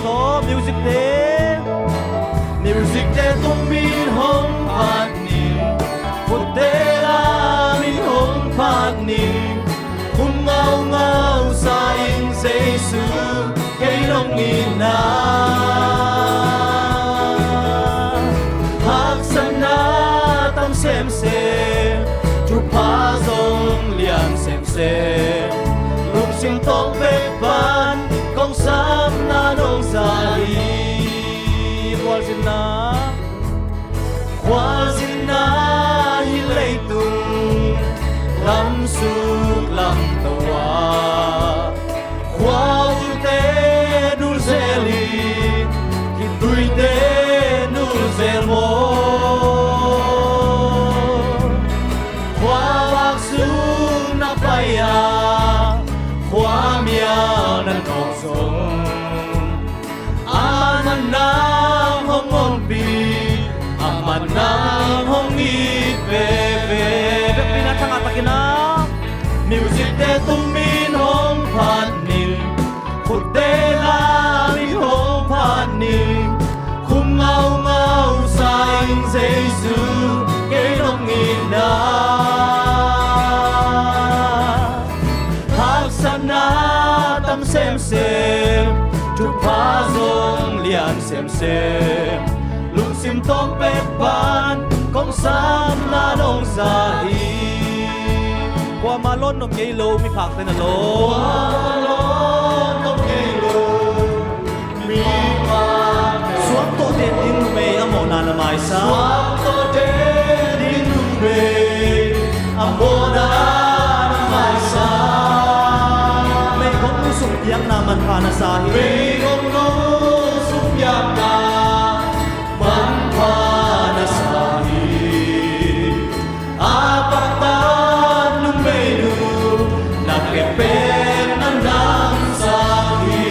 số music thế tung bin hong phạt ni phút thế la min hong phạt ni khung ngao ngao sa in Giêsu cây long in na hak sana tam xem chu pa dong lian xem lung sim tong ve ban kong sam na nong sa hi khoa xin na hi lei tung lam suk lam tawa khoa u te nur zeli ki tui te nur zel mo khoa wak su na paya khoa mia nan kong song aman nam hong on bi aman nam hong i ve pinatang atakin na music te tum min hong phan nin khut te la min hong phan nin khum ngao ngao sa in Giêsu cây long in na hak sana tam xem chu pa zong lian xem lung sim tong pe ban kong sam na nong sa hi qua malon nong ngei lo mi phak te na lo qua malon nong ngei lo mi phak suam to te din me amo na na mai sa suam to te din me amo na na mai sa me kong sum yang na man pha na sa hi me kong no sum yang na man pha na sa hi apatan nung menu nak kepen nan dam sa hi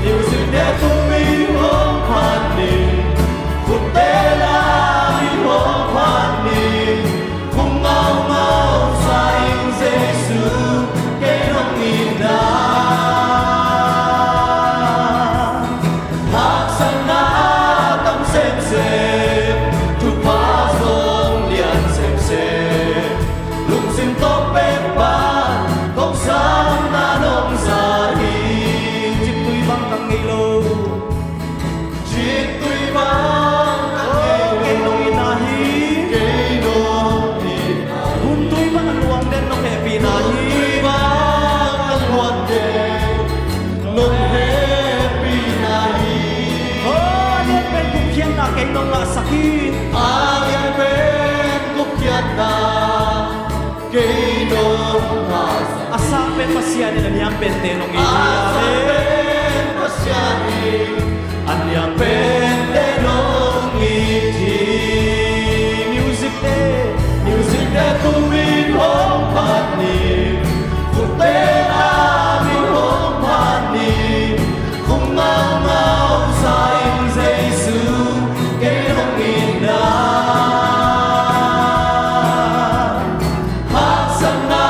music de tu mi hong phan ni khut te la mi hong phan ni khung ngao ngao sa in Giêsu cây long in na hak sana tam xem chu pa zong lian xem lung sim tong pe ban kong sam na nong sa hi chit tui bang kang ngei lo chit tui bang kang ngei nong in na hi ngei nong in na hun tui bang ang luang den nong happy na hi tui bang ang luang den nong happy na hi alian pen kuk hian na kei nong na sakit alian pen kuk hian na kei nong na asa pen pasian ni anyang pen te nong i asa pen pasian ni anyang pen te nong i music te tu min hong phan ni khut te la min hong phan ni khung ngao ngao sa in Giêsu cây long in na hak sana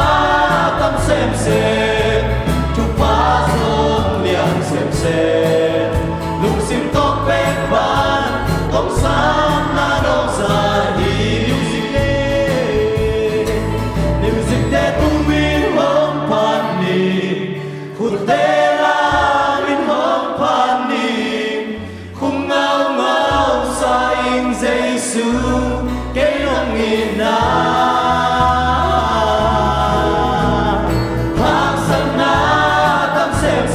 tam xem chu pa zong lian xem lung sim tong pe ban kong sam na nong sa hi music te tu min hong phan ni khut te la min hong phan ni khung ngao ngao sa in Giêsu cây long in na hak sana tam xem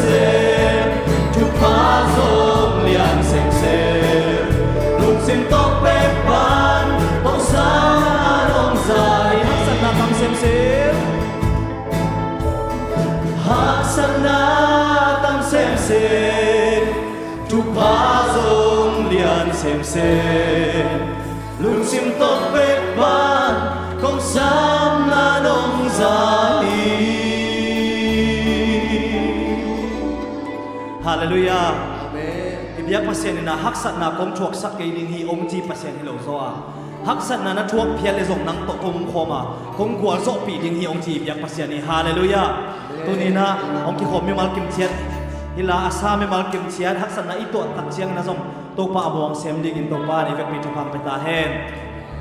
chu pa zong lian xem lung sim tong pe ban kong sam na nong sa hi hak sana tam xem hak sana tam xem chu pa zong lian xem lung sim tong pe ban kong sam na nong sa hi hallelujah amen ibyak pasien na haksat na kong chuak sak ke ning hi om chi pasien hi lo zo a haksat na na chuak phial le zong nang to kum khoma kong kwal zo pi ding hi om chi ibyak pasien ni hallelujah tunina ong ki khom mi mal kim chiat hila asame malkim chian haksan na ito tak chiang na zong to pa abuang sem ding in to pa ni vek pi thupang peta hen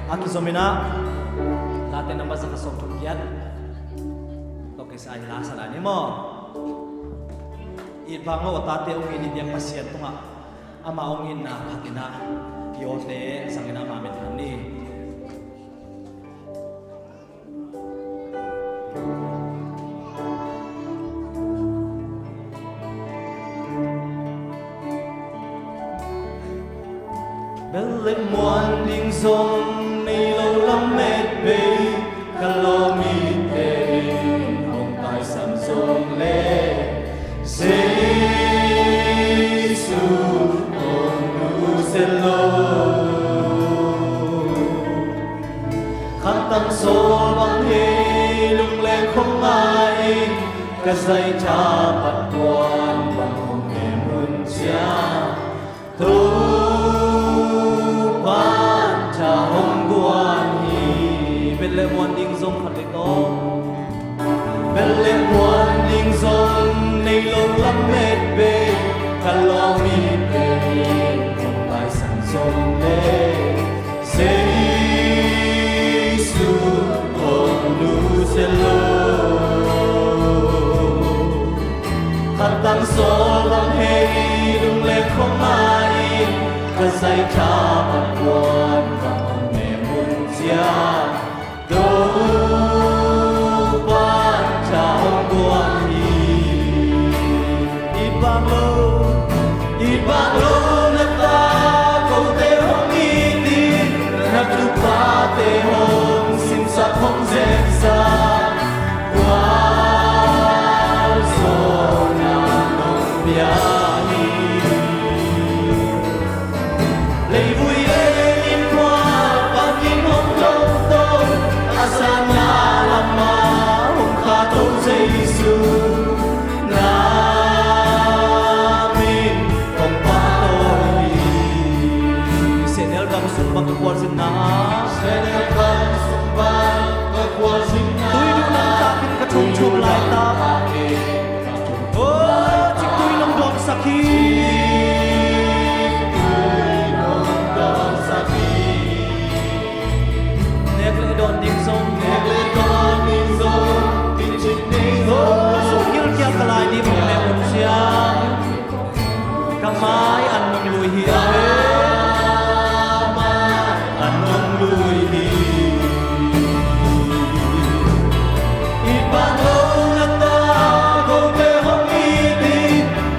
akizomina laten na mazaka som kiat to ke sa hila sa ani mo i bango tate ong ini dia pasien tunga ama ong in na hakina yote sangina mamet ni Belle muan ding song ni lo lam met be kalo mi te hong tai sam song le se su on nu se lo khát tâm số bằng he lung le không ai cả say cha bắt quan bằng hồng nghe mun chia Belle muan ding song khat le to Belle muan ding song nei lo lam met be kalo mi te không tai san song le se su on nu se lo khát tăng số bằng hey đừng le không ai cả say cha bắt quan và ông mẹ muốn chia Kamai anong lui hi anong lui hi Ibano na ta go te hong iti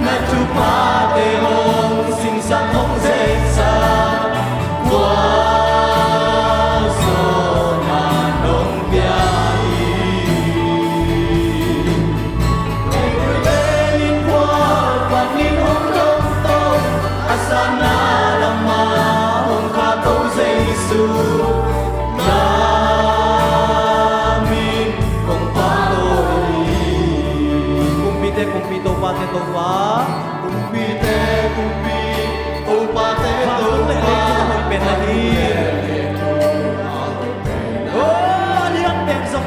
na chupa te hong sing sang hong se sa kwa so na nong bia Sana lama hong kato Jesu namin kong patuloy kumpite kumpito pate to pa kumpite kumpito pate to pa penahir oh liang pensong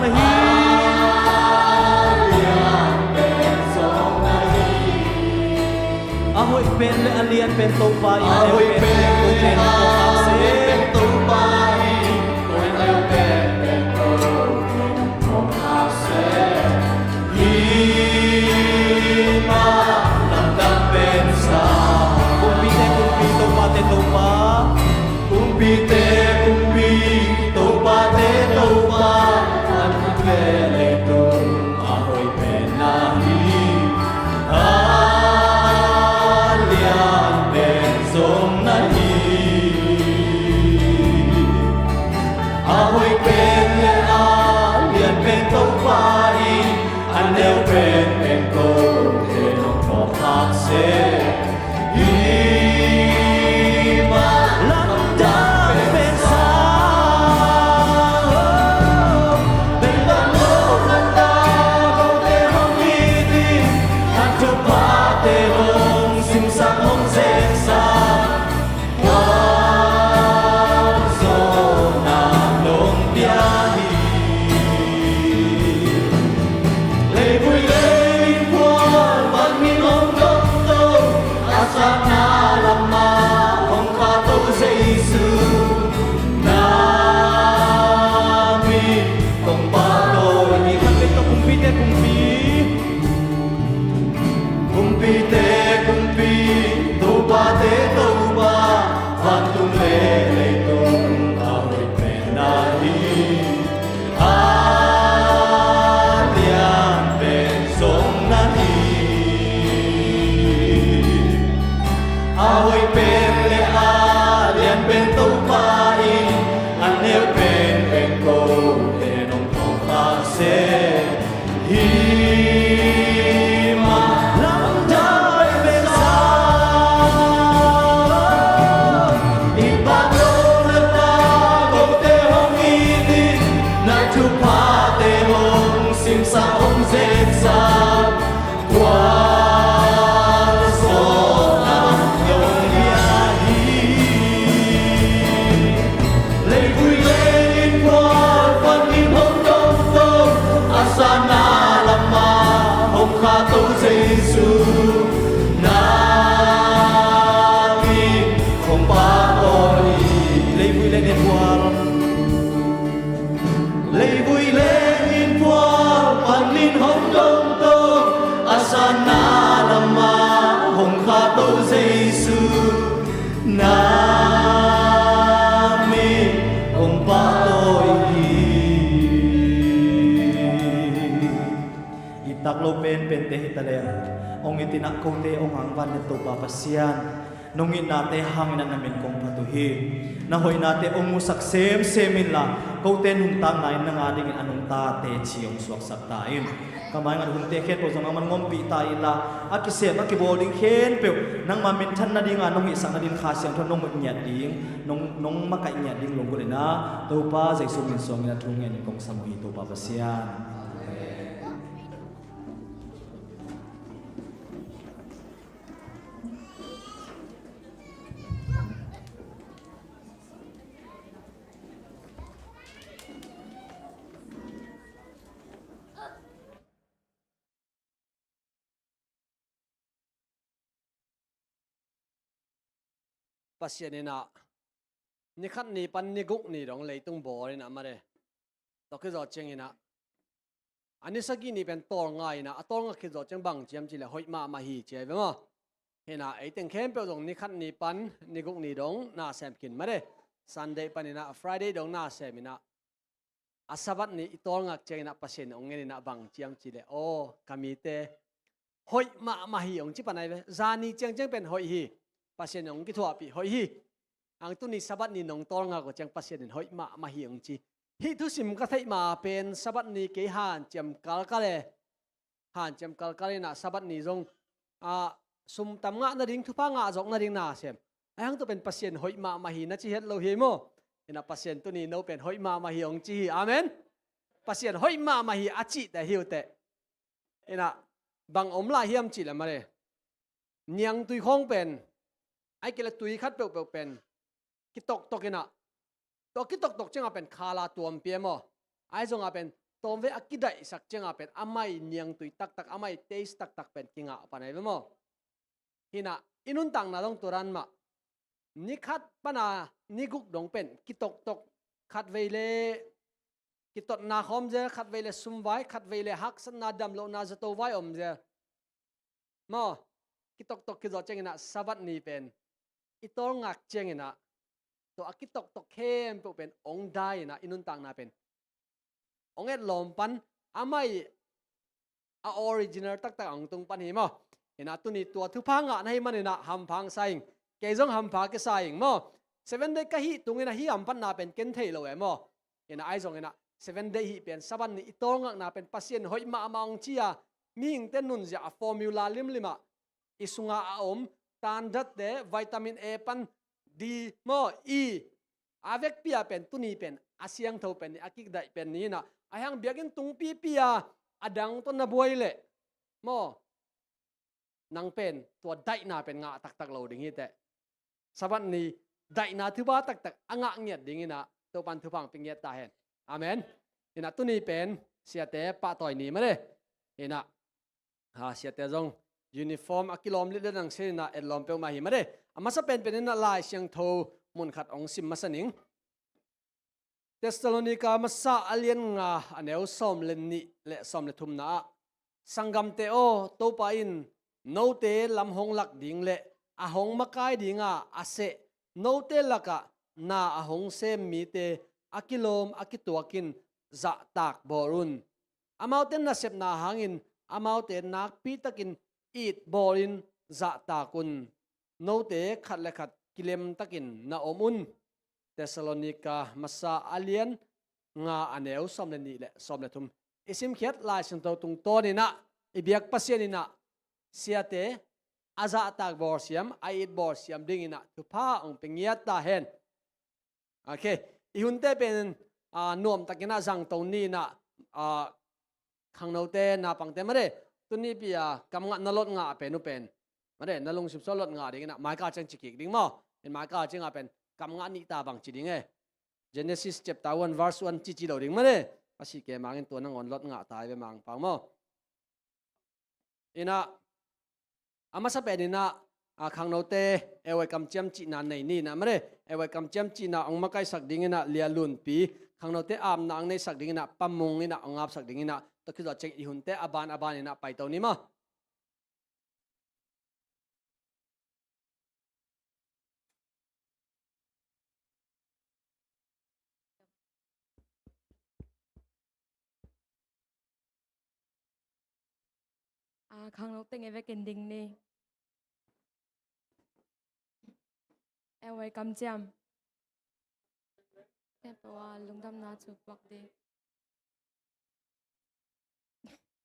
ahoy pen le alian pen to pa ahoy pen ko pen ko se pen to pa oi le pen to se hi ma lam dam pen sa kumpite kumpito pa te to pa kumpite kumpito pa te to pa an le to ahoy pen na hi Som nahi ahoy pen le a lian pen to pai an leo pen ko te no ko hak se hi ma lam da pen sa ben la no na ta ko te hong ni ti an to pa te hong sim sa hong se sa Hãy subscribe cho kênh Ghiền Mì Gõ để không bỏ lỡ hi mà lắm trái bên xa ít ba lô lên ta cầu tê hông y đi na chụp phá tê hông sim sa hông dễ dàng qua số năm nhung ya hi lấy vui lên in qua văn in hông đông đông asana lama hông kha tu Giêsu nami hông ba tôi lấy vui lên in qua lấy vui lên in qua văn in hông đông đông asana lama hông kha tu Giêsu nami hông ba tôi itak lo pen te hitale ong itinak ko te ong ang van to pa pasian nongin nate hangin namin kong patuhi na hoy nate ong musak semin la ko ten hung tang nai na nga ding anong ta te chiong suak sak taim kamay nga hung te khet po jong man ngom pi ta ila at kise ma ki boling khen pe nang mamin than na ding anong isang na din khasyang thon nong nya ding nong makai nya ding long ko na to pa Jesu min song na thung ngen kong samuhi to pa pasian pasianina ni khat ni pan ni guk ni dong leitung bo ina mare to ke zo chengina ani sagi ni pen tor ngai na atol nga ke zo cheng bang chiam chi le hoi ma ma hi che bema hena ai teng khem pe dong ni khat ni pan ni guk ni dong na sem kin mare Sunday panina Friday dong na semina asabat ni itol nga chengina pasien ong ngeni na bang chiam chi le o kami te hoi ma ma hi ong chi panai ve zani cheng cheng pen hoi hi pasien ong ki thua pi hoi hi ang tu ni sabat ni nong tol nga ko chang pasien hoi ma ma hi ong chi hi thu sim ka thai ma pen sabat ni ke han chem kal kale na sabat ni jong a sum tam nga na ding thu pa nga jong na ding na sem ang tu pen pasien hoi ma ma hi na chi het lo hi mo ina pasien tu ni no pen hoi ma ma hi ong chi amen pasien hoi ma ma hi achi ta hiu te ina bang om la hiam chi la mare niang tui khong pen ai kêu là tùy khát bèo pen ki tok ina to ki tok chenga pen khala tuam pia mo ai zong a pen tom ve akidai sak chenga pen amai niang tui tak amai taste tak pen kinga panai mo hina inun tang na dong turan ma ni khat pana ni guk dong pen ki tok khat veile ki tot na khom je khat veile sum vai khat veile hak san na dam lo na zato vai om je mo ki tok ki zo chengina sabat ni pen itol ngak chengina to akitok khem po pen ong dai na inun tang na pen ong et lom pan amai a original tak ang tung pan hi mo ina tu ni tua thu phanga na hi manina ham phang saing ke jong ham pha ke saing mo 7 day ka hi tungina hi am pan na pen ken thei lo mo ina ai jong ina 7 day hi pen saban ni itol ngak na pen pasien hoi ma maung chia ming ten nun ja formula lima isunga a om tan dat de vitamin A pan D mo E avek pia pen tuni pen asyang tho pen akik dai pen ni na ayang biagin tung pi pia adang to na boile mo nang pen to dai na pen nga tak lo ding hi te saban ni dai na thu ba tak anga ngiat ding ina to pan thu phang pinget ta hen amen ina tuni pen sia te pa toy ni ma le ina ha sia te jong uniform akilom li dang se na elom pe ma hi ma de ama sa pen pen na lai siang tho mun khat ong sim masaning Thessalonica masa alien nga aneu som len ni le som le thum na sangam te o to pa in no te lam hong lak ding le a hong makai dinga ase no te laka na a hong sem mi te akilom akituakin za tak borun amauten na sep na hangin amauten nak pi takin it borin za takun no te khat le khat kilem takin na omun Thessalonica masa alien nga aneu som le ni le som le thum isim khiat lai sung to tung to ni na ibiak pasien ni na siate aza tak bor siam ait bor siam ding ina tu pa ong pengiat ta hen okay ihunte pen nuam takina jang to ni na khang no te na pang te mare tu ni pia kam nga na lot nga pe nu pen mare na lung sim so lot nga ding na mai ka chang chikik ding mo en mai ka chang a pen kam nga ni ta bang chi ding e Genesis chapter 1 verse 1 chi chi lo ding mare asi ke mangin to nang on lot nga tai be mang pang mo ina ama sa pe ni na khang no te ewai kam cham chi na nei ni na mare ewai kam cham chi na ong makai sak ding ina lia lun pi khang no te am na ang nei sak ding ina pamung ina ongap sak ding ina to khi cheng I hun te aban ina pai to ni ma khang lâu tình về kiến đình nè em ấy cầm chăm em bảo lung tâm na chụp bọc đi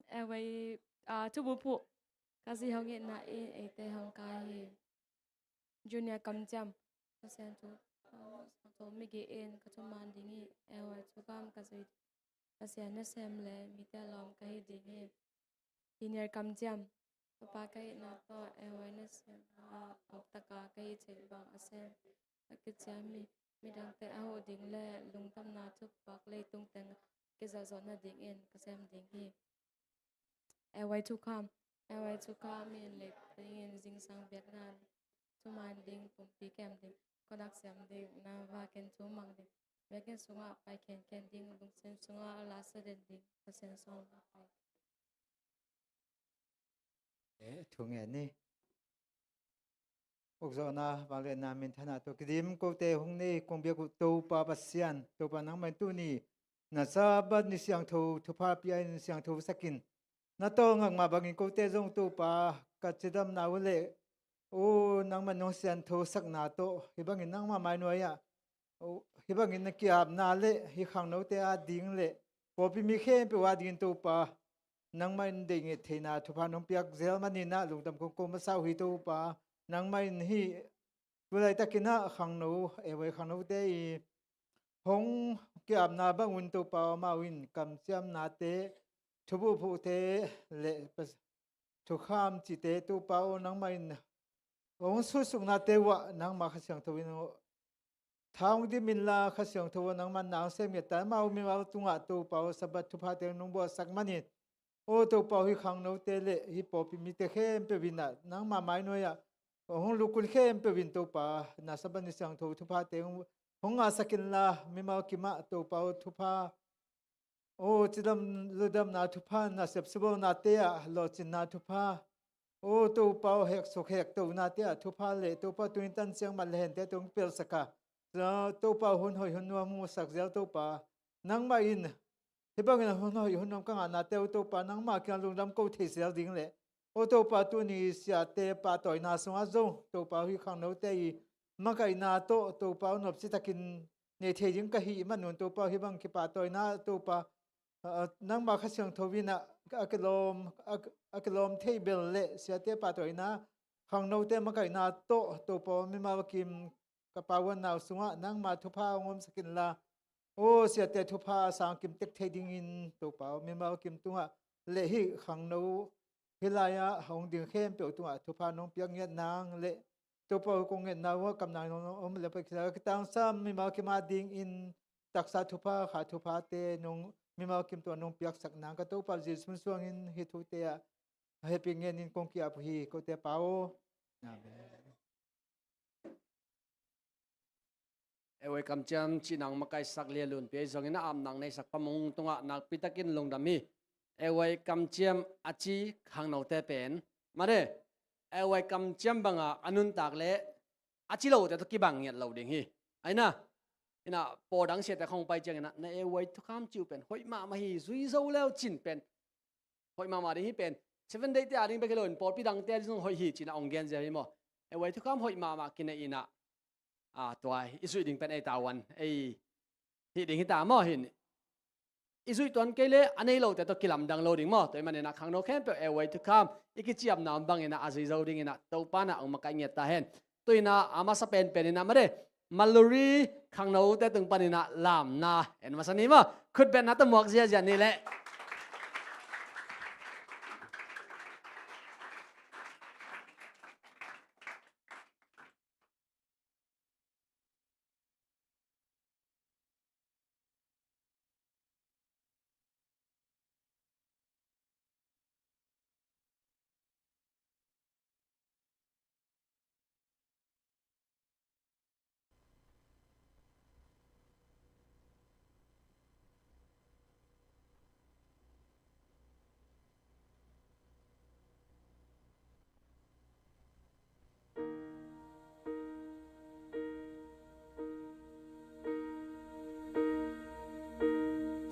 em ấy chụp bút phụ cái gì họ nghe na ấy tê họ cái junior cầm chăm cái sen chụp chụp mi cái en cái chụp màn đi em ấy chụp cam cái gì cái sen nó xem lệ mi tê làm cái đi senior cầm chăm pa cái na to em nó xem học tất cả cái chuyện bằng xem cái chăm mi đang te ao ding le lung tam na chụp bạc le tung teng cái giờ zon na ding in cái xem ding hi em chu kam mi le ding in jing sang Việt Nam chu man ding pum pi kem ding ko dak xem ding na va ken chu mang ding ve ken sunga pai ken ding lung sem sunga la sa den ding cái xem song pai thu nghe ni ốc gió na vang lên na min thana to kidim ko te hung ni kong bia ku to pa pasian to pa nang mai tu ni na sa ba ni siang tho thu pa pi ai ni siang tho sakin na to ngak ma bangin ko te jong to pa ka chidam na wale o nang man no sian tho sak na to hi bangin nang ma mai no ya o hi bangin na kiap na le hi khang no te a ding le po pi mi khem pe wa din to pa nang mai ding e theina thu pa nong piak zel mani na lungtam ko ko ma sau hi to pa nang mai hi tulai takina khang no e wai khang no te I hong kiap na ba un to pa ma win kam cham na te thubu phu te le thu kham chi te to pa o nang mai hong su suk na te wa nang ma khasyang thawin thang di min la khasyang thaw nang man nang se mi ta ma mi ma tunga to pa sabat thu pha te nong bo sak mani o to pa hi khang no te le hi po pi mi te khem pe wina nang ma mai no ya hong lukul khem pe win to pa na saban ni sang tho thu pha te hong a sakin la mi ma ki ma to pa thu pha o chidam ludam na thu pha na sep sebo na te a lo chin na thu pha o to pa hek sok hek to na te a thu pha le to pa tuin tan siang mal hen te tung pel saka to pa hun hoi hun wa mu sak zel to pa nang ma in hi bang na hun hoi hun nam ka na te to pa nang ma kya lung dam ko the sel ding le o to pa tu ni sia te pa toy na so a zo to pa hi khang no te ma kai na to pa nop si takin ne the jing ka hi man nun to pa hi bang ki pa toy na to pa nang ma kha siang thowina akalom table le sia te pa toy na khang no te ma kai na to pa mi ma kim ka pa wan na sunga nang ma thu pa ngom sakin la o sia te thu pa sang kim tek the ding in to pa mi ma kim tunga le hi khang no hilaya hong ding khem pe tu a thu pha nong piang nget nang le to po kong nget na wa kam nang nong om le pa ka tang sam mi ma ki ma ding in taksa thu pha kha thu pha te nong mi ma kim to nong piak sak nang ka to pa jis mun suang in hi thu te a happy ngen in kong ki ap hi ko te pao ewai kam cham chi nang makai sak le lun pe zong ina am nang nei sak pamung tunga nak pitakin longdami ewai kam cham achi khang no te pen mare ewai kam cham banga anun tak le achi lo te to ki bang yat lo ding hi aina ina po dang se te khong pai chang na ewai thu kham chiu pen hoi ma hi zui zo leo chin pen hoi ma ding hi pen 7 day te ading pe kelon por pi dang te jong hoi hi chin ong gen je hi mo ewai thu kham hoi ma kina ina toy isu ding pen ai tawan ai hi ding hi ta mo hin izui tuan kele anei lo te to kilam dang lo ding mo toy manena khang no khem pe a way to come ikichiam nam bang ina azui zo ding ina to pana ang makai ta hen tuina ama sa pen pen ina mare maluri khang no te tung panina lam na en masani ma khut ben na ta muak zia zia ni le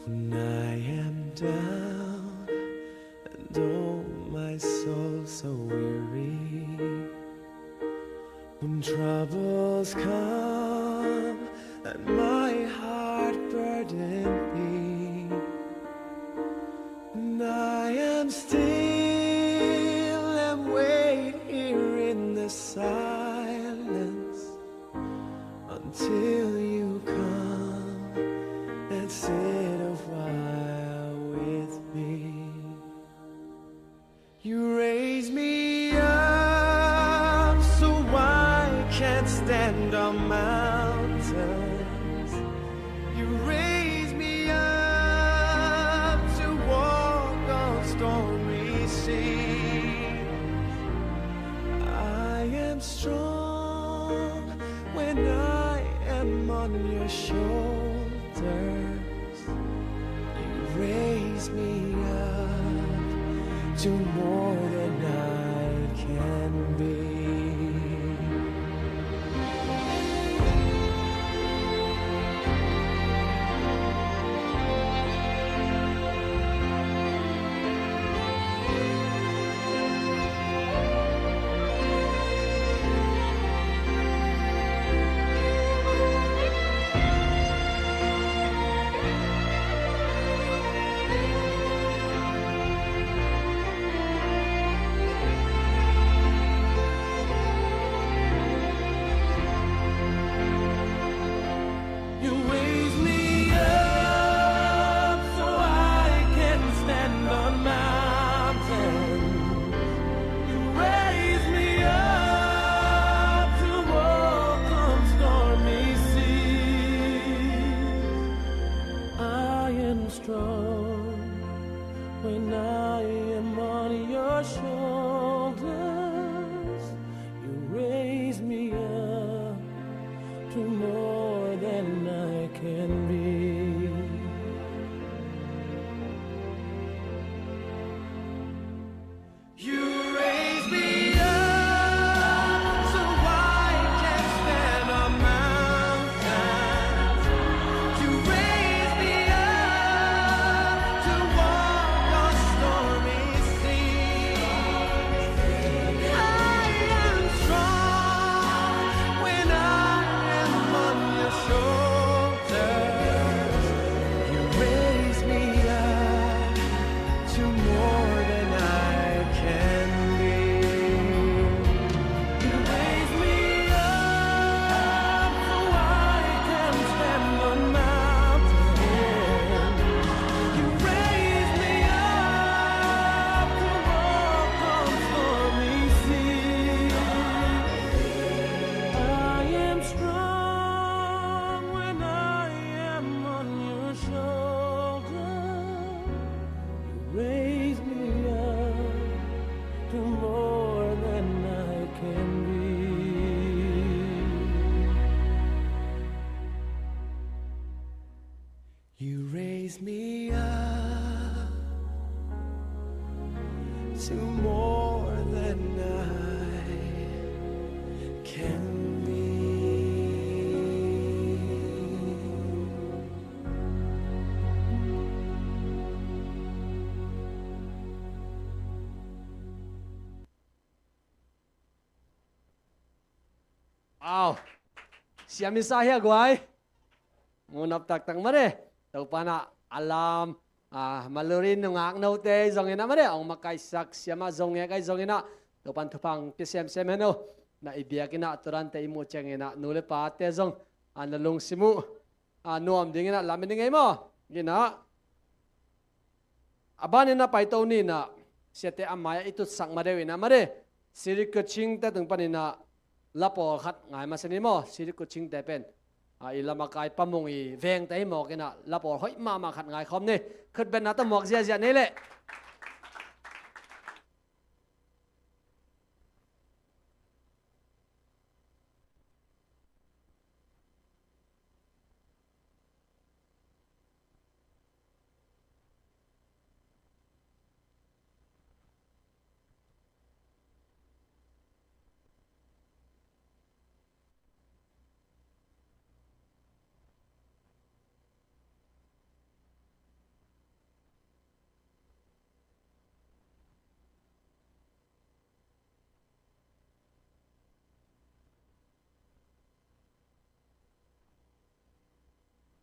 When I am down and oh my soul so weary, when troubles come and my heart burden me, and I am still and wait here in the silence until you come and sit a while with me. You raise me up so I can stand on mountains. You raise me up to walk on stormy seas. I am strong when I am on your shoulders. You raise me up to more than I can be. You raise me up so I can stand on mountains. You raise me up to walk on stormy seas. I am strong when I am on your shoulders. You raise me up to more than I can be. You raise me up so I can stand on mountains. You raise me up to walk on stormy seas. I am strong when I am on your shoulders. You raise me up to more than I can be. You raise me up so I can stand on mountains. You raise me up to walk on stormy seas. I am strong when I am on your shoulder. You raise me up to more than I can be. You raise me up to more than I can be. Wow. Siya misahya guay. Ngunap tak tak mare. Tau pana alam malurin nungak no te zong ina mare ong makai sak siama zong ya kai zong ina to pan thupang ti sem sem heno na ibiak ina turan te imu cheng ina nule pa te zong analung simu nuam ding ina lamin ngai mo gina aban ina pai to ni na siate amaya itu sak mare ina mare siri kuching te tung panina lapo khat ngai masani mo siri kuching te pen ilama kai pamung I veng te mo kena lapo hoi ma khat ngai khom ni khut ben na ta mok zia zia ni le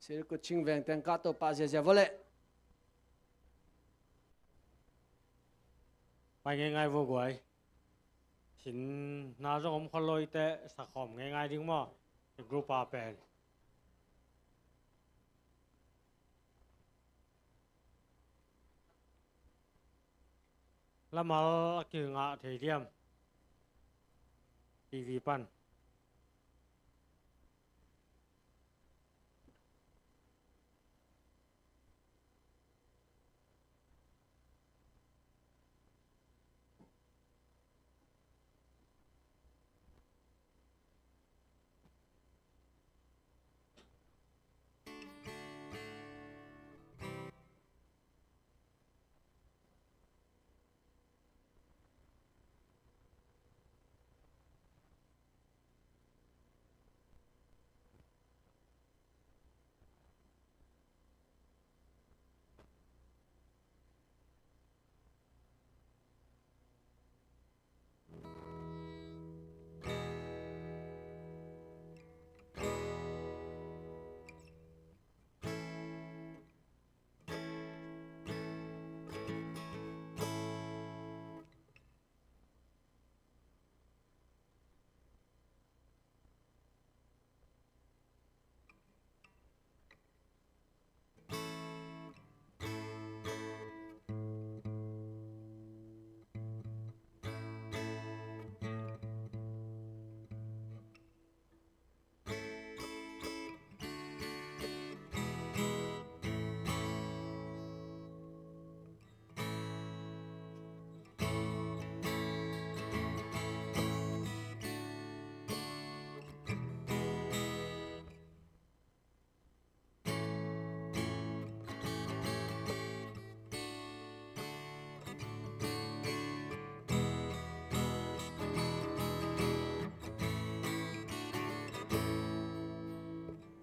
siri kuching veng teng ka to pa zia zia voleไปง่ายๆวัวกวยหินนาจงอมคนลอยแต่สักหอมง่ายๆดิ้งมั่วกรูปาเป็นแล้วมากิงะเทียมทีวีปัน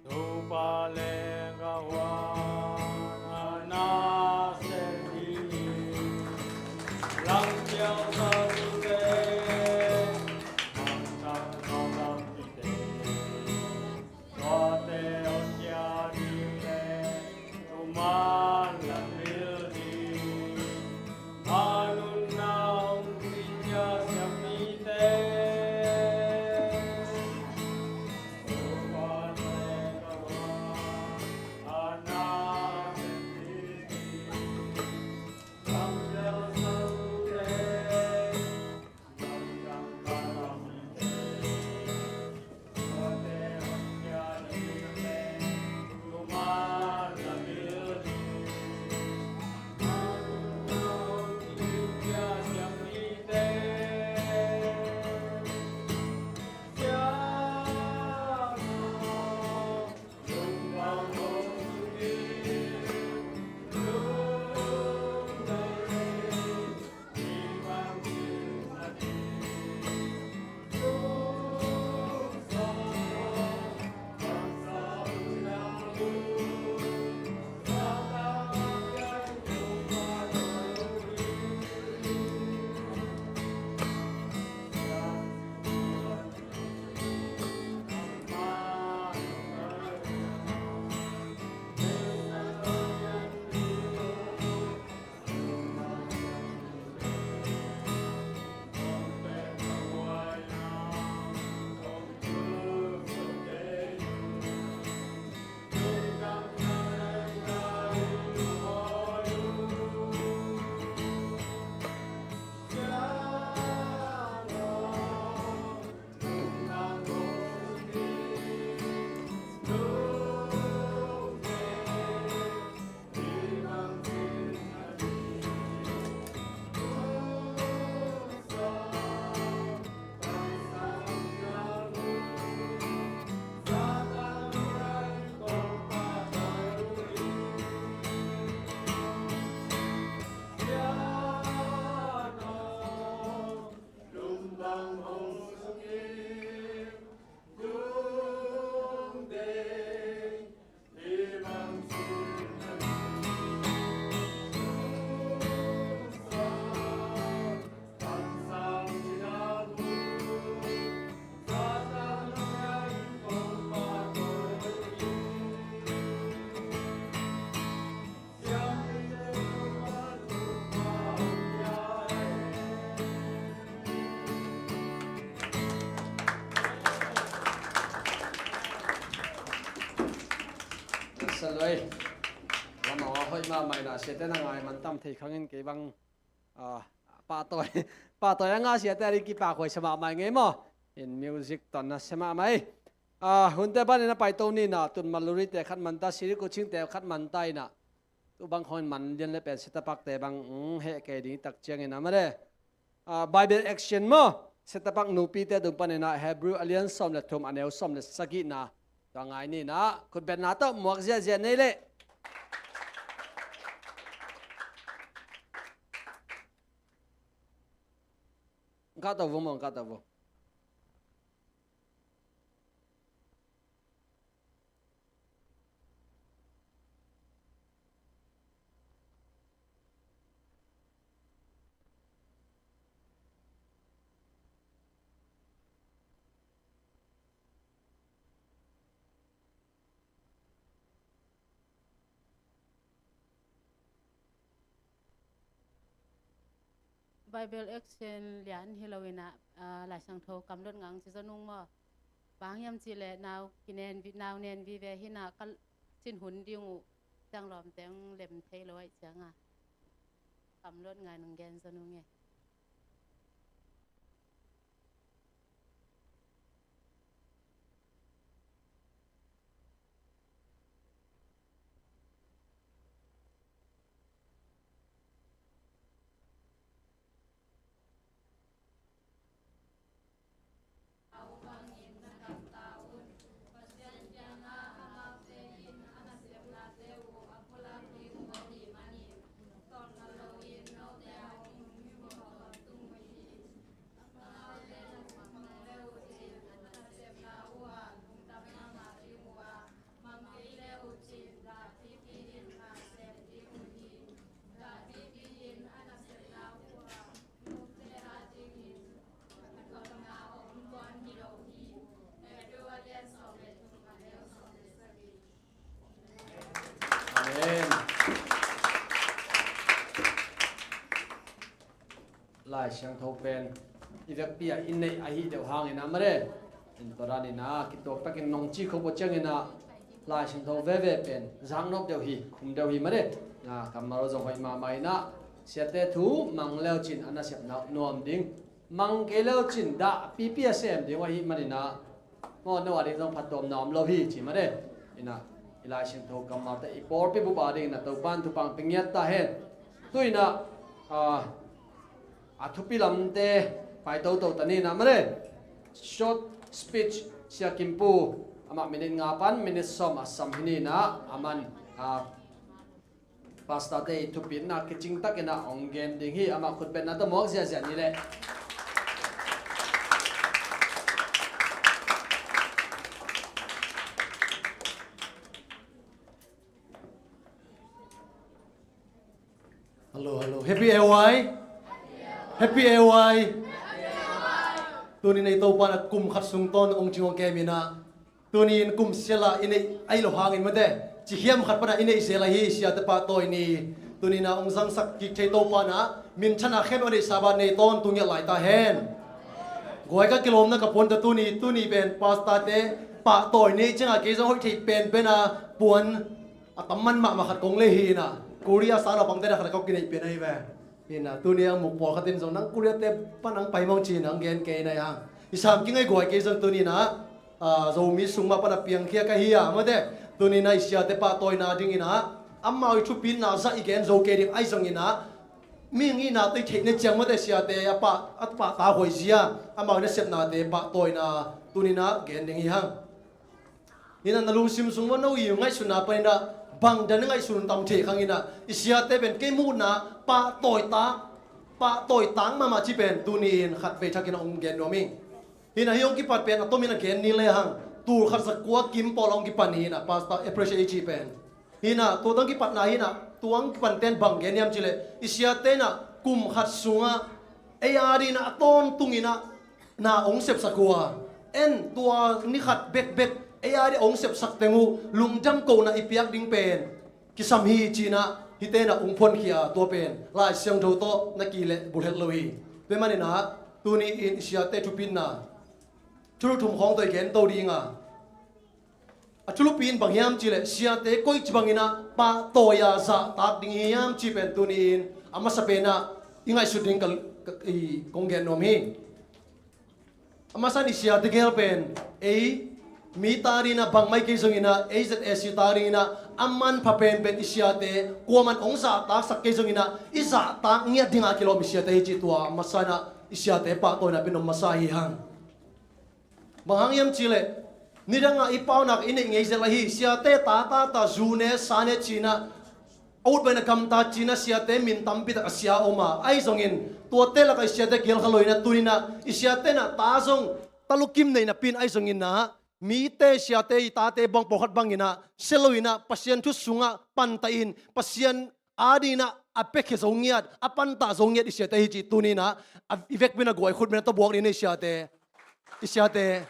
ดูปาเลงกาวานาเซนีลังเจียวตาตุเตมันจังนองลังติเตวาเตอเจียดีเลตุมาลังมิลดีมานุนนาองปิญญาเสียมีเต ấy làm mà hơi mà mày là sẽ tên là ngài mình tâm thì không nên cái bằng ba tuổi anh sẽ tên đi cái ba khối xem mày nghe mà in music tuần là xem mày hôm nay bạn nên phải tàu ni na tuần mà luri te khát mình ta xí cô chinh te khát mình tay na tu bang khôn mình liên lạc sẽ tập te bang hệ cái đi tắc chiang in mà đấy Bible action mà sẽ tập nupi te dumpan na Hebrew Alliance som le thum aneu som le sagi na to ngai ni na kun ben na to muak zia zia nei le ka to vô ka to vô Bible action lian hilawina la sang tho kam lot ngang si zonung mo bang yam chi le naw kinen naw nen vi ve hina kal sin hun diu tang lom teng lem thei loi changa kam lot ngai nang gen zonung nge lại sang thâu pen việc bia in này ai đều hàng in mà đấy in to ra nên na cái tổ bác in nông chi không có chân in na lại sang thâu về pen giang nộp đều hi khum đều hi mà đấy na cầm mà rồi hỏi mà mày na sẽ té thú mang leo chín anh sẽ nấu nôm đinh mang cái leo chín đã pi xem thì hi mà đấy na ngon đâu đi trong phát tôm nôm lâu hi chỉ mà đấy na lại sang thâu cầm mà tại ipor pi bu ba đinh na tàu ban tu bang pingyat ta hen tôi na thupi lam te phải tàu tani na mare short speech sia kimpu ama minute ngapan minute som asam hini na aman pasta te thupi na kiching tak na ongen ding hi ama khut ben na to mok sia ni le hello happy AY Happy AY Tuni nei to pa na kum khat sung ton ong chingong ke mina Tuni in kum sela in ai lo hangin made chi hiam khat pa na in sela hi sia ta pa toy ni Tuni na ong sang sak ki thei to pa na min chana khen ode saban nei ton tungia lai ta hen Goi ka kilom na ka pon ta tuni ben pasta te pa toy ni changa ke jong hoi thei pen na puan atamman ma khat kong le hi na Korea sa na pang te na khat ka kinai pen ai ve Ina tunia muk por khatin zong nang kuria te panang paimong chin ang gen ke na yang isam kingai goi ke zong tuni na zo mi sungma pana piang khia ka hiya made tuni na isia te pa toy na ding ina amma thu pin na za igen zo ke ding ai zong ina mi ngi na te thek ne chang made sia te apa atpa ta hoi zia amma ne sep na te pa toy na tuni na gen ding hi hang ina nalu sim sungma no yu ngai suna pa na bang dan ngai sun tam the khangina isia te ben ke mu na pa toy tang ma chi ben tunin khat ve thakin ong gen nomi hina hiong ki pat pen atomin gen ni le hang tur khat sak kwa kim polong ki pani na pasta appreciate chi pen hina to dang ki pat na hina tuang ki pan ten bang gen yam chile isia te na kum khat sunga ari na ton tungina na ong sep sakwa en tua ni khat bek ari ong sep sak tengu lungjam ko na ipiak ding pen kisam hi china hite na ungphon khia to pen lai siang tho to na ki le bulhet loi pe mani na tuni in sia te tu pin na churu thum khong toi gen to ri nga a chulupin bangyam chile siate koi chibangina pa toya za tak ding hiam chi pen tunin ama sapena ingai shooting kal konggen nom hi ama sa ni siate gel pen mi tari na bang mai ke zongina AZS tari na amman phapen pen isiate kuaman ongsa ta sak ke zongina iza ta ngia dinga kilo mi siate hi chi tua masana isiate pa to na pinom masahi hang bangyam chile niranga ipau nak ine ngei zela hi siate ta zune sane china out bana kam ta china siate min tampi ta asia oma ai zongin tua te la ka siate gel khaloina tunina isiate na ta zong talukim nei na pin ai zongin na mi te siate ta te bang pokhat bangina seloina pasien thu sunga pantain pasien adina apekhe zongiat apanta zongiat isiate hi chi tunina evek bina goi khut bina to buak ni isiate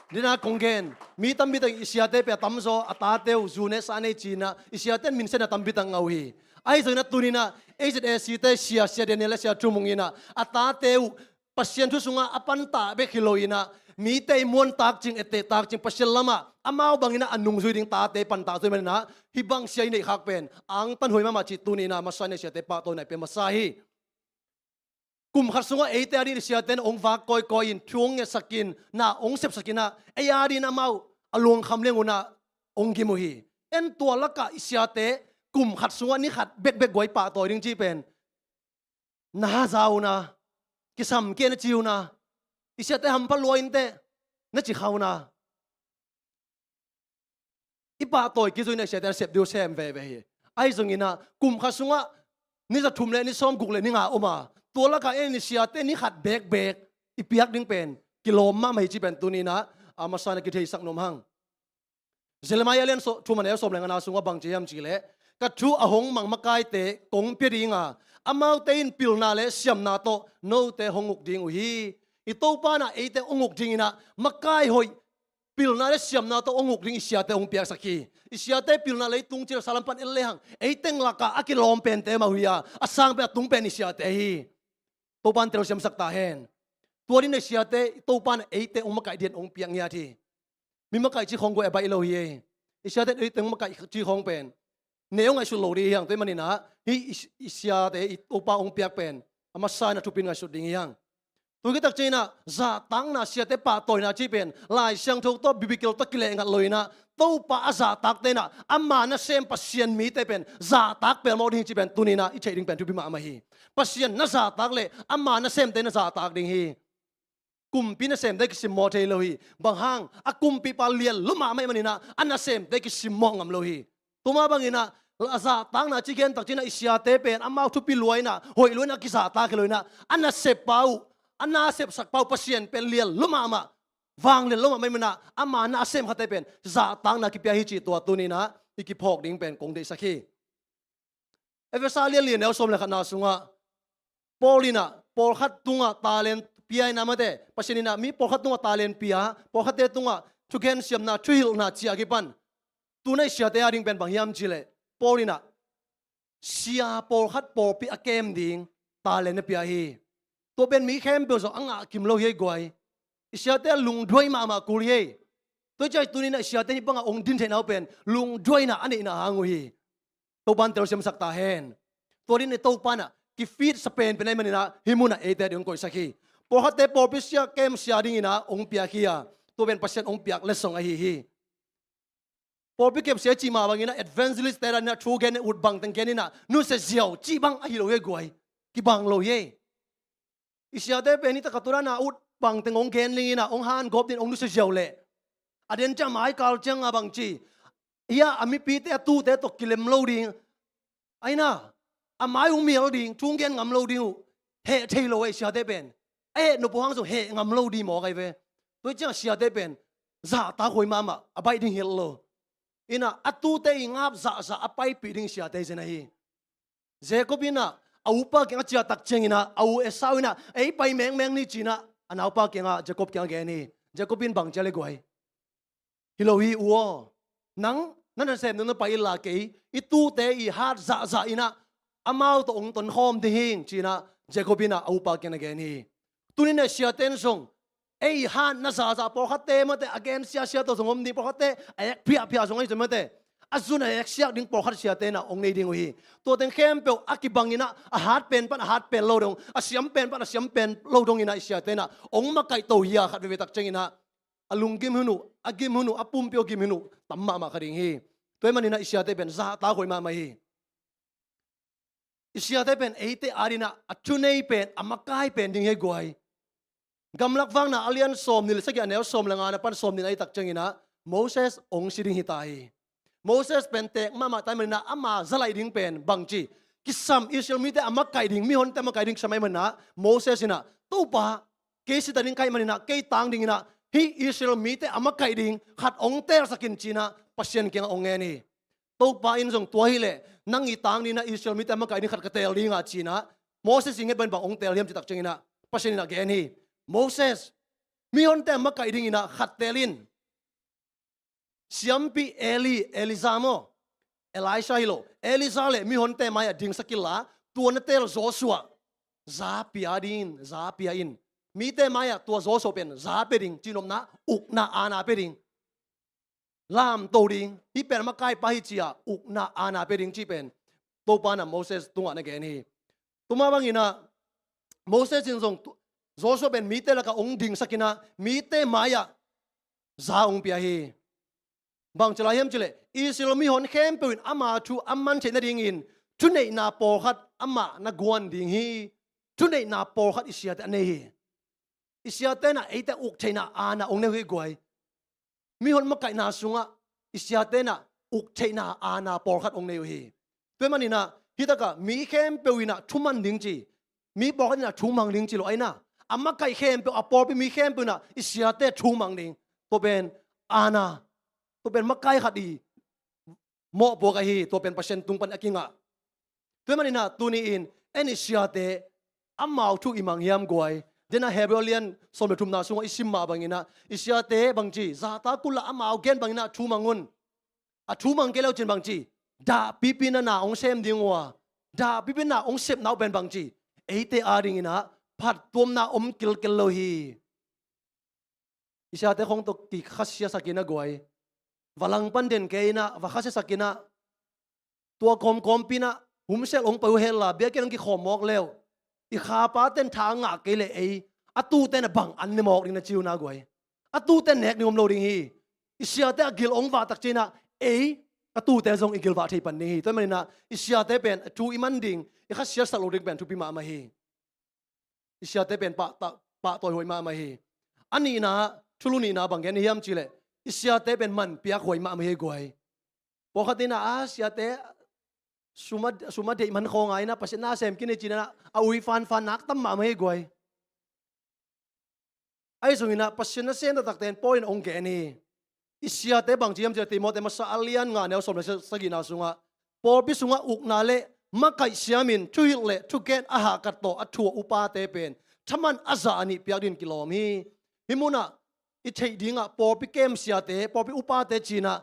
Dina konggen mi tambitang isiate pe tamzo atateu zune sane china isiate min sena tambitang ngawi ai zona tunina AZS te sia denela sia trumungina atateu pasien thu sunga apanta be khiloina mi te mon tak ching ete tak ching pasien lama amao bangina anung zuiding ta te panta zoi manina hibang sia nei khak pen ang tan hoi mama chi tunina masane sia te pa to nai pe masahi kum khat sunga eite ari siaten ong va koi in thuang nge sakin na ong sep sakina ayari na mau alung khamlenguna ong gi mohi en tua laka siate kum khat sunga ni khat bek goi pa to ring chi pen na zauna kisam ke na chiuna isiate ham pa loin te na chi khauna ipa toy ki zoina siate sep dio sem ve hi ai zongina kum khat sunga ni za thumle ni som gukle ni nga omaตัวละก็เอนิเซียเตนี่ขัดเบกอีเปียกดิ้งเป็นกิโลมาไม่จีเป็นตัวนี้นะอามาสานกิเทสักนมหังเซลมายาเลียนชูมันเอลสมแรงงานสุงว่าบางเจียมจีเล่กัดชูอหงมังมะกายเตกงเปียดิงอ่ะอามาเตอินปิลนาเลเซียมนาโตโนเตหงุกดิ้งอุฮีอีโตปานะเอเตองุกดิ้งนะมะกายหอยปิลนาเลเซียมนาโตองุกดิ้งอิเซียเตองเปียกสักขีอิเซียเตปิลนาเลตุงเจรสาลัมปันเอลเลหังเอเตงลักกะอากิลอมเป็นเตมาหุยาอาสังเปตุงเป็นอิเซียเตฮีตัวปันเตลเซียมสักตาเห็นตัวนี้ในเสียเตตัวปันเอเตองมาไก่เดียนองเปียงเงียทีมีมาไก่จีของกูเอใบโลเยเสียเตเอเตองมาไก่จีของเป็นเนียงไงสุดโลดีอย่างตัวมันนี่นะฮีเสียเตตัวปันองเปียกเป็นอามาสายนะทุปินไงสุดดิ่งอย่างตัวกิตักจีน่ะจะตั้งน่ะเสียเตป่าตัวน่ะจีเป็นลายเสียงทุกตัวบิบิเกลตะกิเลงัดเลยนะตัวป่าจะตักเตน่ะอามาน่ะเซมปัสเซียนมีเตเป็นจะตักเป็นโมดิ่งจีเป็นตัวนี้นะอิเชดิ่งเป็นทุบิมามาฮีปัสเซียนน่ะจะตักเลยอามาน่ะเซมเตน่ะจะตักดิ่งฮีกุมปีน่ะเซมได้กิสิมโมเทโลฮีบางห้างอากุมปีปาเลียนลุมาไม่มันนี่นะอันน่ะเซมได้กิสิมองงามโลฮีตัวมาบางนี่นะจะตั้งน่ะจีเกนตักจีน่ะอิเสียเตเป็นอามาทุบิลวยนะหอยลวยนะกิจะตักเลยนะอันน่ะเซปเปาอันน่าเสพสักเป่าปัสเซียนเป็นเลียนลุมามาวางเลียนลุมาไม่มันนะอามาน่าเสพขัดเป็นจะตั้งนักกิเปียฮิจิตัวนี้นะอีกิพอกดิ้งเป็นกงเดสักขีเอเวซาเลียนเอลสมเลขัดนาสุงะปอลินะปอลขัดตุงะตาเลนปียนามาเดปัสเซียนนะมีปอลขัดตุงะตาเลนปียปอลขัดเตตุงะทุกเห็นเสียมนะทริลนะจีอากิปันตัวนี้เสียเตยดิ้งเป็นบางยามจิเลปอลินะเสียปอลขัดปอลปีอาเกมดิ้งตาเลนปียฮีตัวเป็นมีเข้มเปล่าอังอาคิมโลเฮกวยอิสยาเตลุงด้วยมากุลีเฮตัวใจตัวนี้นะอิสยาเตนี่ปังองดินเทนเอาเป็นลุงด้วยนะอันนี้นะฮังวีตัวปันเตลเซมสักตาเฮนตัวนี้ในตัวปันอ่ะกิฟีดสเปนเป็นไงมันนี่นะฮิมุนะเอเตเดียงกอยสักทีพอฮัตเตปอปิเซียเกมเสียดิ้งนะองเปียคียตัวเป็นปัสเซนองเปียกเลสงไอฮีพอพิเก็บเสียจีมาบางนะ advanced แต่ละนะทูเกนอุดบังตั้งแค่นี้นะนู่นเสียเจียวจีบังไอโลเฮกวยกิบังโลเฮอิสยาเตเป็นนิตกตุรานาอุดบังเตงองเกนลินะองฮานกอบดินองนุสเจียวเล่อเดนจะหมายกาลจังอาบังจีเฮียอามิปีเตตูเตตกกิเลมโลดิงไอ้น่ะอาหมายองมีโลดิงทุ่งเกนงามโลดิงเฮเทโลอิสยาเตเป็นนุปหังส่งเฮงามโลดีหมอไงเว้ตัวเจ้าอิสยาเตเป็นซาตาหอยมาอภัยดิ้งเฮลโลอินะอัตูเตงาบซาอภัยปีดิ้งอิสยาเตเซนะฮีเจคอบินะเอาปากเก่งจะตักเจงนะเอาเอสาวนะไปแมงนี่จีนะอันเอาปากเก่งจะกบเก่งแกนี่จะกบินบังเจเลยกวยฮิโลฮีอัวนังนั่นเสพนั่นไปลาเกยอีตู้เตอีฮาร์ซาอินะอามาตัวองต้นหอมดิ่งจีนะจะกบินะเอาปากเก่งแกนี่ตัวนี้เนี่ยเสียเต้นส่ง ei han na za za por khate ma te again sia sia to songom ni por khate ek phia phia songai jema te azuna ek sia ding por khat sia te na ong nei ding hi to teng khem pe akibangina a hat pen pan a hat pen lo dong a siam pen pan a siam pen lo dong ina sia te na ong ma kai to hiya khat ve tak chengina alung gim hunu agim hunu apum pyo gim hunu tamma ma khading hi toy manina sia te pen za ta khoi ma ma hi sia te pen eite arina achunei pen amakai pen ding he goi gamlak wang na alian som nil sakya neo som langa na pan som ni ai tak chengina Moses ong siding hitai Moses pen tek mama tai manina ama zalai ding pen bangchi kisam Israel mi te amakai ding mi hon te amakai ding samai mana Moses ina to pa ke si taning kai manina ke tang ding ina hi Israel mi te amakai ding khat ong ter sakin china pasien keng ong ni to pa in jong to hi le nang i tang ni na Israel mi te amakai ding khat ka tel ding a china Moses inge ben bang ong tel hiam chi tak chengina pasien ina gen hi Moses mi hon te makai ding ina khattelin siampi Elizamo Elisha hilo Elisa le mi hon te maya ding sakilla tuan tel Joshua za piain mi te maya tua Joshua pen za peding chinom na ukna ana peding lam to ding hi pen makai pa hi chia ukna ana peding chi pen to pa na Moses tunga na gen hi tuma bang ina Moses in jong Joshua ben mite la ka ong ding sakina mite maya za ong pia hi bang chala hem chile Israel mi hon khem pewin ama thu amman chen ding in chunei na por khat ama na guan ding hi chunei na por khat isia ta nei hi isia te na eita uk chaina ana ong ne hui goi mi hon makai na sunga isia te na uk chaina ana por khat ong nei hi pe manina hitaka mi khem pewina thuman ding chi mi por khat na thumang ding chi lo aina amma kai khem pe apor pe mi khem pe na isia te thu mang ding to ben ana to ben makai khadi mo bo ka hi to ben pasien tung pan akinga to manina tuni in any isia te amau thu imang hiam goi dena Hebrewian som thum na sunga isim ma bangina isia te bangchi za ta kula amau gen bangina thu mangun a thu mang ke lo chen bangchi da pipina na ong sem ding wa da pipina ong sep nau ben bangchi eite aring ina phat tuam na kil lo hi isya te khong to ki khasya sakina goi walang panden ke ina wa khasya sakina tua kom pina humsel ong pau hela be ke ki khomok leo I kha pa ten tha nga ke le ei atu ten bang an ni mok ring na chiu na goi atu ten nek ni om lo ding hi isya te agil ong wa tak china ei atu te zong igil wa thei pan ni to manina isya te pen tu iman ding I khasya sa lo ding pen tu pi ma ma hi isya te pen pa toy hoi ma ma hi ani na thuluni na bang gen hiam chile isya te pen man pia khoi ma ma hi goi po khatina asya te suma de man khong ai na pasin na sem kini china a ui fan nak tam ma ma hi goi ai sungina pasin na sen tak ten point ong ge ni isya te bang chiam che Timote ma sa alian nga ne som na sagina sunga por bi sunga uk na le makai siamin thuil le thuken aha kat to athu upa te pen thaman aza ani piadin kilom hi himuna I thei dinga por pi kem sia te por pi upa te china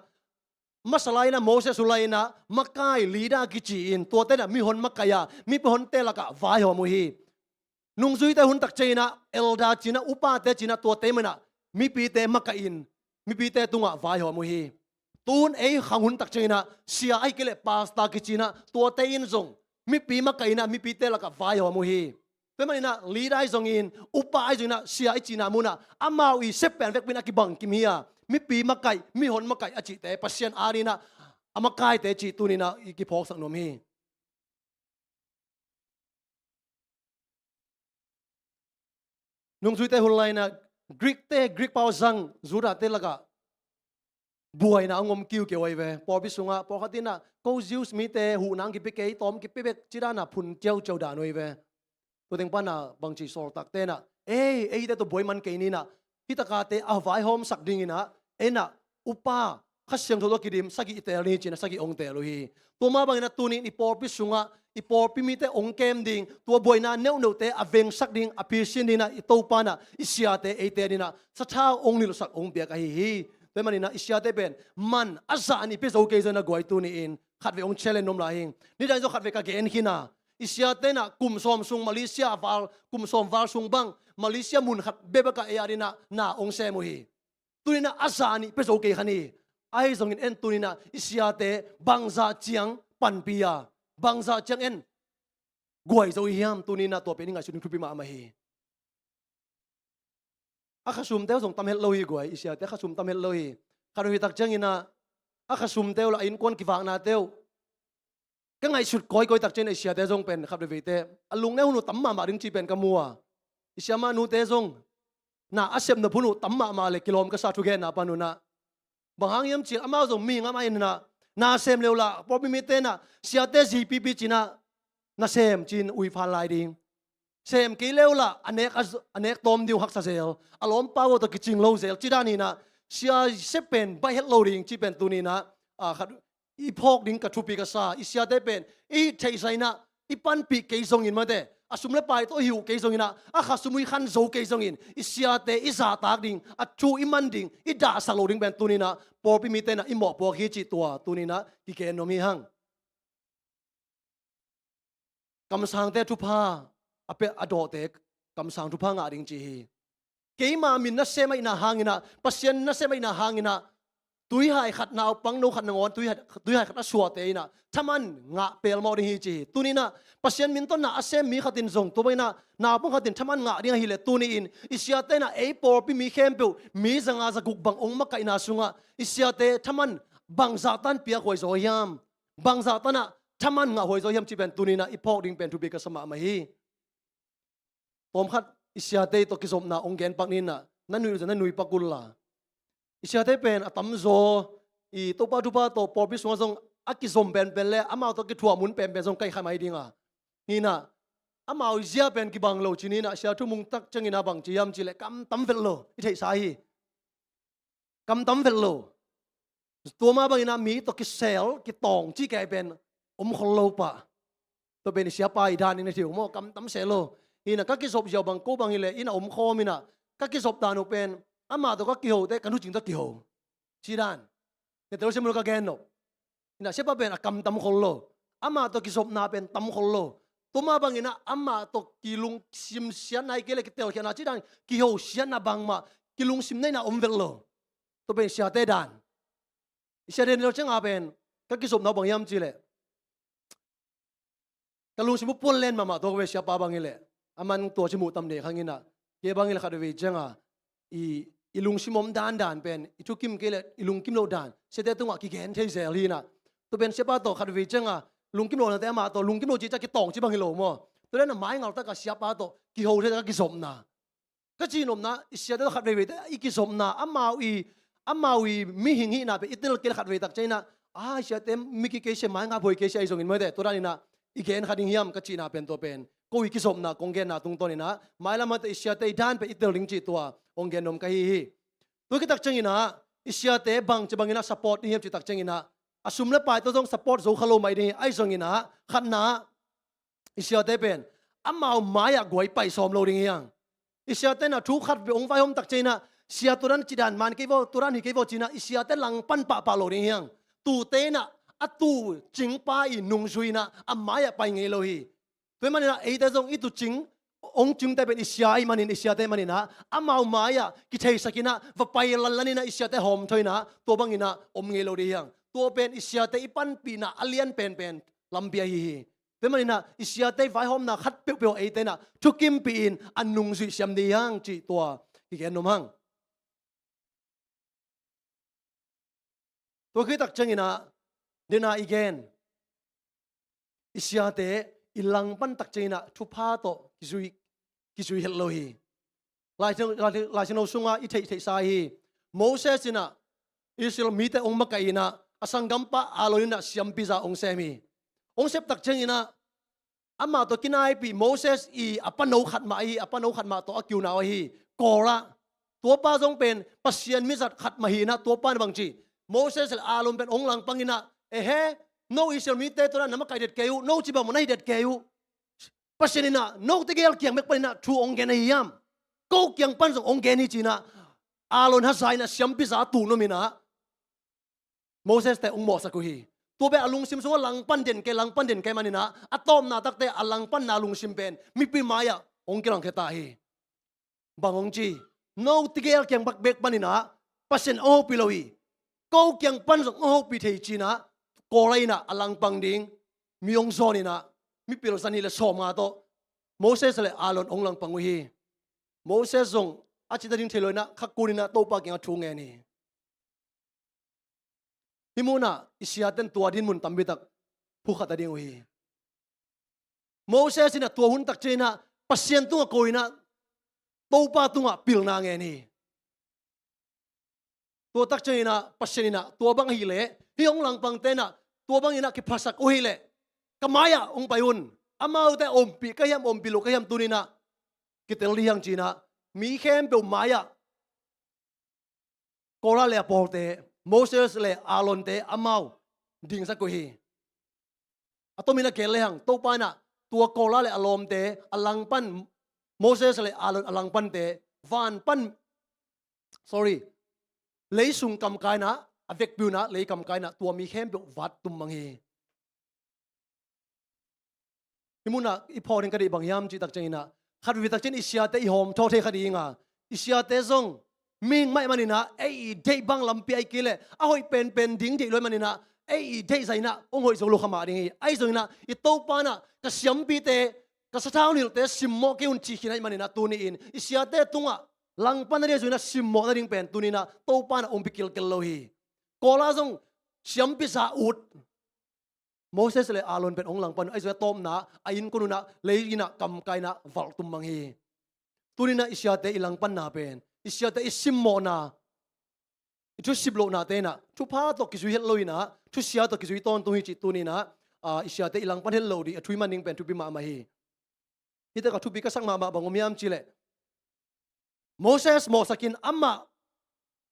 masalai na Moses ulaina makai lida ki chi in to te na mi hon makaya mi pe hon te laka vai ho mu hi nung zui te hun tak china elda china upa te china to te mena mi pi te makain mi pi te tunga vai ho mu hi tun ei khanghun tak china sia ai kele pasta ki china to te in zong mi pi makaina mi pi te laka vai ho mu hi pe manina lida ai zong in upa ai zong na sia ai china muna amau I sepen vek pina ki bang kimia mi pi makai mi hon makai achi te pasien arina amakai te chi tunina ki phok sak nom hi nung zui te hulai na Greek pau zang zura te laga buai na ngom kiu ke wai ve por bi sunga por khatina ko zeus mi te hu nang ki pe ke tom ki pe bek chirana phun cheu da noi ve to teng pa na bang chi sol tak te na ei te to boy man ke ni na hitaka te a vai hom sak ding ina ena upa khasyang tho ki dim sagi tel ni china sagi ong te lo hi to ma bang na tuni ni por pi sunga I por pi mi te ong kem ding to boy na neu te aveng sak ding a pi sin dina I to pa na isya te e te dina sa tha ong ni lo sak ong bia ka hi te manina isya te ben man aza ni pe zo ke zana goi tu ni in khat ve ong challenge nom la hing ni dai zo khat ve ka gen hina อิสยาเตนะกุมซอมซุงมาเลเซียวาลกุมซอมวาลซุงบังมาเลเซียมุนขัดเบบกะเอียรินะนาองเซมุฮีตุนินะอาซานีเปโซเกขันีไอ้ทรงอินตุนินะอิสยาเตบังซาเจียงปันปียาบังซาเจียงกวยโซฮิมตุนินะตัวเป็นยังไงชุดคุปิมามาฮีอาคาซุมเตลส่งตำเฮลโลฮีกวยอิสยาเตอาคาซุมตำเฮลโลฮีคารุฮิตักเจียงอินะอาคาซุมเตลละอินควนกิฟังนาเตลก็ไงชุดก้อยตักเจนอิสยาเตจงเป็นครับเดวิเตอลุงเนหุนุตั้มมาดึงจีเป็นกมัวอิสยามานุเตจงน่าอาเซมนพุนุตั้มมาเลยกิโลมก็สาธุเกน่าปานุนะบางครั้งยามจีอามาจงมีงามาอินนะน่าเซมเลวละพอพิมิเตนะอิสยาเตจีปีจีน่าน่าเซมจีนอุยฟันไลดิงเซมกิเลวละอันเนกตอมดิวฮักซาเซลอารมณ์ป้าวตัวกิจิงโลเซลจีด้านี่นะเสียเซเป็นใบเฮลโลดิงจีเป็นตัวนี้นะอีพอกดิ้งกับทุปีกษาอิสยาเตเป็นอีเทไซนะอีปันปีเกยซงอินมาเตอาสุมเลปายตัวหิวเกยซงอินะอาข้าสมุยขันโซเกยซงอินอิสยาเตอิซาตากดิ้งอาชูอิมันดิ้งอีด่าสโลดิ้งเป็นตัวนี้นะพอพิมิเตนะอีหมอกพอขี้จิตัวนี้นะกิเกนโนมีหังกำสังเตทุพาอเปอดอเตกำสังทุพางาดิ้งจีเกยมามินนัสเซไม่นาหางอินะปัสยันนัสเซไม่นาหางอินะตุยหายขัดนาวปังโนขัดนงอนตุยหายขัดสวดเตยนะถ้ามันงะเปลมอดิฮีจีตุนี่นะปัศยันมินต้นนะอาเซมมีขัดินส่งตัวไปนะนาวปังขัดินถ้ามันงะดิฮิเลตุนี่อินอิสยาเตนะเอปอร์ปีมีเข้มเปิวมีสังอาสกุกบังองมักไก่นาสุงะอิสยาเตถ้ามันบังซาตันเปียกหวยโซยามบังซาตันนะถ้ามันงะหวยโซยามจีเป็นตุนี่นะอีพอกดิ้งเป็นทุบิกสมามาฮีปอมขัดอิสยาเตตกิสมนะองเกนปักนินนะนั่นนุยจะนั่นนุยปักกุลละอิสยาเตเป็นอัตมโซอีตัวป้าทุป้าตัวปอบิสวงซงอักกิสมเป็นเลยอามาตัวกิทัวมุนเป็นซงไก่ขมายดิ้งอ่ะนี่นะอามาอิสยาเป็นกิบังโลจีนี่นะเสียทุมุงตักจังอินาบังจียามจีเลกำตั้มเฟลโลอิเทสาฮีกำตั้มเฟลโลตัวมาบังอินามีตัวกิเซลกิตองจีแกเป็นคนโลปะตัวเป็นอิสยาไปดานินที่หัวโมกำตั้มเซลโลนี่นะกักกิศพเจ้าบังโกบังอิเลอินาคอมินะกักกิศพดานุเป็นอามาตัวก็กิโหแต่กันทุจิงตัวกิโหชีดานเนี่ยตัวเชมุลก็แกนโนนี่นะเชฟเป็นกำตั้มคนโลอามาตัวกิศพนาเป็นตั้มคนโลตัวมาบังอินะอามาตัวกิลุงซิมเสียนไอเกลกิเตลเขียนชีดานกิโหเสียนนาบังมากิลุงซิมในนาอมเวลโลตัวเป็นเสียเตดานเสียเดนเราเช่นอาเป็นก็กิศพนาบังยามจีเลกลุงซิมุปนเล่นมาตัวเป็นเสียปาบังอิเลอามันตัวชิมุตำเนขังอินะเก็บังอิเลขัดเวจังอ่ะอีลุงชิมอมดานเป็นอีทุกิมเกลอีลุงกิมโลดานเสด็จตัวกิเกนเทเซลีนะตัวเป็นเชปาโตขัดวิจังอ่ะลุงกิมโลนั่นแต่มาตัวลุงกิมโลจีจะกิตองจีบังฮิโลมั้งตัวนั้นน่ะไม้เงาตะกับเชปาโตกิโฮเทตะกิสมนะก็จีนอมนะอิเสียตัวขัดวิแต่อีกิสมนะอามาวีมีหิงหินะเป็นอิตลเกลขัดวิตักใจนะเสียเต็มมิกิเกเชไม้งาบอยเกเชไอซงอินเมื่อเดตัวนั้นนะอีเกนขัดหิงยามก็จีน่ะเป็นตัวเป็นกูอีกิสมนะกงเกนนะตรงตัวนี้นะไม้ละมันแต่อิเสียเตยดานเป็นอิตลลิงจีตัวองเกนนมกะฮีตัวกิตักจังอินะอิสยาเตบังจะบังอินะสปอร์ตนี่เฮียจิตักจังอินะอาสุมเลปายตัวต้องสปอร์ตโซคาโลไม่ดีไอ้จังอินะขันนะอิสยาเตเป็นอามาเอาไม้อะกวยไปซ้อมโลดิ้งยังอิสยาเตนะทุกขัดไปองไฟหอมตักจังอินะเสียตัวนั้นจิดานมันเก็บว่าตัวนั้นนี่เก็บว่าจีนะอิสยาเตหลังปั้นปะโลดิ้งยังตูเตนะอัตูจิงป้าอีนุ่งซุยนะอาไม้อะไปไงโลฮีตัวมันนะไอ้แต่จงอีตุจิงองจึงแต่เป็นอิสยาอิมันอิสยาเตมันนะอามาเอาไม้อะกิเทสกินะว่าไปลันนี่นะอิสยาเตหอมถอยนะตัวบังอินะอมเงโลดียังตัวเป็นอิสยาเตอีปันปีนะอเลียนเป็นลำเบียฮีเป็นมันนะอิสยาเตไฟหอมนะขัดเปียวไอเตนะทุกิมปีนอันนุงสุยเสียมดียังจีตัวกิเกนนมหังตัวคือตักจังอินะเดน่าอีเกนอิสยาเตอิลังปันตักจังอินะทุพาโตกิซุยเฮลโลฮีลายเชนเอาสุงาอิเทสาฮีโมเสสนะอิสราเอลมีแต่องค์มักไก่นะอสังกัมปะอาโลนินะเสียมพิซาองเซมีองเซปตักเชงนะอามาตัวกินายปีโมเสสอีอปนโนขัดมาตัวกิวนาฮีกอระตัวป้าทรงเป็นปัสเซียนมิสัตขัดมาฮีนะตัวป้าบางจีโมเสสอาลมเป็นองค์หลังปังอินะเฮ้โนอิสราเอลมีแต่ตัวนั้นน้ำมักไก่เด็ดเกยูโนจิบะมันให้เด็ดเกยูปัสเซียนนะโนตะเกียลเกียงเมกปนินะทูองเกนียามก็เกียงปันส่งองเกนีจีนะอาลอนฮัสไซนะเสียมพิซาตูโนมินะโมเสสแต่องค์หมอสักฮี ตัวเบอลุงซิมสงลังปันเด่นแกลังปันเด่นแกมันนี่นะอะตอมนาตักเตอลังปันนาลุงซิมเป็นมีปีมายะองค์กลังเคตาฮีบางองค์จีโนติเกลเกียงบักเบกมันนี่นะปัสเซนโอปิโลวีก็เกียงปันสงโอปิเทจีนะโกไรนะอลังปังดิงมีองค์โซนี่นะมีปิโลสันนี่เลสอมาโตโมเสสเลอาลอนองลังปังวีโมเสสส่งอาจิตดิงเทลอยนะขักกูนี่นะโตปากยังทุ่งเงนี่ฮิมูนะอิสยาเตนตัวดินมุนตัมบิตักผู้ขัดดิงวีโมเสสนะตัวหุ่นตักเจนะปัสเซียนตัวโกยนะโตปาตัวปิลนางเงนี่ตัวตักเจนะปัสเซียนนะตัวบังฮิเลฮิองลังปังเตนะตัวบังฮินะคิพัสักโอฮิเลกมายะองไปอุนอามาอุเตอมปีก็ยังอมปิลุก็ยังตุนินะกิเตลลียังจีนะมีเข้มเปลมายะโกลาเลปอลเตโมเสสเลอาลอนเตอามาดิ่งสักกุฮีอะตมินะเกลเลหังโตปานะตัวโกลาเลอลอมเตอลังปันโมเสสเลอาลอนอลังปันเตวานปัน sorry เลยสุงกำกายนะอเวกบิวนะเลยกำกายนะตัวมีเข้มเปลวัดตุมมังฮีอิมุนะอีพอดิงกระดิบางยามจิตักเจนะขัดวิตักเจนอิสยาเตอีหอมโทเทคดีงาอิสยาเตซงมิงไม่มันนี่นะไอ้เดย์บังลำปีไอ้กิเลอ้อยเป็นดิ้งเดย์เลยมันนี่นะไอ้เดย์ใส่นะองค์หอยส่งลูกขมาดิ้งไอ้ส่งนะอีโตปานะก็เสียมปีเตก็สะท้าวนี่เตสิมโมเกี่ยวจีขินไอ้มันนี่นะตัวนี้อินอิสยาเตตุงะลังปันนี่ส่งนะสิมโมนั่นดิ้งเป็นตัวนี้นะโตปานะองค์พิกิลเกลโลฮีโกลาซงเสียมปีซาอุดโมเสสเลยอาลอนเป็นองค์หลังปันไอ้ส่วนต้มนะไอ้ยินคนนู้นนะเลยยินะกำไกนะวัลตุมมังฮีตัวนี้นะอิสยาเตอีหลังปันนาเป็นอิสยาเตอิสิมโมนาทุสิบโลนาเตนะทุพาตกิจุยเฮลโลยนะทุเสียตกิจุยตอนตัวหิจิตัวนี้นะอิสยาเตอีหลังปันเฮลโลดีทุยมันนิงเป็นทุบิมามาฮีฮิตกับทุบิก็สักมาบางอมยามจิเลโมเสสโมสกินอัมมา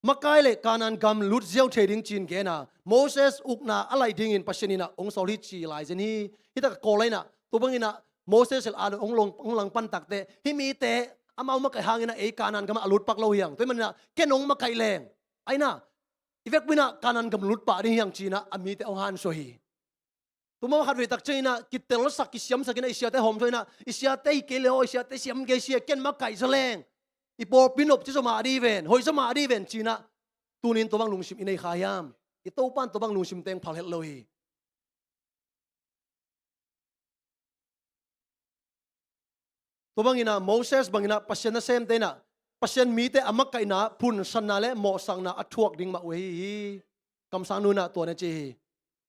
มาไกลเลยการนันกำลุดเจียวเทดิ้งจีนแกนะโมเสสอุกนาอะไรดิ้งอินปัชนีนะองค์สอลิจีไลเจนี่ฮิตกับโกเลยนะตัวบังอินะโมเสสอาลองลงองหลังปันตักเตฮิมีเตอามามาไกหางอินะเอการนันกำอลุดปักโลยังตัวมันนะแกนองมาไกแรงไอ้นะอีเวกบินะการนันกำลุดปะดิ้งยังจีนะอามีเตองฮันโซฮีตัวมันขัดเวตักเจนะกิเตลสักกิเสียมสักนะอิสยาเตหอมโซนะอิสยาเตเกเลโออิสยาเตเสียมเกเสียแกนมาไกแสลงอีปอปินอบที่สมาดีเวนหอยสมาดีเวนจีนะตัวนี้ตัวบังลุงชิมอินในขายามอีโตปันตัวบังลุงชิมเต็งพัลเฮลโลฮีตัวบังอินะโมเสสบังอินะปัสเซนนะเซมเตนะปัสเซนมีเตอามักไกนะพุนสันนาเลโมสังนะอัทวกดิ่งมาเวฮีคำสั่งนู้นนะตัวนี้จี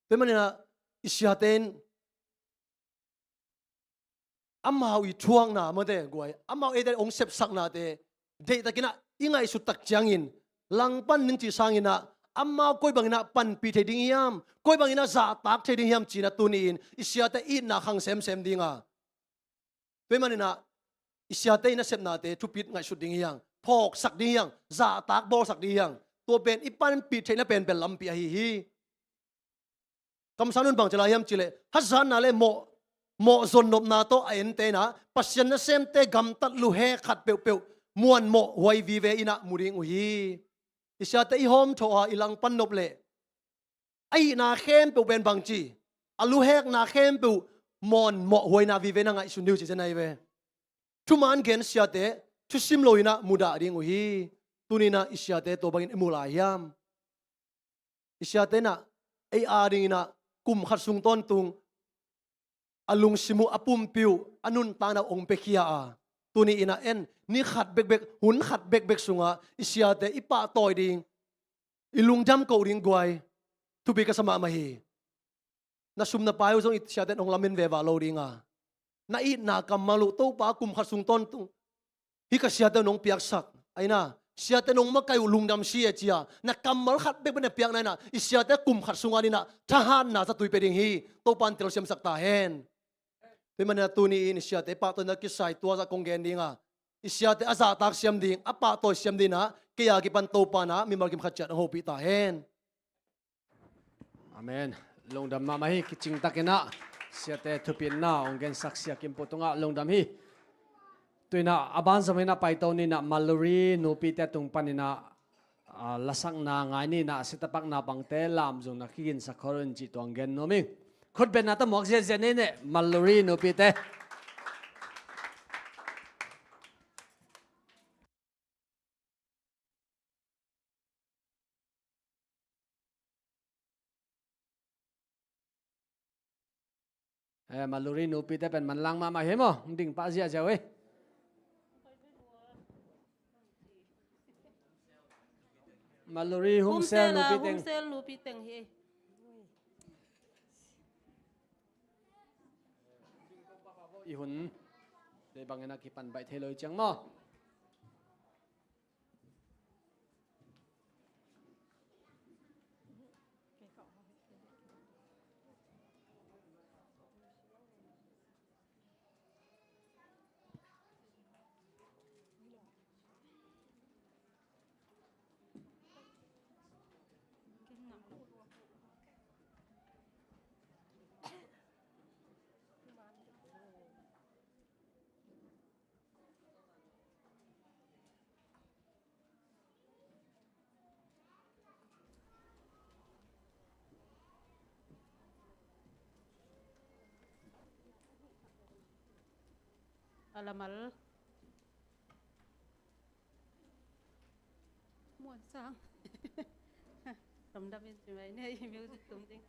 เป็นมันนะอิสยาเตนอามาอีช่วงนะเมื่อเดกวยอามาเอเดองเซปสักนาเตเดตะกินะยังไงสุดตักจังอินลังปันนึงจีสังอินะอามาคอยบังอินะปันปีเทดิ้งยามคอยบังอินะซาตักเทดิ้งยามจีนะตัวนี้อินอิสยาเตอินนะขังเซมดิ่งอ่ะเป็นมันนะอิสยาเตนะเซปนาเตทุปิดไงสุดดิ่งยังพอกสักดิ่งยังซาตักบอลสักดิ่งยังตัวเป็นอีปันปีเทนะเป็นลำปีฮีคำสั่งนู้นบังจะลายยามจีเลฮัสซันนาเลโมซนนบนาโตไอเอ็นเตนะปัสยันนะเซมเตกำตัดลูเฮขัดเปียวมวนโมหวยวีเวอินะมูริงอุฮีอิสยาเตอีโฮมโชอาอิลังปันนบเลไอนาเข้มเปียวเป็นบางจีอาลูเฮกนาเข้มเปียวมอนโมหวยนาวีเวนังไอสุนิวจีเจนไอเวทุมันเกนอิสยาเตทุซิมโลอินะมูดาริงอุฮีตุนีนะอิสยาเตตัวบังอินมูลายามอิสยาเตนะไออาริงนะกุมขัดสุงต้นตุงอลุงสิมุอปุ่มปิวอนุนตานาองเปคียาตัวนี้อินะเอ็นนี่ขัดเบกหุ่นขัดเบกสุงะอิสยาเตอิปะตอยดิงอิลุงจำเกาดิงกวยทุบิกสมามาฮีน่าสุมน่าไปอุซงอิสยาเตองลามินเววาโลดิงะน่าอีน่ากำมาลุโตปากุมขัดสุงต้นตุงฮิกสยาเตนองเปียกสักไอ้น่ะเสียเตนองมาไกลุงดำเสียจียนักกำมาขัดเบกเป็นเปียกนั่นน่ะอิสยาเตกุมขัดสุงานี่น่ะทหารน่ะจะตุยไปดิงฮีโตปันเตลเซียมสักตาเฮนเป็นมันตัวนี้อิสยาเตปะตัวนักกิสัยตัวจะคงเกนดิ่งอ่ะอิสยาเตอาซาตักเสียมดิ่งอปะตัวเสียมดิ่งนะเกียร์กิปันโตปานะมีมาร์กิมขัดจัดโฮปิตาเฮนอาเมนลงดำมาไม่คิดจริงตักนะเสียแต่ทุบินนะองค์เกนสักเสียกิมปุตุงะลงดำฮีตัวน่ะอาบานสมัยน่ะไปตัวนี้น่ะมาลรีนูปีแต่ตุงปันนี่น่ะ lasak na ngai ni na sitapak na bangte lam zung na kikin sa koron ji tuang gen noming khut ben na ta mok je je ne maluri no pite maluri no pite pen man lang ma hemo ding pa zia jawe maluri humsel no piteng Humsel no piteng he. ihun de bangena kipan bai theloi chang mo Alamal. Muôn sang. Tầm đâm bên dưới này music tung ting.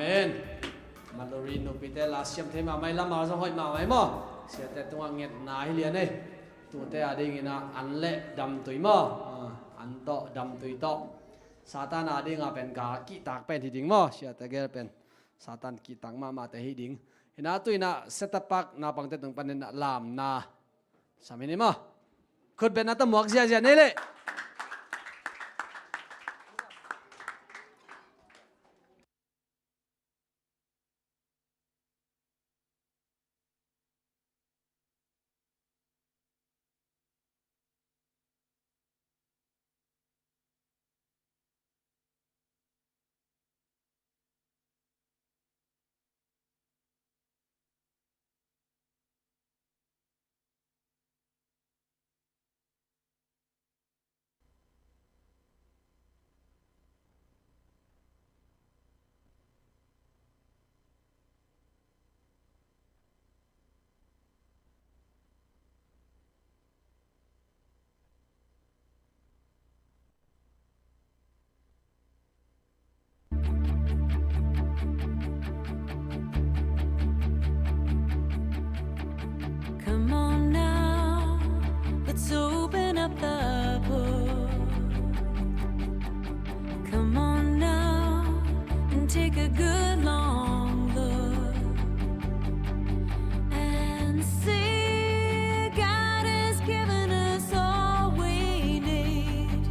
Amen. Mallory no pite la siam the ma mai lama so hoi ma mai mo. Sia te tua nget na hi lian nei. Tu te ading ina an le dam tui mo. An to dam tui to. Satan ading a pen ka ki tak pen hi ding mo. Sia te gel pen Satan ki tak ma te hi ding. Hina tu ina setapak na pang te tung panen na lam na. Samini mo. Khut ben na ta muak sia nei le. Come on now, let's open up the book. Come on now and take a good long look and see God has given us all we need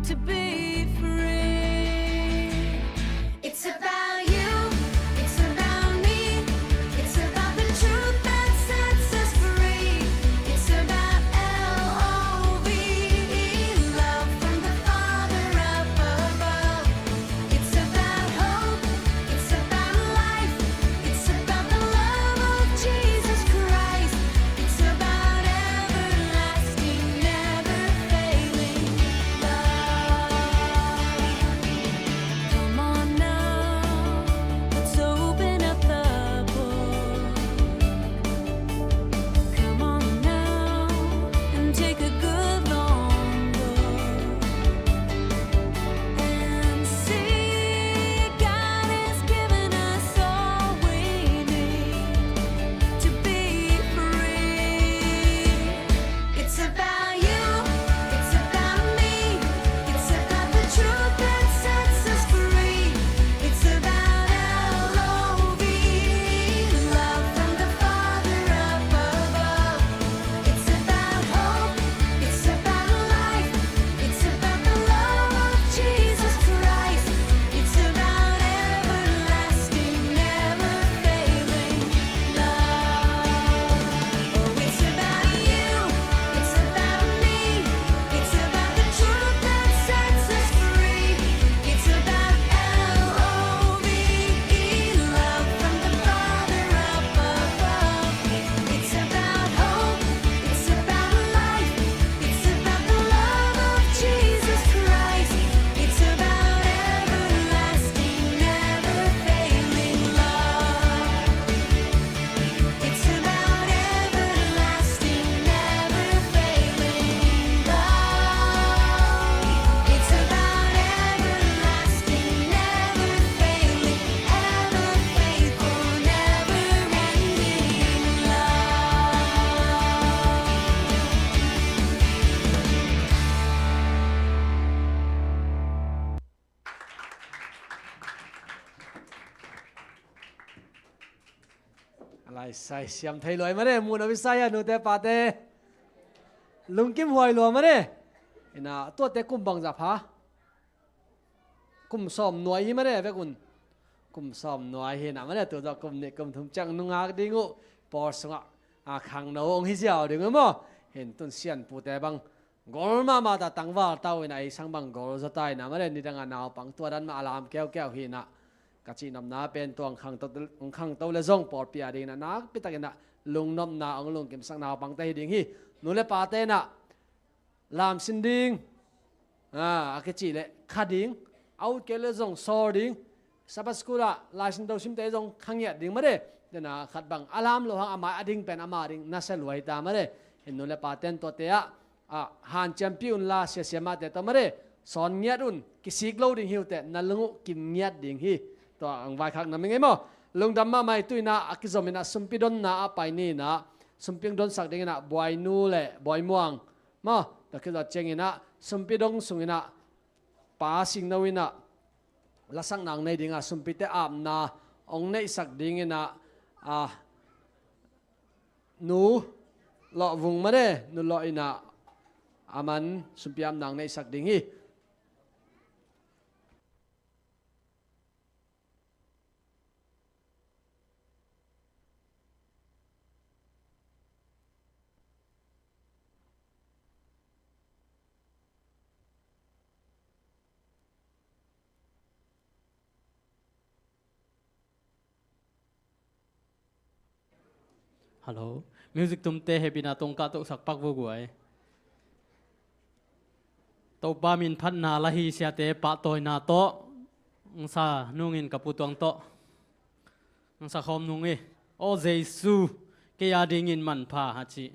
to be free. It's about you, it's about me, it's about the truth that sets us free. It's about L-O-V-E, love from the Father up above. It's about hope, it's about life, it's about the love of Jesus Christ. It's about everlasting, never failing love. Come on now, let's open up the book. Come on now and take a good long look and see God has given us all we need to be free. It's about you, it's about me, it's about the truth that sets us free. It's about L-O-V-E, love from the Father up above. It's about hope, it's about life, it's about the love of Jesus Christ. It's about everlasting, never failing love. Oh, it's about you, it's about me, it's about the truth that sets us free. It's about L-O-V-E, love from the Father up above. It's about hope, it's about life, it's about the love of Jesus Christ. It's about everlasting, never failing love. It's about everlasting, never failing love. It's about everlasting, never failing, ever faithful, never ending love. อะไรใส่เสียมไทยลอยมาเด้มูนอวิสัยนูเตปาเตลุงกิมหวยหลัวมาเด้เห็นนะตัวเตกุมบังจับฮะกุมซ้อมหน่วยหิมาเด้เวกุนกุมซ้อมหน่วยเห็นนะมาเด้ตัวจะกุมเนี่ยกุมทุ่มจังนุงอาดิงูปอสงะขังนาองฮิเจ้าดึงมั้งเห็นต้นเสียนปูเตบังกอลมาตาตังว่าเต้าในสังบังกอลจะตายนะมาเด้นี่ดังนาวปังตัวดันมาอารามแก้วเห็นนะ กัจจินำนาเป็นตัวขังตัวเลซงปอดเปียดิงนะนักพิตากินะลุงนำนาองลุงเก็บสังนาปังเตหิดิงฮีนูเลปาเตนะลามสินดิงอากิจิเลขัดดิงเอาเกลเลซงโซดิงสับสกุระลายสินโตชิมเตซงขังเหยียดดิงมาเด้เดนะขัดบังอารามโลหังอามาอดิงเป็นอามาดิงน่าเสลวยตามาเด้เห็นนูเลปาเตนตัวเตะฮันแชมเปี้ยนลาเสียมาเตตัวมาเด้สอนเงียดุนกิสิกโลดิงฮิวเตนัลลุงกิมเงียดดิงฮี to ang vai khak na mi ngemo lungdam ma mai tuina akizomina sumpidon na apai ni na sumping don sak ding na boy nu le boy muang ma takila chengina sumpidong sungina pa sing nawina lasang nang nei dinga sumpite am na ong nei sak dingina nu lo vung ma de nu lo ina aman sumpiam nang nei sak ding hi Hello, music tumte happy na tong ka to sak pak vô guai. Tàu ba min phát na la hi sia te pa toy na to. Sa nungin kaputuang to. Sa khom nungi. O Jesu ke ya dingin man pha ha chi.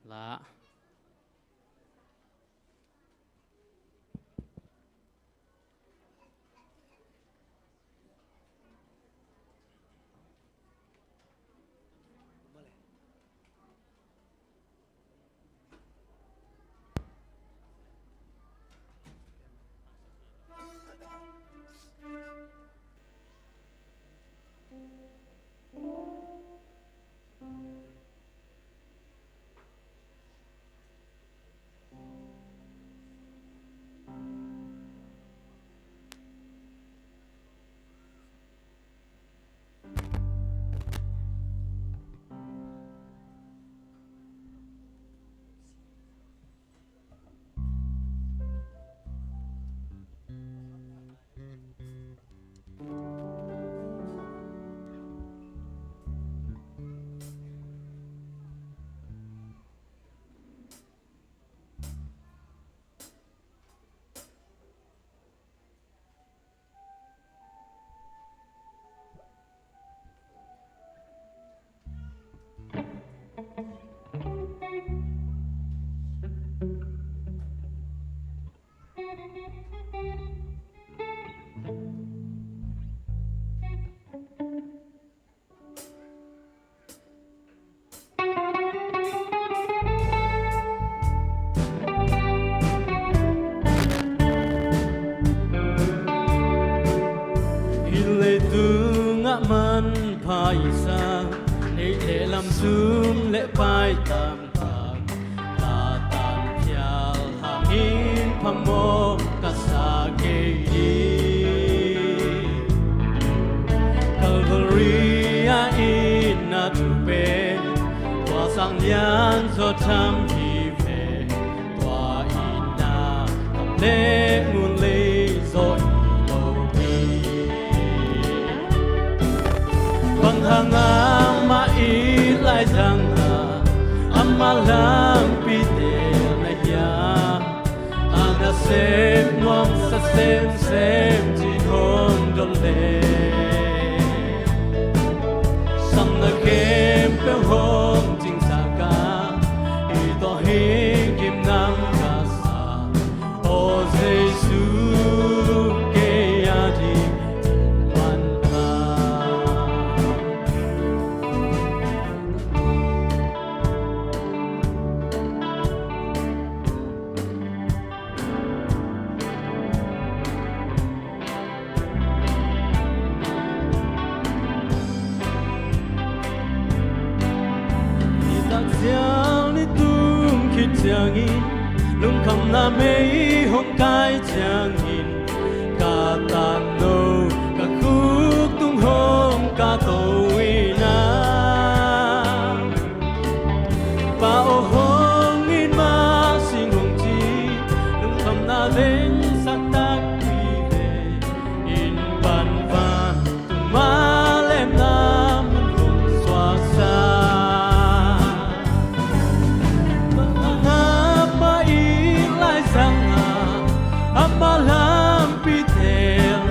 La. Man phai sa để để làm zoom lệ phai tam tam ta tan phial hàng in pham mo cả sa kê đi Calvary in na tu pe qua sang lian cho tham thì về qua in na cầm lệ nguồn lệ rồi hang ama ilai zanga amalang pite na ya ana sem nuam sa sem jin hom don le sam na kem pe hom jing sa ka I to hing kim nam ka sa o Jesu ke ya di lung kham na mei hong kai chang in ka tan no ka khuk tung hong ka to ina pa o hong in ma sing hong chi lung kham na lên sắc tak quy về in ban van tung ma lem nam hong xóa xa amalam pitel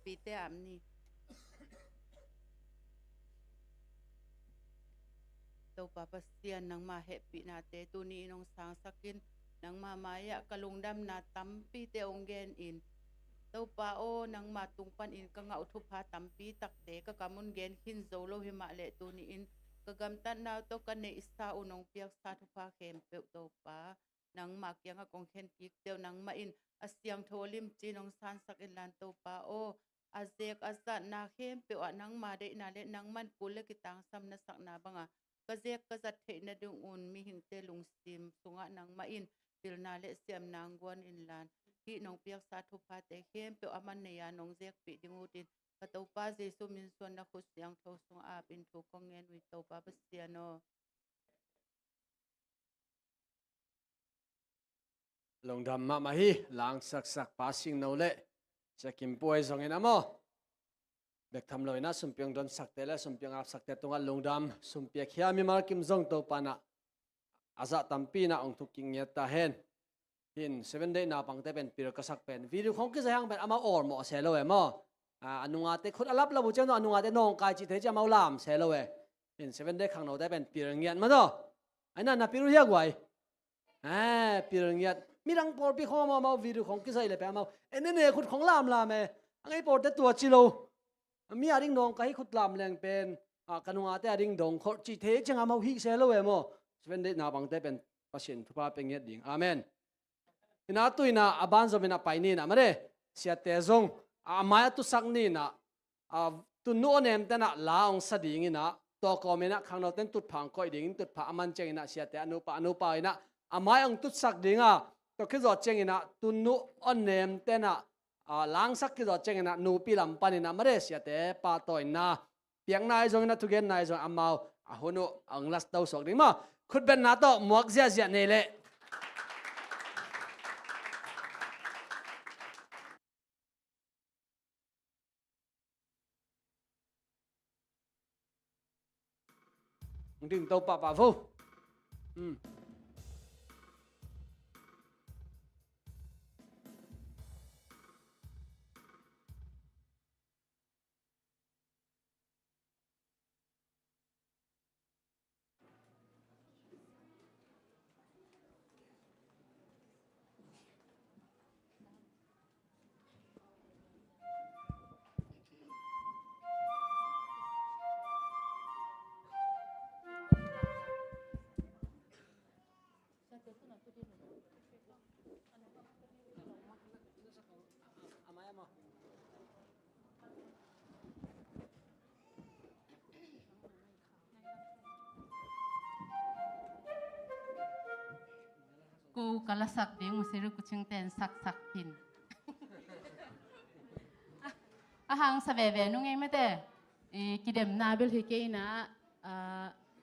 ปีเตอมนี่ตัวปาปเสียนนังมาเฮปีนาเตตุนีนองสังสักินนังมามายะกะลุงดำนาตัมปีเตองเกนอินตัวปาโอนังมาตุงปันอินกะงาอุทุพาตัมปีตักเตกะกามุนเกนหินโซโลหิมะเลตุนีอินกะกำตันนาวตกันเนอิสาอุนองเปียกสาทุพาเข็มเปตัวปานังมากยังกองเข็นปีกเตียวนังมาอินอาเสียงโทลิมจีนองสันสักอินลันตัวปาโออาเซกอาสันนาเข้มเปียวนังมาเดนาเลนังมันกุลเลกิตังซัมนัสักนาบังกะเซกกะจัดเทนดุงอุนมีหิงเตลุงซิมสุงะนังมาอินปิลนาเลเสียมนางกวนอินลานที่นองเปียกสาธุพาเตเข้มเปียวอามันเนียนองเซกปีดิงูดินกะตปาเจสุมินส่วนนักขุดเสียงโทสุงอาปินทุกงเงินวิตปาเปเสียโนลงดำมาฮีหลังสักปาสิงโนเล่จะกินป่วยส่งเงินอ่ะมั้งเด็กทำเลยนะสมเปียงโดนสักเตะและสมเปียงอับสักเตะตรงนั้นลงดำสมเปียงเขียมีมากิมซงตัวปานะอาซาตัมปีนะองทุกิงเงียตาเห็นหิน7 day นาปังเตเป็นปีรกษักเป็นวิดีโอของกิจยังเป็นอามาออร์มอเซลเวมั้งอนุงาเตขุดอัลลับเราบุเจ้าอนุงาเตนองกายจิตเทจะมาลามเซลเวหิน7 day ข้างโน้ตได้เป็นปีรเงียตมั้งตัวไอ้นั่นน่ะปีรุยากไว้ปีรเงียตมีรังปอร์ปีของมาวิดีโอของกิจเลยไปมาเอ็นเนี่ยขุดของลามเอันนี้ปอร์เตตัวจิโลมีอะไรน้องก็ให้ขุดลามแรงเป็นกันว่าแต่อะไรน้องเขาจิตเทจังเอาหิเซลเวมั้ง7 day นาปังเตเป็นภาษาทุพาเป็นเงียดิ่งอาเมนน่าตุยน่ะอาบันจะเป็นอะไรนี่นะมาเร่เสียเตจงมายตุสักนี่นะตุนโนเนมแต่น่ะลาองสดิ่งนะตัวก็มีนะข้างนอกเต็นตุดพังก็ดิ่งตุดพังมันเจงนะเสียเตอนุปายนะมายองตุสักดิ่งตัวคิดว่าเจงนะตุนโนอนเนมแต่น่ะล้างสักคิดว่าเจงนะนูปีลำปันนะมาเร่เสียเตปาตัวนะเพียงนายจงนะทุกเย็นนายจงอามาหุ่นอังลัสเต้าสกดิ่งมาขุดเป็นนาโตหมวกเสียเนี่ยเลยดึงตัวป่าฟูกูกะละสักเดียงมุสิรุกุชิงเตนสักพินอาหางสเวเวนุ่งไงไม่แต่กิเดมนาเบลฮิเกนะ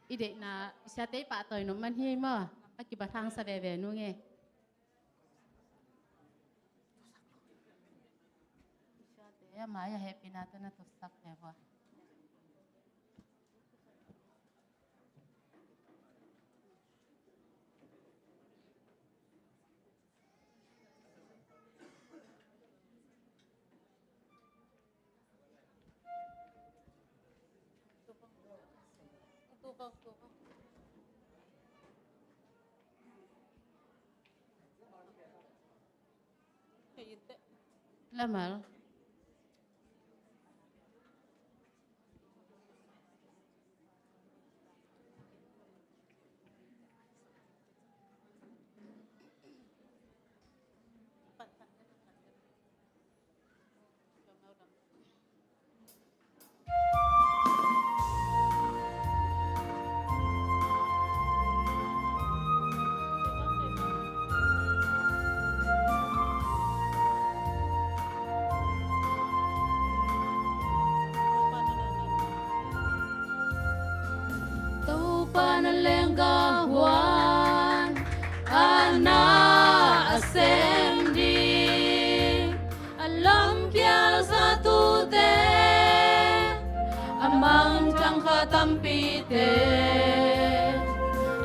อีเดนะเสียเตปะต่อยนมันฮีมั้งอากิบะทางสเวเวนุ่งไงเสียเตะมาอย่าเฮปินาตัวนั้นตุสักเววะละมัลPanalenggawan ana assembly alam kya satu te amang chang khatampite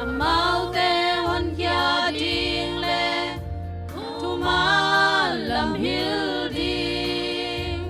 amau te wan kya ding le tumalam hilding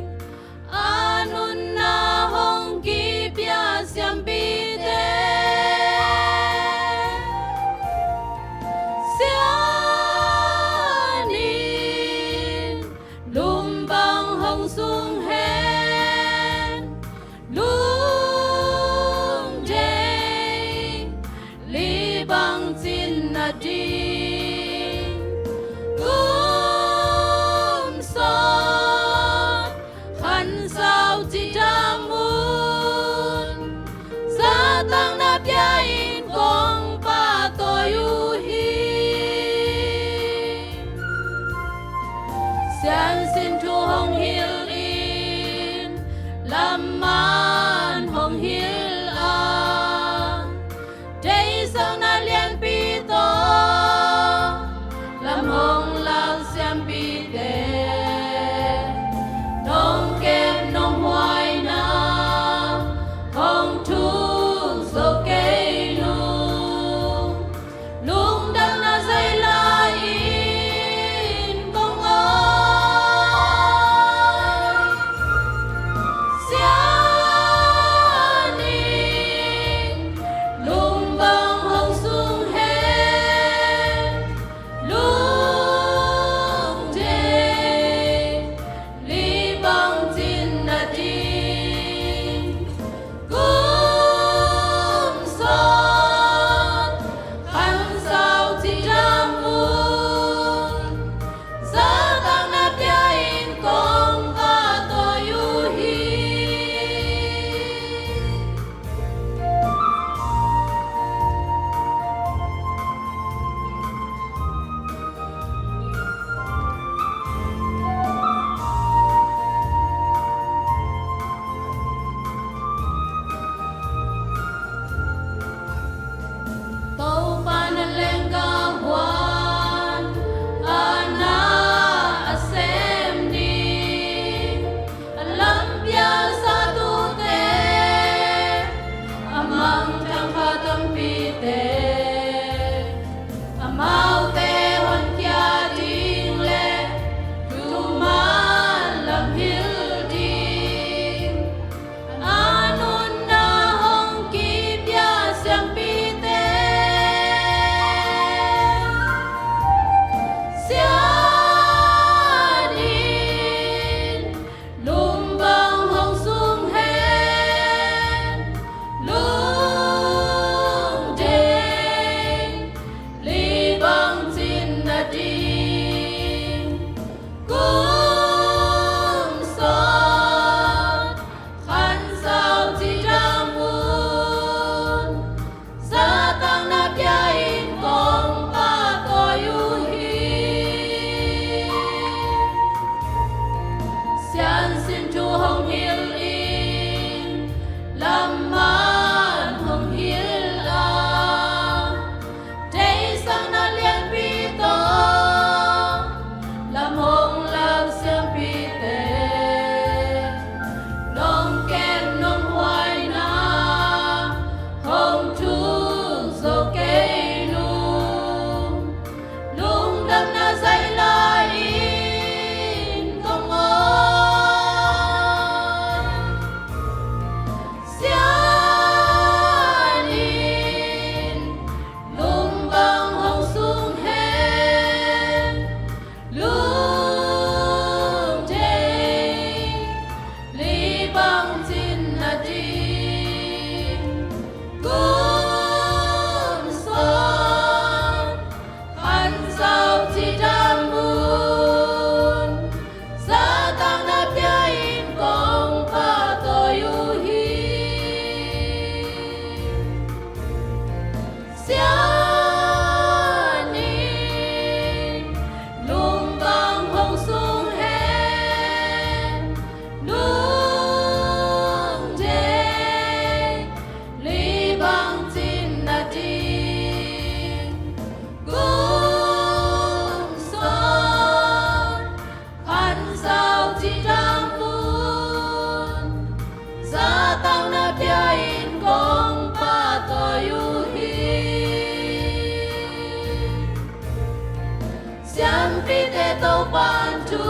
Siang pite tau pan tu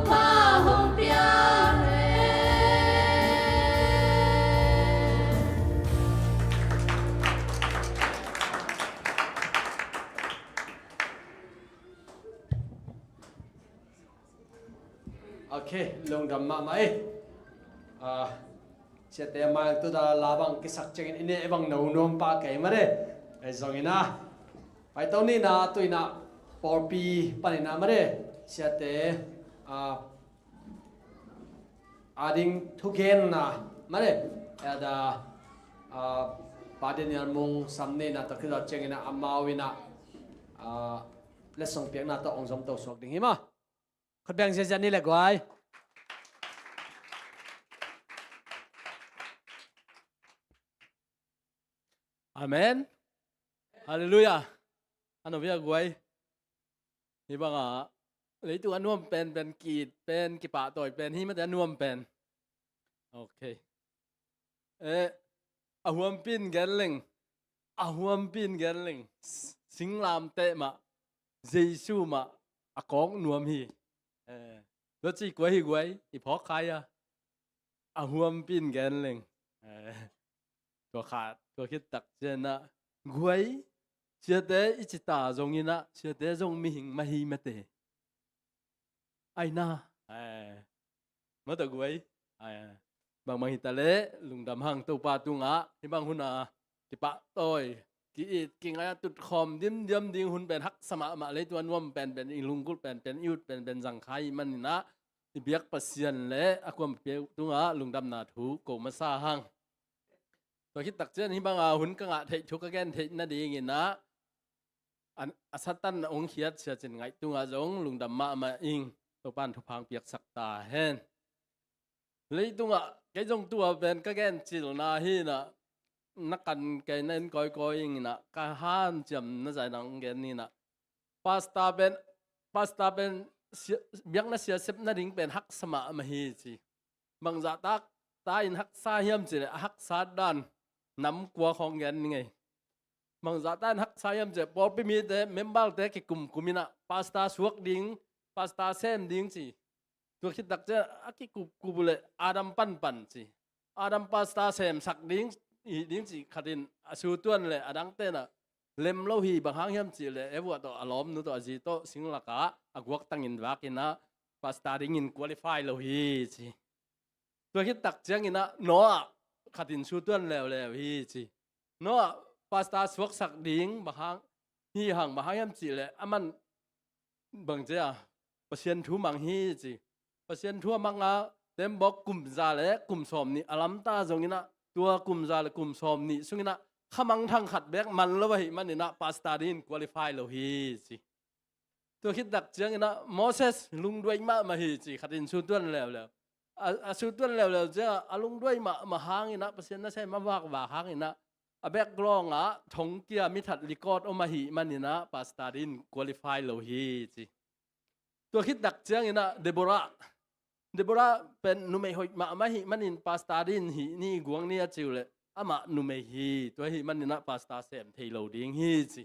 pa hong pia he. โอเคลงดำมาไหมเสียแต่มาตัวดาลาบังกิสักเจงอินเน่บังนูนวมปากไก่มาเด้ไอ้สองอินะไปตอนนี้นะตัวน่ะปอปีปนินะมาเด้เสียแต่อาดิงทุกเกนนะมาเด้เอดาปาเดนยันมงสัมเนนะตะคิดว่าเจงอินะอามาวินะเลสส่งเปียกนะตะองสมโตสวกดิ่งหิมะคนแบ่งเสียจันนี่แหละกวาย Amen. Hallelujah. Ano biya guay? Iba nga, ito anuam pen kit, pen kipatoy, pen himat anuam pen. Okay. Ahuam pin galing. Singlam te ma, Jesu ma, akong nuam hi. Lo chi guay, ipok kaya. Ahuam pin galing. ตัวขาดตัวคิดตักเจนะกวยเชื่อแต่อิจิตาจงยินะเชื่อแต่จงมีหิงมาฮีมาเตไอ้น่ามาตัวกวยบางหิตาเละลุงดำหังตัวปาตุงะที่บางหุนาที่ปะต้อยกี่อิดกิ่งอะไรตุดคอมดิ้มดิ้งหุนเป็นฮักสมะมาเลยตัวน่วมเป็นอิลุงกุลเป็นอิวเป็นสังไขมันนี่นะที่เบียกปัสยันเละอความเปียตุงะลุงดำนาถูโกมาซาหังตัวคิดตักเจนที่บางหุ่นก็งะเทชุกแกนเทน่าดีงี้นะอัศตันองค์เขียดเสียจนไงตัวจงลุงดำมาอิงตัวปานทุพังเปียกสักตาเห็นเลยตัวแกจงตัวเป็นก็แกนจิลนาฮีนะนักกันแกนั่นก้อยอย่างนี้นะก็ห้ามจำน่าใจนังแกนี่นะพาสต้าเป็นเบียงน่าเสียเสพน่าดิ้งเป็นฮักสมามาฮีจีบางจากตาอินฮักซาเฮียมจีฮักซาดันน้ำกลัวของแกนี่ไงบางจากนั้นฮักสายมเจ็บพอไปมีแต่เมมเบอร์แต่กิกุมินะพาสต้าสวกดิ้งพาสต้าเส้นดิ้งสิตัวคิดตักเจ้ากิกุบุเลยอาดัมปันสิอาดัมพาสต้าเส้นสักดิ้งสิขัดินสูตรตัวเลยอาดังเต้น่ะเล็มเล่าฮีบางครั้งยมสิเลยเอวัวตัวอารมณ์นู้ตัวจีโตสิงลักะอากวักตั้งอินวักินะพาสต้าดิ้งอินคุริฟายเล่าฮีสิตัวคิดตักเจ้าอินะโน่ขัดินสูตรตัวแล้วฮีสิโน่พาสต้าสวกสักดิ้งบางครั้งฮีหังบางครั้งยมสิเลยมันบางเจ้าเปอร์เซ็นต์ทั่วมังฮีสิเปอร์เซ็นต์ทั่วมังเต็มบอกกลุ่มซาเลยกลุ่มสมนี่อลัมตาตรงนี้นะตัวกลุ่มซาเลยกลุ่มสมนี่ซึ่งนะขมังทางขัดแบกมันแล้วว่ามันนี่นะพาสต้าดินคุริฟายแล้วฮีสิตัวคิดดักเจ้านี่นะโมเสสลุงด้วยมาฮีสิขัดินสูตรตัวแล้วสูตรตัวแล้วเจ้าลุงด้วยมาหางนี่นะเปอร์เซ็นต์น่าใช่มาว่าหางนี่นะแบกกลองทงเกียมิถัดลิกอดอมาฮีมันนี่นะพาสต้าดินคุริฟายแล้วฮีสิตัวคิดดักเจ้านี่นะเดโบราเป็นนุเมหอยมาหิมันอินพาสต้าดินหินี่กวงนี่จิวเลยมานุเมหิตัวหิมันนี่นะพาสต้าเซมเทโลดิ้งหิสิ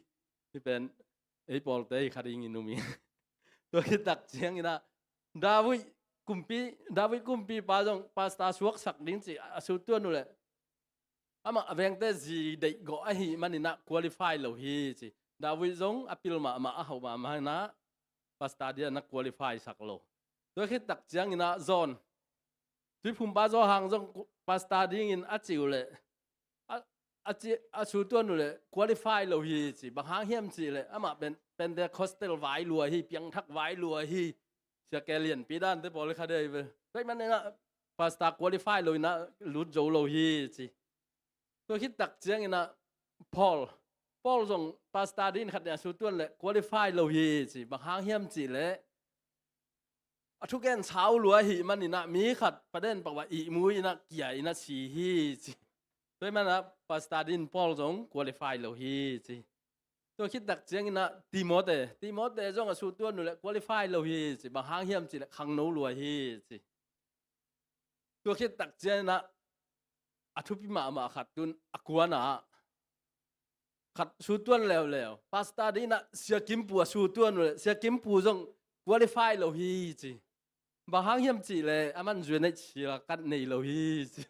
ที่เป็นไอ้ปอลเตยคาริงินุมีตัวคิดตักเจียงนี่นะดาวิกุมปีปาจงพาสต้าสวกสักดิ้งสิสุดตัวนู่นเลยมาเวงเตจีเด็กก็ไอหิมันนี่นะคุริฟายโลหิสิดาวิจงอพิลมาเอามานะพาสต้าเดียนักคุริฟายสักโลตัวคิดตักเจียงอินะโซนที่พุ่มป้าโซหางจงพาสต้าดิ้งอินจิวเลยสูตัวนู่นเลยคุริฟายเราฮีสิบางหางเฮียมสิเลยมาเป็นเดคอสเตลไวลัวฮีเปียงทักไวลัวฮีเสียแกเลียนปีด้านที่บอกเลยค่ะเดี๋ยวไปมันเนี่ยนะพาสต้าคุริฟายเราอินะรู้โจเราฮีสิตัวคิดตักเจียงอินะพอลจงพาสต้าดิ้งขัดเนี่ยสูตัวเลยคุริฟายเราฮีสิบางหางเฮียมสิเลยทุกแกนเช้าหลัวหิมันนี่นะมีขัดประเด็นบอกว่าอีมุยนะเกี่ยนะสีฮีสิด้วยมันนะพาสต้าดินพอลจงคุริฟายเราฮีสิตัวคิดดักเจียงนะติโมเตจงสูตัวนู่นแหละคุริฟายเราฮีสิบางหางเฮียมสิละขังโนหลัวฮีสิตัวคิดดักเจียงนะทุพิมาขัดตุนอกัวนะ ขัดชูต้วนแล้วพาสต้าดีนะเสียกิมปัวชูต้วนเลยเสียกิมปูจงควอลิฟายเราฮีจีบางครั้งเฮียมจีเลยอามันจวนในชีละกันในเราฮีจี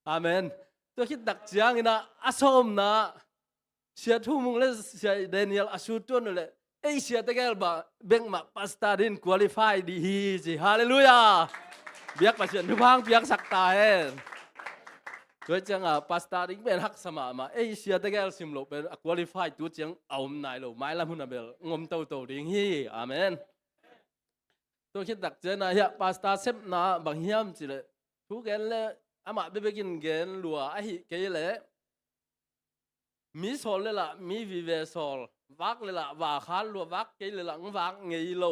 อาเมนตัวคิดดักเจียงนะอาสมนะเสียทุ่มงเลยเสียเดนิเอลอาชูต้วนเลยเอ้เสียตะแกลบ่เบ่งมาพาสต้าดินควอลิฟายดีฮีจีฮาเลลูยาเบียกมาเสียนทุกพังเบียกสักตาเอง ตัวจังพาสต้าดิ้งเป็นฮักสมามาเอ้เสียตะแกลซิมโลเป็นควอลิฟายตัวจังเอาไหนโลไม่ละมุนเบลงมโตดิ้งฮีอาเมนตัวคิดดักเจนะเฮียพาสต้าเซฟนะบางเฮียมจิเลทุกแกนเลยอามาเบกินแกนลัวไอฮิเกยเลยมีโซลเลยล่ะมีวิเวโซลวักเลยล่ะว่าขันลัววักเกยเลยล่ะวักเงยโล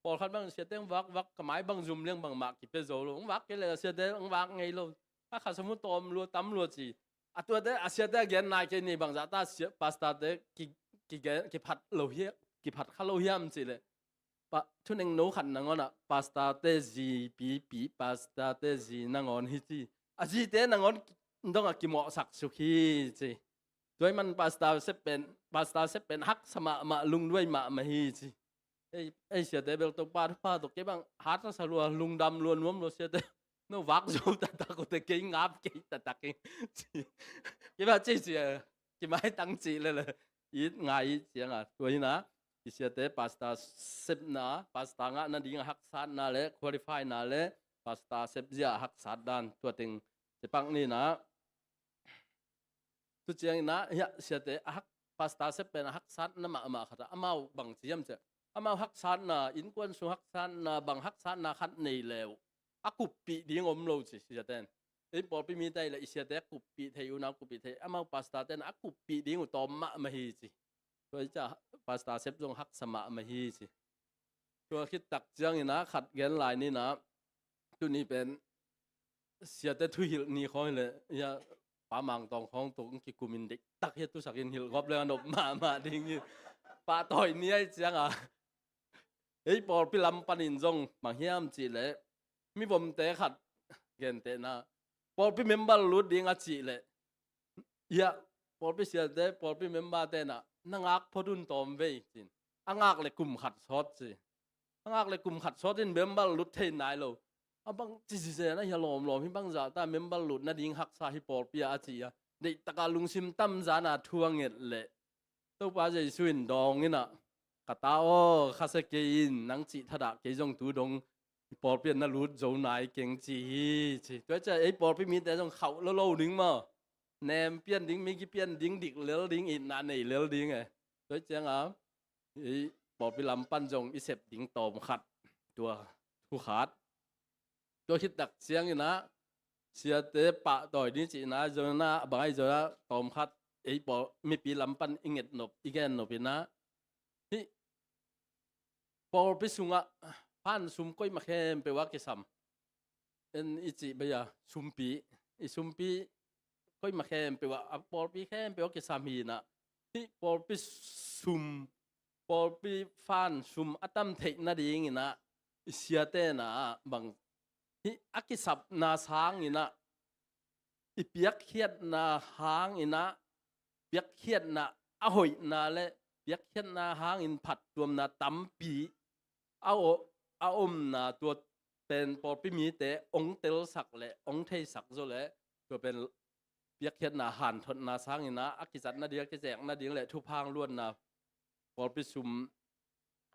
พอขันบางเสียเต้งวักกระไม้บางจุ่มเลี้ยงบางหมากกิเปโซลวักเกยเลยเสียเต้งวักเงยโลถ้าข้าสมมติตอมรัวตั้มรัวจีตัวเด็กอาเซียเด็กเกนนายเกนี่บางจากตาเสียพาสต้าเด็กกิเกนกิผัดโลเฮียกิผัดข้าวโลเฮียมจีเลยปะทุนเองโน้ขันนังอนอ่ะพาสต้าเตจีปีพาสต้าเตจีนังอนฮิจีอาจีเตนังอนต้องกิโมสักสุขีจีด้วยมันพาสต้าเซเป็นฮักสมาลุงด้วยมาฮีจีเอ้เสียเด็กเบลตัวป้าตัวเก็บบังฮัทสลัวลุงดำล้วนล้มเสียเด็กno vác dâu ta có thể kinh ngáp kinh ta kinh cái mà chỉ cái máy tăng chỉ là ít ngày ít tiếng à rồi na cái xe té pasta xếp na pasta ngã na đi hắc sát na lệ qualify na lệ pasta xếp giờ hắc sát đan tua tình cái băng này na tu chiang na ya xe té hắc pasta xếp bên hắc sát na mà khát amau bằng chỉ em chứ amau hắc sát na in quân số hắc sát na bằng hắc sát na khát này lèo aku pi di ngom lo si sia ten e por pi mi tai la isia te aku pi thei una aku pi thei amau pasta ten aku pi di ngo tom ma hi chi toi cha pasta sep jong hak sama ma hi chiตัวคิดตักจังนี่นะขัดแกนลายนี่นะตัวนี้เป็นเสียแต่ทุยหิลนี่ของเลยอย่าปามังตองของตุงกิกุมินเด็กตักเฮ็ดตุสักยินหิลกอบเลยนบมาดิ้งนี่ปาต่อยนี่จังอ่ะเอ้ยปอปิลำปันินจงมาเฮียมจีเลยมีผมเตะขัดเกนเตะนะพอพี่เมมเบอร์รู้ดีงัดจีเลยยะพอพี่เสียเตะพอพี่เมมเบอร์เตะน่ะนังอักพอดุนตอมเว้ยจินอังอักเลยกลุ่มขัดซอสสิอังอักเลยกลุ่มขัดซอสที่เมมเบอร์รู้เทนไหนโลอ่ะบางจีเจนะอย่าหลอมพี่บางจ่าแต่เมมเบอร์รู้น่ะดิ้งหักซาฮิปอร์พี่อาจีอ่ะเด็กตะการลุงซิมตั้มจานาทวงเงินเลยตัวป้าจะช่วยดองนี่น่ะกะตาโอ้ข้าศึกเกินนังจีทัดะเกยจงตูดงปอลเป็นน่ารู้โจนายเก่งจีตัวจะไอ้ปอลพี่มีแต่ต้องเขาโลดิ้งมาแนมเปลี่ยนดิ้งมีกี่เปลี่ยนดิ้งดิกเลี้ยวดิ้งอีกนานนี่เลี้ยวดิ้งไงตัวจังอ่ะไอ้ปอลพี่ลำปั้นจงอีเสพดิ้งตอมขัดตัวผู้ขาดตัวคิดดักเสียงอยู่นะเสียเตะปะต่อยนี่จีนะจนนะบางไอ้จนนะตอมขัดไอ้ปอลมีปีลำปั้นอิงเง็ดหนบอีแกนหนบนะที่ปอลพี่สุงอ่ะพันซุมก้อยมาแค่ไปว่ากิซัมเอ็นอิจิบยาซุมปีอิซุมปีก้อยมาแค่ไปว่าปอลปีแค่ไปว่ากิซัมฮีนะที่ปอลปีซุมปอลปีฟันซุมอัตมเทคนาดีงี้นะเสียเต้นะบางที่อักิซับนาสางงี้นะอีเปียกเขียดนาหางงี้นะเปียกเขียดนะอหอยนาและเปียกเขียดนาหางอินผัดรวมนาตั้มปีเอานะตัวเป็นปอปิมีแต่องเตลสักและองเทสักโซและตัวเป็นเปียกเขียนนาหันทนนาสร้างนี่นะอักจัดนาเดียกแจกนาเดียงและทุพางล้วนนะปอปิซุม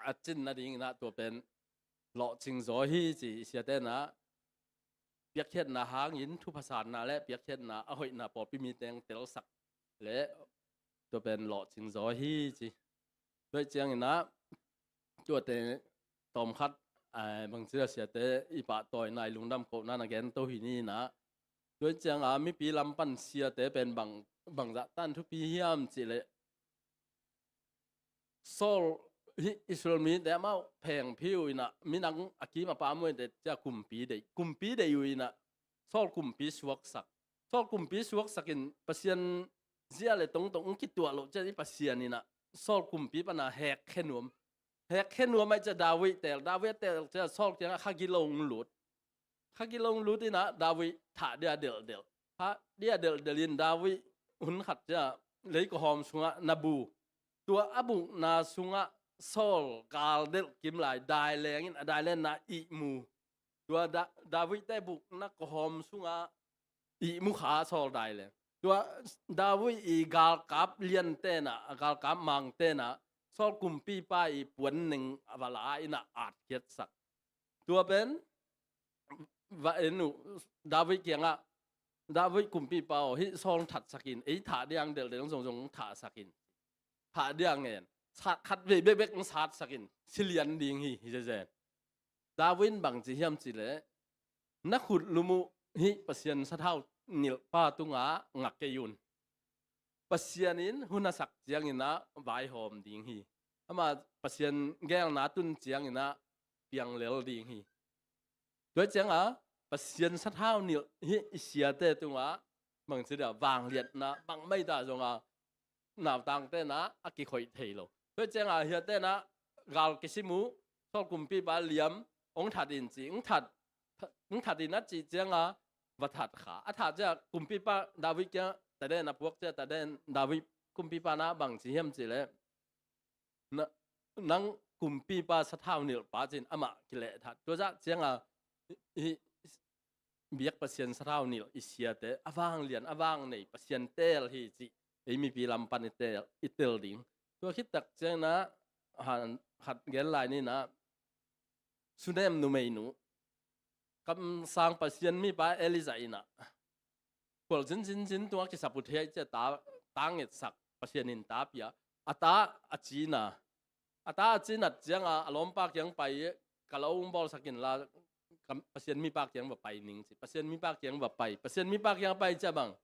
อาจินนาเดียงนะตัวเป็นหล่อจิงโซฮีจีเสียแต่นะเปียกเขียนนาหางยินทุภาษานาและเปียกเขียนนาเอาหอยนาปอปิมีแต่งเตลสักและตัวเป็นหล่อจิงโซฮีจีด้วยเจียงนี่นะตัวแต่ตอมคัดบางทีเสียแต่อีปะต่อยนายลุงดำโกนั่นแกนโตหินี่นะด้วยจังมีปีลำปันเสียแต่เป็นบางจะตันทุกปีเฮียมสิเลยโซลอิสราเอลมีแต่มาแพงพิวนะมีนังอากีมาปามวยแต่จะกุมปีเดอยู่นะโซลกุมปีสวกสักโซลกุมปีสวกสักินปัสยันเสียเลยตรงคิดตัวเราจะได้ปัสยันนี่นะโซลกุมปีปนาแหกแค่หนวมแหกแค่นัวไม่จะดาวิแต่จะซอกจะข้ากิโลงหลุดนี่นะดาวิถาเดียเดลฮะเดียเดลินดาวิหุ่นขัดจะ lấy có hòm xuống nabu tua abu na xuống sol gal del kim lại đài lên na i mu tua David tay bục na có hòm xuống i mu khá sol đài lên tua David i gal cáp liên tên gal cáp mang tên sol kumpi pa i puan ning avala ina art kiet sak tua ben và enu David kianga David kumpi pa hi sol that sakin ei tha diang del deng jong tha sakin tha diang ngen sát khát về bê bê cũng sát sakin silian ding hi je David bằng chỉ hiam chỉ lệ nắc hụt lumu hi pasien sát hao nil pa tunga ngak ke yun pasienin huna sak chiang ina vai hom ding hi ama pasien gel na tun chiang ina piang lel ding hi đối chiang pasien sát hao nil hi isia te tunga bằng chỉ là vàng liệt na bằng mấy ta rồi nào tăng te na aki khoi thei lo đối chiang hiện te na gal kisimu so kumpi ba liam ông thật in chỉ ông thật in chỉ chiang và thật khá thật chứ kumpi ba David kia tại đây là buộc chứ tại đây David kumpi ba na bằng chỉ hiểm chỉ lệ nang kumpi ba sát hao nil ba trên ama kile thật đối ra chiang biak pasien sát hao nil isia te avang lian avang nei pasien tel hi chi mi pi lam pan itel ding tua khit tak chiang na hat gel lai ni na sunem nu mei nu kam sang pasien mi pa Eliza ina pol jin tua ki saput he che ta nget sak pasien in ta pia ata achina chiang alom pa kyang pai kalong bol sakin la pasien mi pa kyang va pai ning chi pasien mi pa kyang va pai pasien mi pa kyang pai cha bang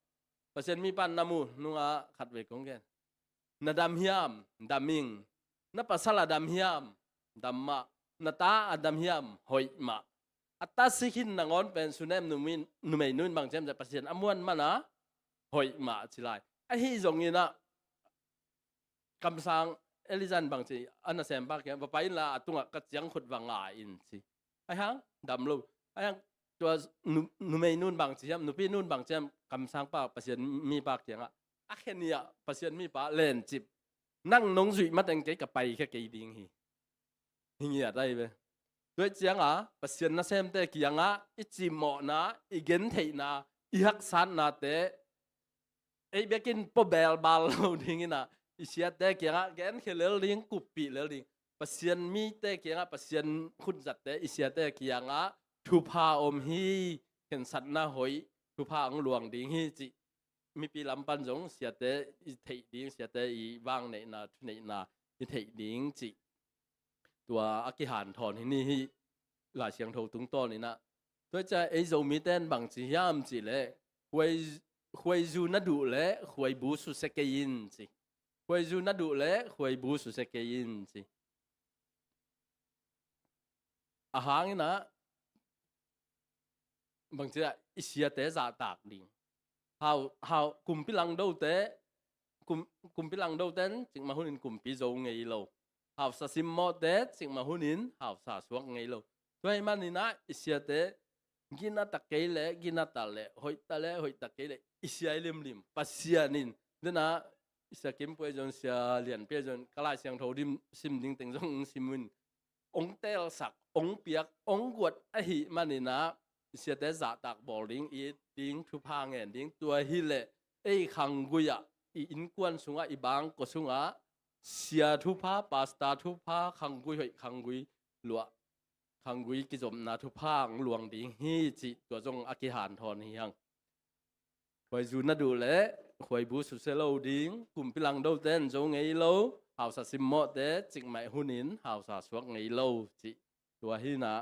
pasien mi pan namu nunga khat ve kong gen na dam hiam daming na pasala dam hiam damma na ta adam hiam hoi ma ata sikin nangon pen sunem numei nun bang jem ja pasien amuan mana hoi ma chilai a hi zong ina kam sang Elizan bang chi ana sem ba ke va pai la atunga ka chiang khut wanga in chi ai hang dam lo ai hang tua numei nun bang chi hiam nupi nun bang jem kam sang pa pasien mi ba kyang a khenia pasien mi pa len chip nang nong zui mat ang ke ka pai ke ke ding hi hingia dai be đối chiang pasien na sem te kianga ichi mo na igen thei na i hak san na te ei bekin po bel bal lo ding ina isia te kianga gen khelel ding kupi lel ding pasien mi te kianga pasien khut zat te isia te kianga thu pha om hi ken sat na hoi thu pha ang luang ding hi chi mi pi lam pan jong sia te i thei ding sia te i wang nei na i thei ding chiตัวอากิหันถอนที่นี่หลายเสียงโทตุ้งต้นนี่นะตัวใจไอ้โจมีเต้นบางจียามจีเล่หวยจูนัดดูเล่หวยบูสุเซกยินจีหวยจูนัดดูเล่หวยบูสุเซกยินจีอาหารนี่นะบางทีอิเสียเตะจ่าตากดิ่งหาวกลุ่มพิลังดูเตะกลุ่มพิลังดูเต้นจึงมาหุ่นกลุ่มพิโจไงเราหาวsa sim mo te sing ma hunin hาวsa suak ngai lo toy manina isia te gina takele gina tale hoi ta kele isia lim pasianin dena isa kim pwe jon sia lian pe jon kala siang tho dim sim ding teng jong simun ong tel sak ong piak ong guat a hi manina isia te za tak bowling i ding thu pa ngen ding tua hi le ei khang guya i in kwan sunga i bang ko sunga sia thu pha pasta thu pha khang gui hoi khang gui lua khang gui ki jom na thu pha ang luang ding hi chi to jong aki han thon hi hang hoi ju na du le hoi bu su se lo ding kum pilang do ten jo ngei lo hao sa sim mo te ching mai hunin hao sa suak ngei lo chi to hi na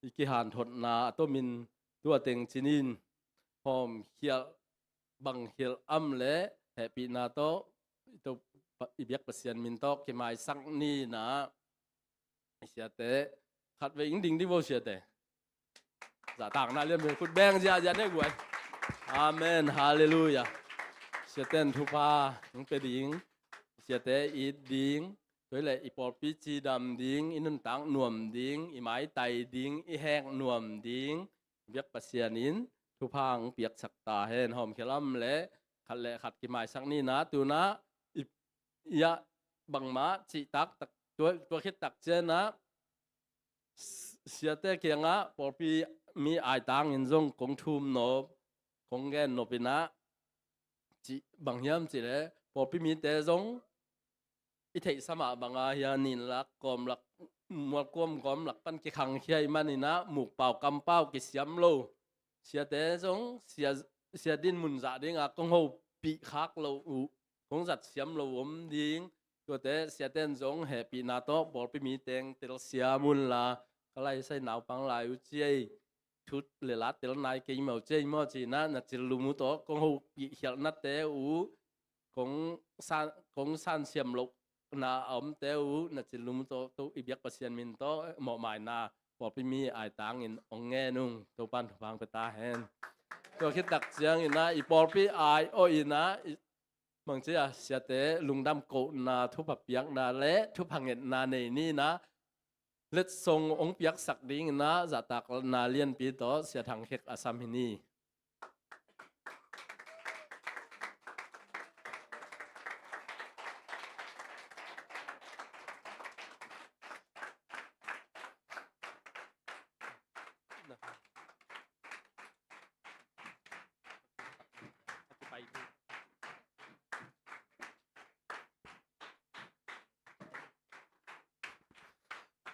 iki han thon na to min tua teng chinin hom hial bang hial am le happy na to ito ibiak pasien min to ke mai sang ni na sia te khat ve ing ding di bo sia te za tang na lem khut beng ja ne guai amen hallelujah sia ten thu pa ing pe ding sia te i ding toy le i por pi chi dam ding inun tang nuam ding i mai tai ding i hek nuam ding biak pasien in ทุพังเปียกสักตาเห็นหอมเขลัมเละขัดเละขัดกิมายสักนี่นะตัวนะยะบังมาจิตักตัวคิดตักเจนะเสียแต่เกียงะปอปีมีไอตังอินจงกงทุมโนกงแกนโนปินะจิบังยามจิเลปอปีมีแต่จงอิเทสมาบังอาเฮียนินลักกอมลักมัวกอมกอมลักปันกิขังเฮียมันนี่นะหมูกเป่ากำเป่ากิเสียมโลเสียแต่จงเสียดินมุนจ่าดิ้งอ่ะกงหูปีคักโลกงจัดเสียมโลอมดิ้งตัวแต่เสียแต่จงแฮปีนาโตปอปีมีเตงเตลเสียมุนลาก็ไล่ใส่หนาวปังลายอุเจชุดเลลัดเตลนายเกี่ยมเอาเจมอจีนะนัดจิลุมุโตกงหูปีเหียนัดเตกงsanเสียมโลนาอมเตอูนัดจิลุมุโตตัวอีเบียกปัสเซียนมินโตหมอหมายนาปอปีมีไอตังอินองแงนุงตัวปันทุพังไปตาเห็นตัวคิดตักเสียงอินนะอีปอปีไอโออินะบางทีอะเสียแต่ลุงดำโกนาทุบเปียกนาเละทุบพังเงินนาในนี่นะเล็ดทรงองเปียกสักดิ้งนะจะตักนาเลียนปีโตเสียทางเฮกอาซัมฮินี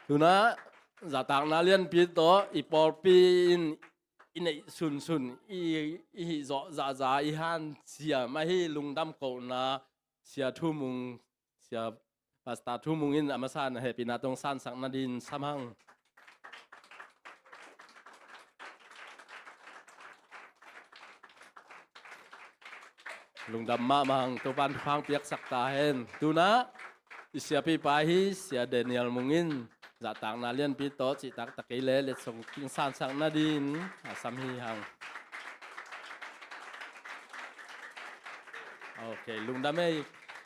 ดูนะจะตักนาเลียนปีโตอีปอปีอินไอซุนอีโจจะอีฮันเสียไม่ให้ลุงดำโกนาเสียทุ่มุงเสียปัสตาทุ่มุงอินอเมซอนเฮปีนาตรงสันสักนาดินซ้ำหังลุงดำมามังตัวปันพังเปียกสักตาเห็นดูนะเสียปีไปเสียเดนิเอลมุงอินจะตักนาเลียนปีโตจิตักตะกี้เล่ส่งกินสันสักนาดินซ้ำฮีหังโอเคลุงดำไม่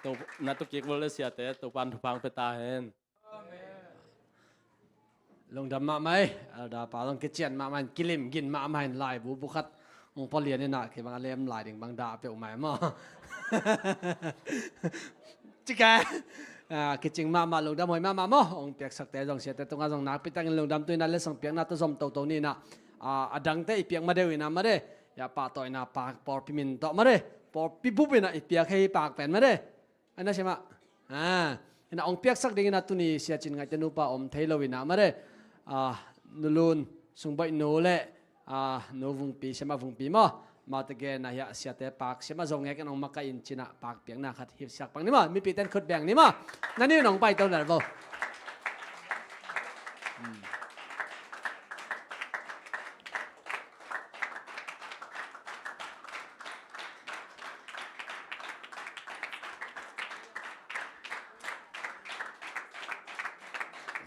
ตัวนัตุกิกวอลเสียแต่ตัวปันทุพังไปตาเห็นลงดำมาไหมดาปาลงกิจเจียนมามันกิลิมกินมาไม่ลายบุคัดองพอเลียนนี่นะคือบางเล่มลายดิ่งบางดาเปียวใหม่มาจิกะกิจจริงมาลงดำหอยมาองเปียกสักแต่จงเสียแต่ตรงนั้นจงนักพิตั้งลงดำตัวนั้นเล่ส่งเปียกนัดตัวสมตัวนี่นะดังแต่อีเปียกมาเดียวนะมาเด้อย่าปาต่อยนะปากปอพิมินต่อมาเด้ปอพิบุบนะอีเปียกให้ปากแผ่นมาเด้อันนั้นใช่ไหมนะองเปียกสักดิ่งนะตัวนี้เสียจริงไงจะนูปาอมเทลวินะมาเด้นูลุนส่งใบนูเล่นูวงปีใช่ไหมวงปีมาตะเกนนะฮะเสียแต่ปากใช่ไหมจงเงกันองมาไกอินชินะปากเปียกนะขัดหิบสักปังนี่มามีปีเต้นขุดแบ่งนี่มานั่นนี่น้องไปตัวไหนบ่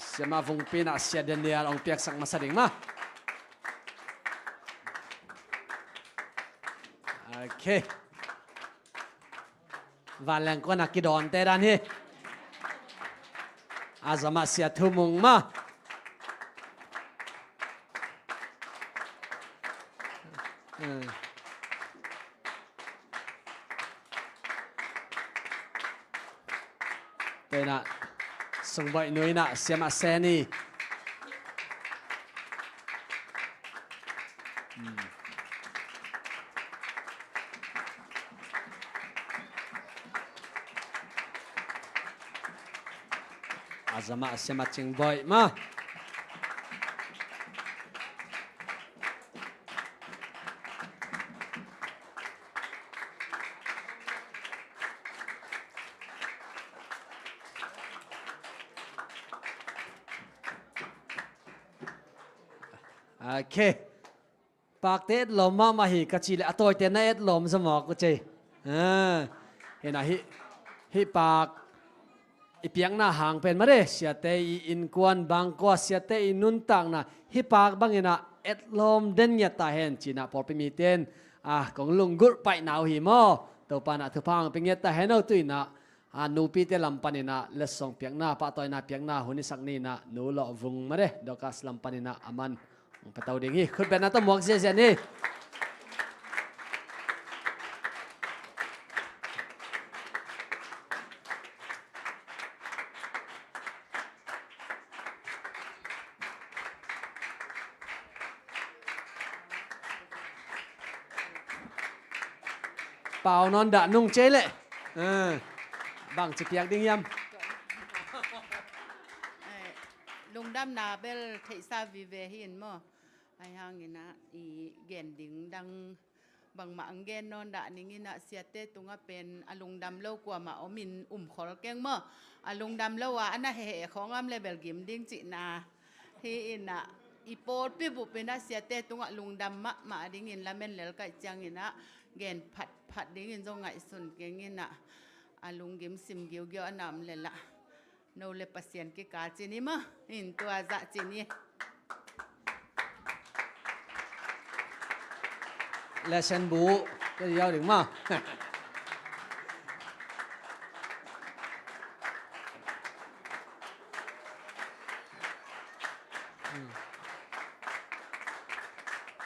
เสียมาวงปีนะเสียเดนเนียองเปียกสักมาสดิ่งมาโอเควันแรงก็นักกิดอนแต่ด้านนี้อาจมาเสียทุ่มุงมาเป็นอะส่งใบหน่วยนะเสียมาเซนี่อาจมาเสียมาจิงบ่อยมาโอเคปากเต็ดลมมาหิกระชีเลยตัวเต็นนั่นเอ็ดลมสมองกูเจเห็นไหมฮิปากอีเปียงหน้าห่างเป็นมาเด้เสียเตอินกวนบางกว่าเสียเตอินุนตังนะฮิปากบางอย่างนะเอ็ดลมเด่นยาตาเห็นจีน่ะพอไปมีเต้นของลุงกุดไปหนาวหิมอตัวปานะถือพังเป็นยาตาเห็นเอาตุยนะนูปีเตลำปันนะเลสส่งเปียงหน้าปะต่อยนะเปียงหน้าหุ่นสักนี่นะนูหล่อวงมาเด้ดอกกัสลำปันนะอามันไปเตาดิ่งฮีขึ้นเป็นนัตหมวกเสียนี่ เป่านอนดะนุ่งเจเลยบางจิกอยากดิ้งย ลุงดำนาเบลเทซาวิเวหินมั้งไอ้ห่างนี่นะอีเกนดิ่งดังบางมาอังเกนนอนดะนี่นะเสียเตตุงเป็นอลุงดำเล่ากว่ามาเอามินขอลแกงมั้งอลุงดำเล่าว่าอันนั้นเหของอำเลยเบลกิมดิ้งจินาที่อินะอีโปดปีบุเป็นนะเสียเตตุงลุงดำมาดิ้งอินละเมนเลลกัจังอินะเกนผัดดิ้งอินจงไงสุนเกงอินะอลุงกิมซิมเกียวเกียวอันนั้นเลยละno le pasien ke ka chini ma in to aza chini ำและเซนบูก็ยาวถึงมา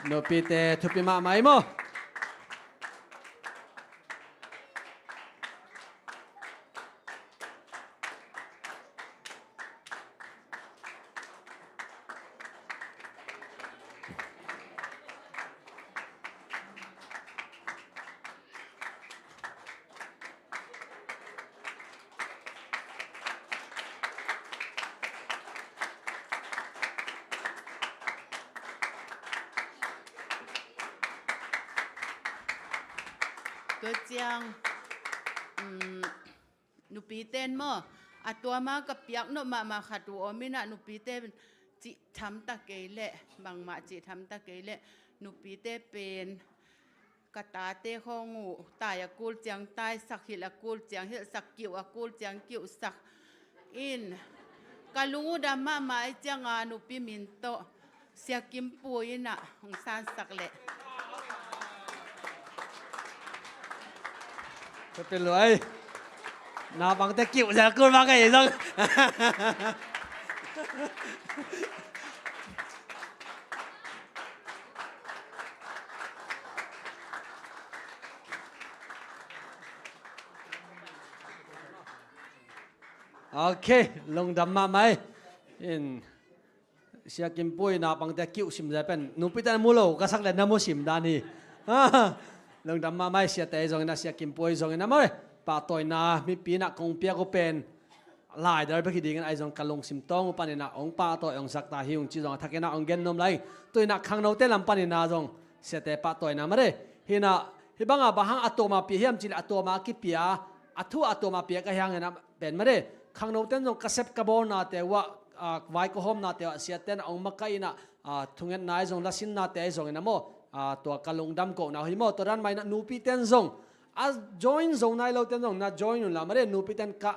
โนปีเตทุปิมาไหมมั้ง ก็จังนุปีเต้นมั้งอัตัวมากับเปียกโนมาขัดตัวมินะนุปีเต้จิทำตะเกยเละบางมาจิทำตะเกยเละนุปีเต้เป็นกตาเต้ข้องูตายกูลจังตายสักหิลกูลจังหิลสักกิ่วกูลจังกิ่วสักอินกะลุงดำมาไอจังอานุปีมินโตเสียกิมปุยนะของซานสักเละก็เป็นเลยนาบังแต่กิ่วจะกูมาไงยัง โอเคลงดำมาไหมอินเสียกิมปุยนาบังแต่กิ่วสิมจะเป็นนุปิตันมูโลก็สักเล่นน้ำมูสิมดานีลงดำมาไม่เสียแต่จงนะเสียกิมป่วยจงนะมั้ยป่าต่อยนามีปีนักคงเปียก็เป็นลายเดี๋ยวไปคิดดีกันไอ้จงกันลงสิมต้องปันนะองป่าต่อยองสักตาหิวจีจงทักกันนะองเกนนมไลตัวนักขังโนเตลำปันนะจงเสียแต่ป่าต่อยนะมั้ยฮินะฮิบังอ่ะบางอัตโตมาเปียเฮียมจีอัตโตมาคิดเปียอัตถุอัตโตมาเปียก็ยังนะเป็นมั้ยขังโนเตลจงกระเซ็บกระโบนาแต่ว่าไว้ก็หอมนาแต่เสียแต่องมาไกนะทุงเงินนายจงละสินนาแต่จงนะโมตัวกะลงดำโกนะฮิโมตัวนั้นไม่นะนูปีเตนซงjoin ซงนายเราเตนซงนะ join นู่นละมาเรนูปีเตนกะ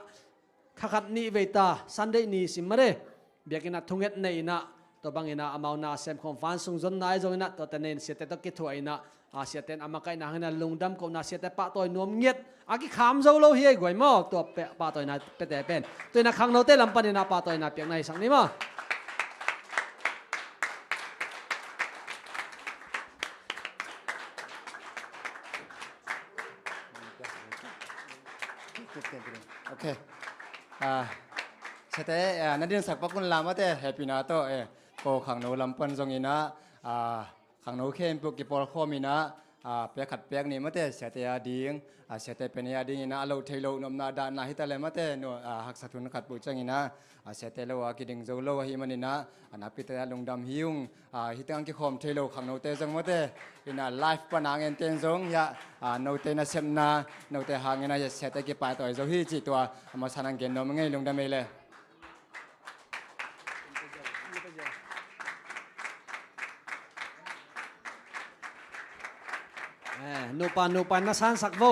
ขัดนี่เวตา Sunday นี่สิมาเรเบียกินะทุงเงินในนะตัวบางนะอามานาเซมคอนฟันซงจนนายจงนะตัวเตนเสียแต่ตัวกิถวยนะเสียแต่อามาไกนะฮินะลงดำโกนะเสียแต่ปะตัวนวมเงียดอากิขามโซโลเฮียกวยมอกตัวปะตัวนะเป็นแต่เป็นตัวนักขังโนเตลำปันนะปะตัวนะเปียกในสังนี้มั้งโอเคใช่แต่นั่นเรื่องสักปักคุณลามาแต่แฮปปี้นาโต้โกขังโนลำปันทรงอินะขังโนเข้มปุกิปอลโคมินะเปียขัดเปียกนี่มาแต่เสียแต่ดิ้งเสียแต่เป็นยาดิ้งนะเราเทโลนมนาดานาฮิตาเลมาแต่โนหักสัตุนขัดปุจังอินะเสียแต่เรากิดิงโซโลฮิมันอินะนับพิตาลงดำหิวฮิตังกิคอมเทโลขังโนเตจังมาแต่อินะไลฟ์ปนางเอ็นเตนซงยาโนเตนะเซมนาโนเตหางอินะเสียแต่กิปายตัวโซฮิจิตัวมาสนังเกนโนมังไงลงดำเอเลนูปันนะสันสักโว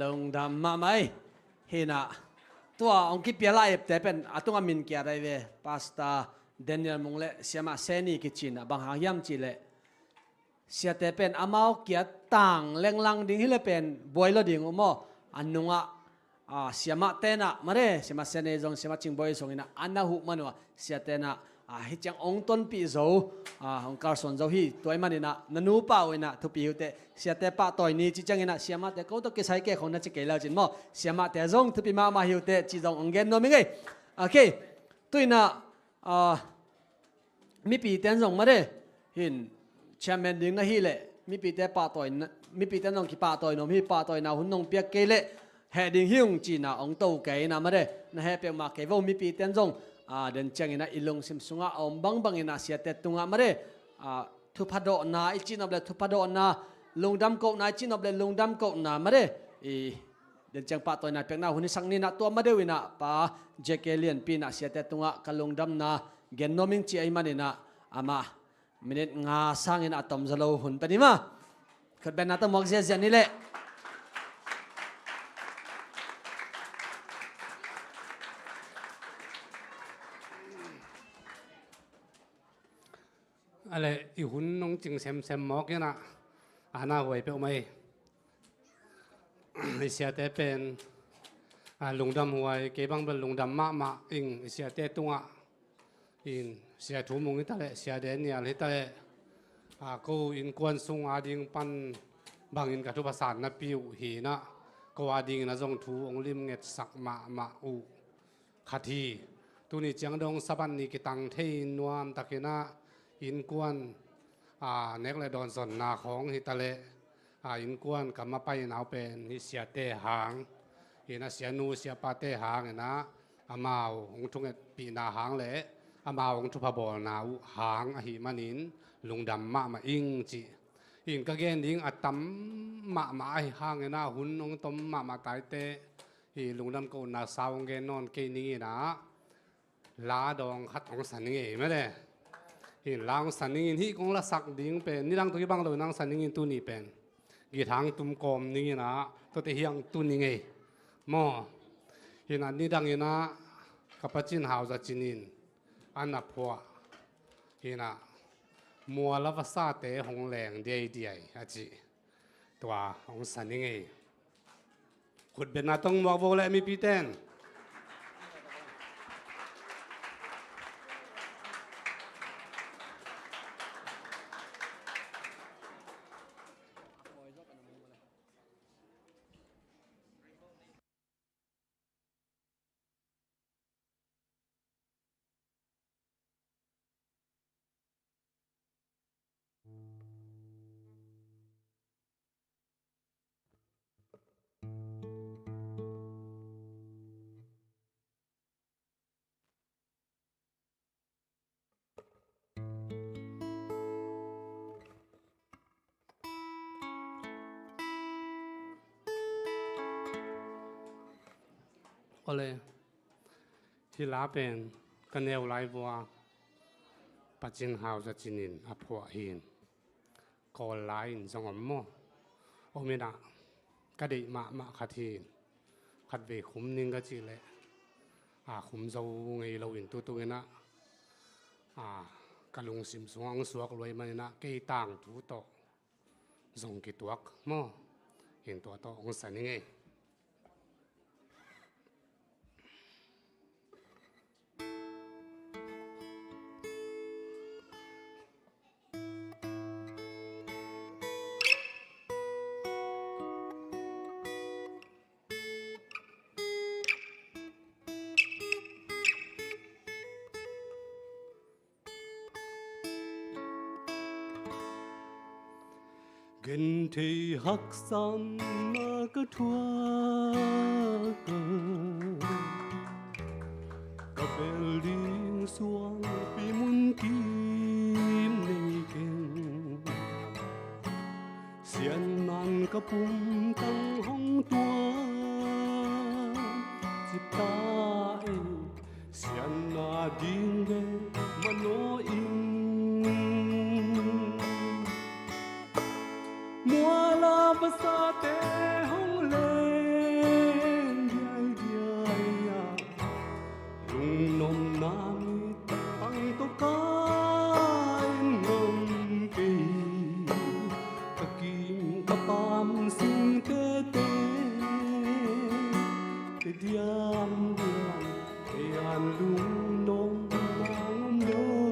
ลงดำมาไหมเห็นอ่ะตัวองค์กิเปียไล่แต่เป็นตัวมินเกียร์ได้เวพาสต้าเดนิเอลมงเล่เสียมาเซนี่กิจินบางหางยำจีเล่เสียแต่เป็นอามาเกียร์ต่างเล็งลังดิ้งที่เล่เป็นบอยลดิ้งอุโมอันนุ่งเสียมาเตนะมาเร่เสียมาเซนี่จงเสียมาจิงบอยจงอินะอันน่ะหุมันวะเสียแต่นะ hi chang ong ton pi zo hong kar son zo hi toy manina nanu pa wena thu pi te sia te pa toy ni chi chang ina siama te ko to ke sai ke khon na chi ke la chin mo siama te zong thu pi ma ma hiu te chi zong ong gen no mi ngai okay tuina mi pi ten zong ma de hin chairman ding na hi le mi pi te pa toy mi pi te nong ki pa toy no mi pa toy na hun nong pia ke le he ding hiung chi na ong to ke na ma de na he pe ma ke vo mi pi ten zong den chang ina ilung sim sunga om bang bang ina sia te tunga ma de thu phado na I chin ob le thu phado na lungdam ko na chin ob le lungdam ko na ma de den chang pa toy na pek na hun sang ni na to ma de wina pa jekelian pi na sia te tunga kalungdam na gen noming chi ai manina ama minute nga sangin atom zalo hun panima khat ben na ta mok zia zia ni leอะไรอีหุ่นน้องจึงเซมหมอกเนี่ยนะหน้าหวยไปเอาไหม เสียแต่เป็นลุงดำหวยเก็บบังเป็นลุงดำมาอิงเสียแต่ตัวอินเสียถูมุงนี่ตะเลยเสียเดนเนี่ยเลยตะเลยก็อินกวนซุงอาดิงปันบางอินกับทุภาษานะปิวหีนะก็อาดิงนะจงถูองลิมเง็ดสักมาอูขัดทีตัวนี้จังดงสะบันนี่กิตังเทนวมตะกินะอินกวนเน็กเลยโดนสนนาของฮิตะเลอินกวนกับมาไปหนาวเป็นฮิเสียเตหางฮินะเสียนูเสียปาเตหางนะอามาองทุงเอ็ดปีนาหางเลยอามาองทุพบอลนาวหางหิมันินลุงดำมาอิงจีอิงก็เกณฑ์อิงอัตมมาไอหางนะหุ่นองตมมาตายเตฮิลุงดำก็นาสาวเกณฑ์นอนเกณฑ์นี้นะลาดองขัดของสันนี่ไม่ได้ฮิลางสันนี่ที่กงละสักดิ้งเป็นนี่ลังตัวที่บางเรานั่งสันนี่ตัวนี้เป็นกีทางตุ่มกอมนี่นะตัวที่ยังตุนี่ไงมอฮินันนี่ดังนี่นะกับปัจจินหาวจะจินินอันนับพัวฮินะมัวละภาษาเตะหงแหลงเดียอาจิตัวของสันนี่ไงขุดเป็นนาต้องมองโวและมีปีเต้นก็เลยที่ลาเป็นกันแนวไลบัวปัจจินหาวจะจินินอภัวหินกอไลน์สงมโมโอเมนะกะดิมาขัดหินขัดเวขุมนิงก็จีเลยขุมเจ้าไงเราเห็นตัวนะกะลุงสิมสวงสวกรวยมันนะเกยต่างถูโตส่งกี่ตัวโมเห็นตัวโตองสันนี่ไงgần thì hắc san mà cứ thua cà phê liên xuông vì muốn kim này keng xiên man cà pum tăng hong tua chip ta xiên na ding de mano in mùa la bờ sa tê hong lên dài lung nôm nam tăng tô cá ngâm kỳ ta kim ta pam sing tê diam te an lung nôm nam nôm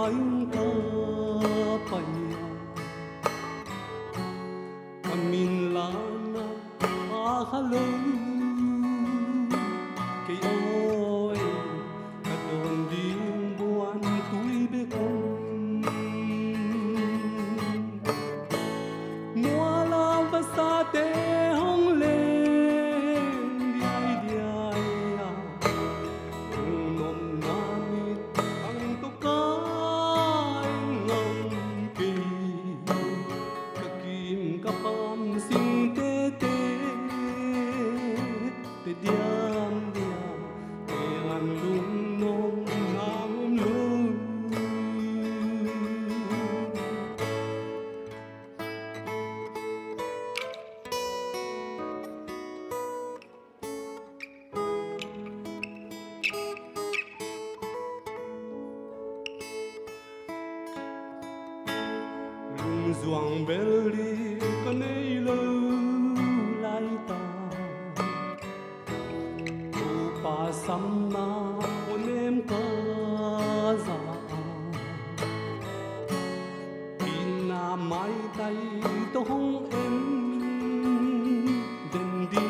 sayang kapaya Kamin lana ahalong Kay oy kadon ding buwan tuy bekong Muala basta te hong lên Diay diay Unom namit ang tukain ng pi Kakim kapam sing tete Te diam diam Te ang lumnom ng umlum Lung duang belly kanay lâu lai ta Upa samma onem ka za Pina mai tay to hong em Den di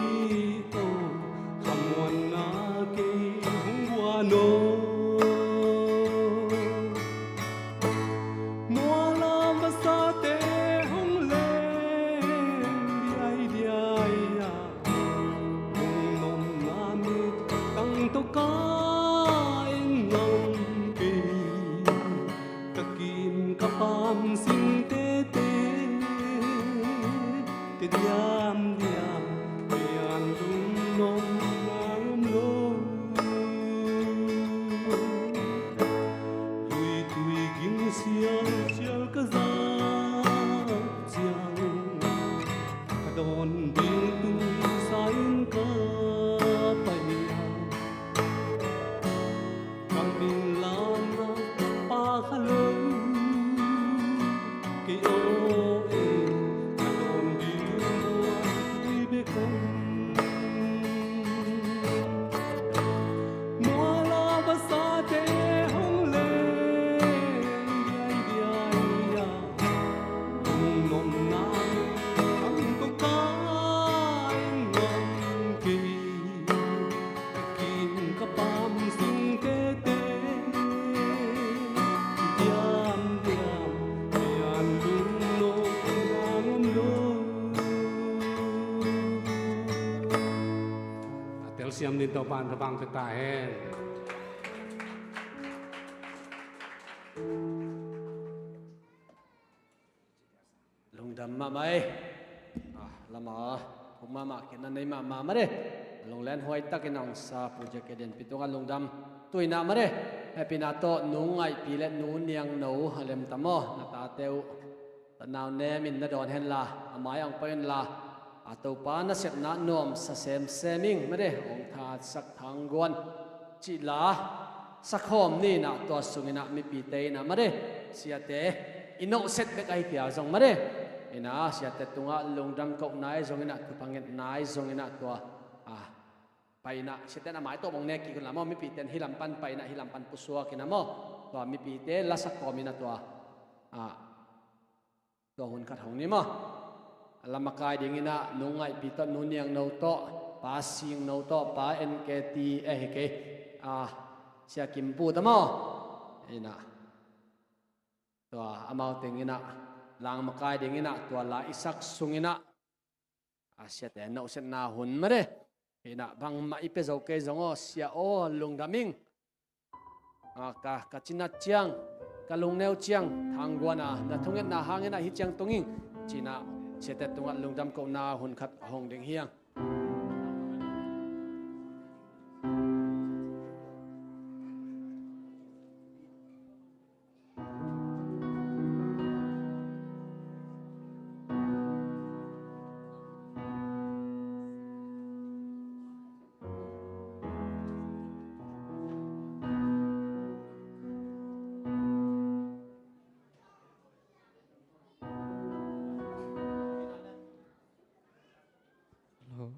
o Hamwan na kay hong buano Muala basta te hong lên Diay diay Nung nom namit Kang to kain ng pi Kakim kapam sing tete Te diam diam Diyan lung nom ng umlong Tuy tuy ging siang siang ka za siang Kadon ding tuy sain ka paya Kambing lana pahalong Kay oe kadon ding tuy bekong Muala basta te hong lên Diay diay Nung nom namin ang tukain ng ki Kakin kapam sing tete Diam diam Diyan lumnom ng umlong Tel siam din to pan rabang tetahen lung dam ma mai lama thum ma ken nei ma ma re lung len hoi takin ang sa project eden pitunga lung dam tuina ma re happy na to nungai pi le nu niang no halem tamo na ta teu tanaw ne min na don hen la amai ang pen la atau pa na sep na nom sa sem seming ma re ong tha sak thang gon chi la sakhom ni na to sungina mi pi te na ma re sia te ino set be kai pia jong ma re ina sia te tunga lungdam ko nai jong ina tu panget nai jong ina to paina sia te na mai to bong ne ki kun la mo mi pi ten hilam pan paina hilam pan pusua kina mo to mi pi te la sak ko mina to to hun khat hong ni mo lamakai ding ina nungai pi to nuniang no to pa sing no to pa nkt ke sia kim pu ta mo ina to amau ting ina lang makai ding ina to la isak sungina sia te no sen na hun mare ina bang ma ipe zo ke zongo sia o lungdaming ka china chiang ka lungneu chiang thangwana na thunget na hangena hi chiang tunging china sete tunga lungdam ko na hun khat hong ding hiang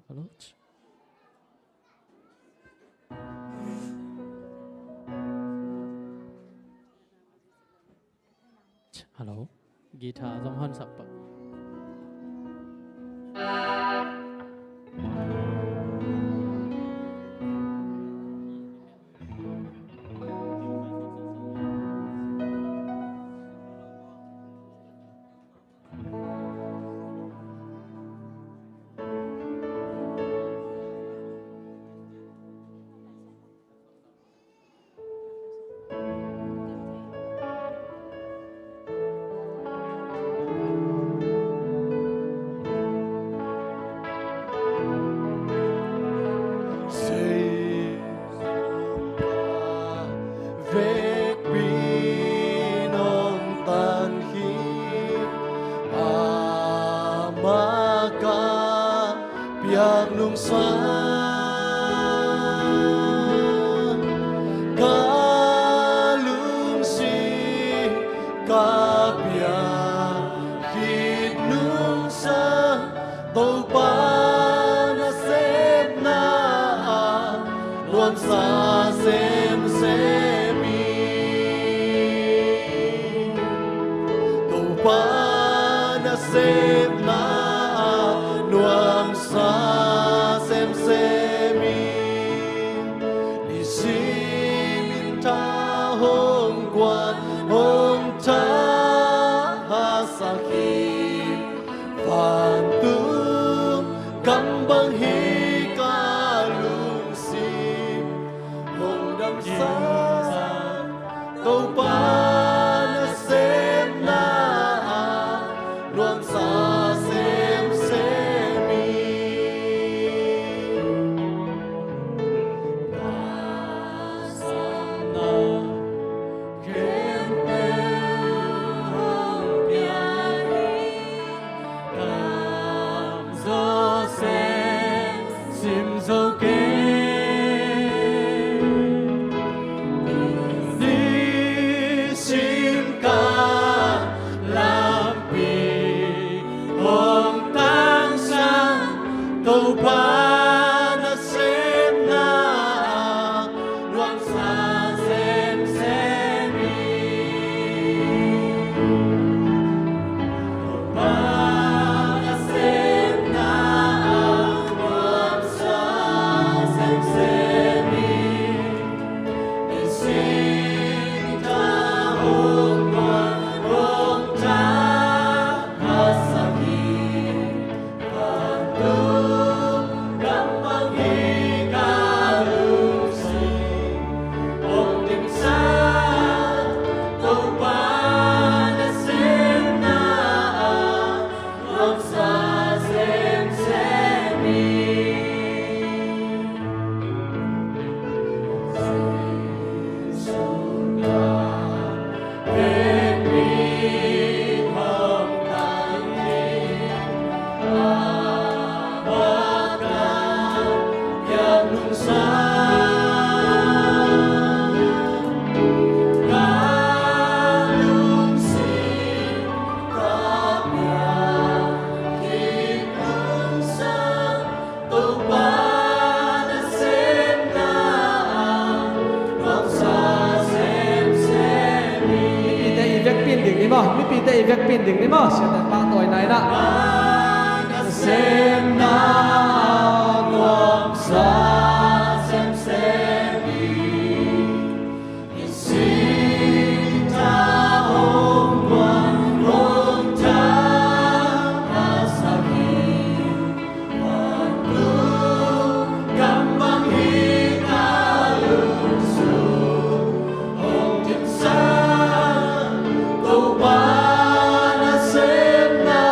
Hello. Hello, guitar dòng hơn sập. Vết bi non tan khi amaka piak nung sa kalung si kapya hit nung sa tàu pa na sep na luam sa sem xem na nuam sa xem mi đi xin ta hong quan hong ta ha sa khi phản tu cắm băng hi ca lung si hong đam sa câu ba mi pi te vek pin ding ni mo sia ta pa toy nai na xem na nuam sa xem mi xin ta hong quan hong ta sa ki phan tu cam bang hi ta lung su hong tim sa câu ba na xem na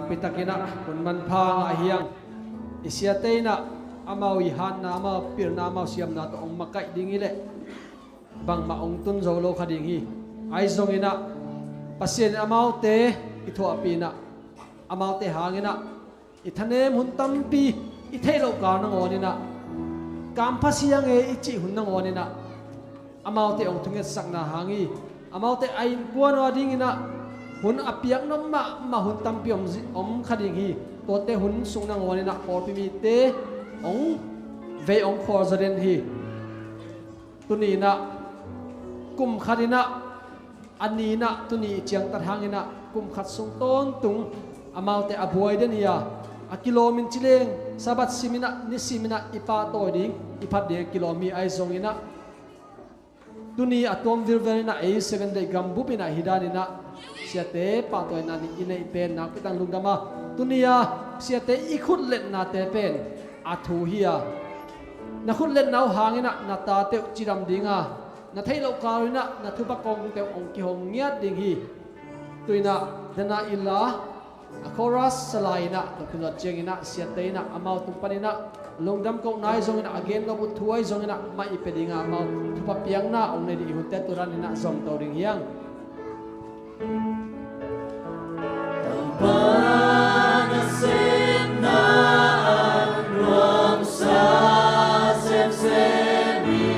pitakina kun man phang a hiang isiateina amau I han na amau pir na amau siam na to ong makai dingile bang ma ong tun zo lo khading hi ai zongina pasien amau te itho apina amau te hangina ithanem hun tampi ithelo ka na ngonina kam phasiang e ichi hun na ngonina amau te ong thunget sakna hangi amau te ain kuan wa dingina hun apiak nom ma hun tampi om khading hi to te hun sung na ngonina por pi mi te ong ve ong khor zaren hi tunina kum khadina anina tuni chiang tar hangina kum khat sung ton tung amau te abuai den ya a kilomin chileng sabat simina ni simina ipa to ding ipat de kilomi ai zongina tuni atom virvelina e 7 day gambu pina hidanina siate pa to na ni inei pen na kitang lungdama tunia siate ikhut let na te pen athu hiya na khut let nau hangina na ta te chiram dinga na thailo karina na thuba kong te ong ki hong ngiat ding hi tuina dana illa a chorus salaina to kunot chengina siateina amau tumpanina longdam ko nai zongina again no but thuai zongina ma ipedinga amau thupa piang na ong nei di hutte turanina zong to ring hiang Panasim na nuam sa sem semi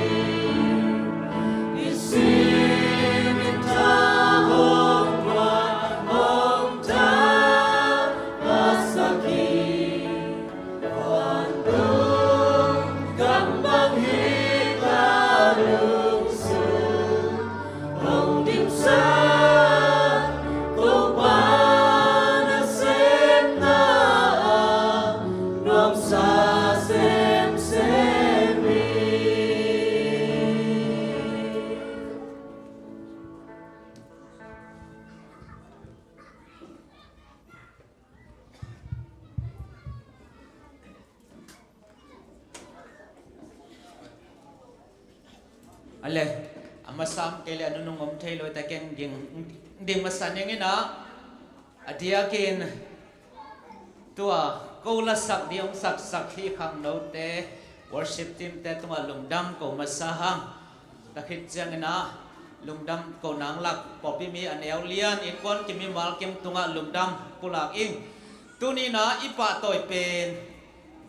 isim ta hong kwa hong ta asaki pandung gambang hikarung su hong dim sa Ale, amasam kele anu nung thelo ta keng ding masan yang ina adia kin tua kola sak diong sak hi khang no te worship team te tunga lungdam ko masahang takhit jang ina lungdam ko nang lak popi mi aneu lian in kon kimi mal kim tunga lungdam pulak ing tuni na ipa toy pen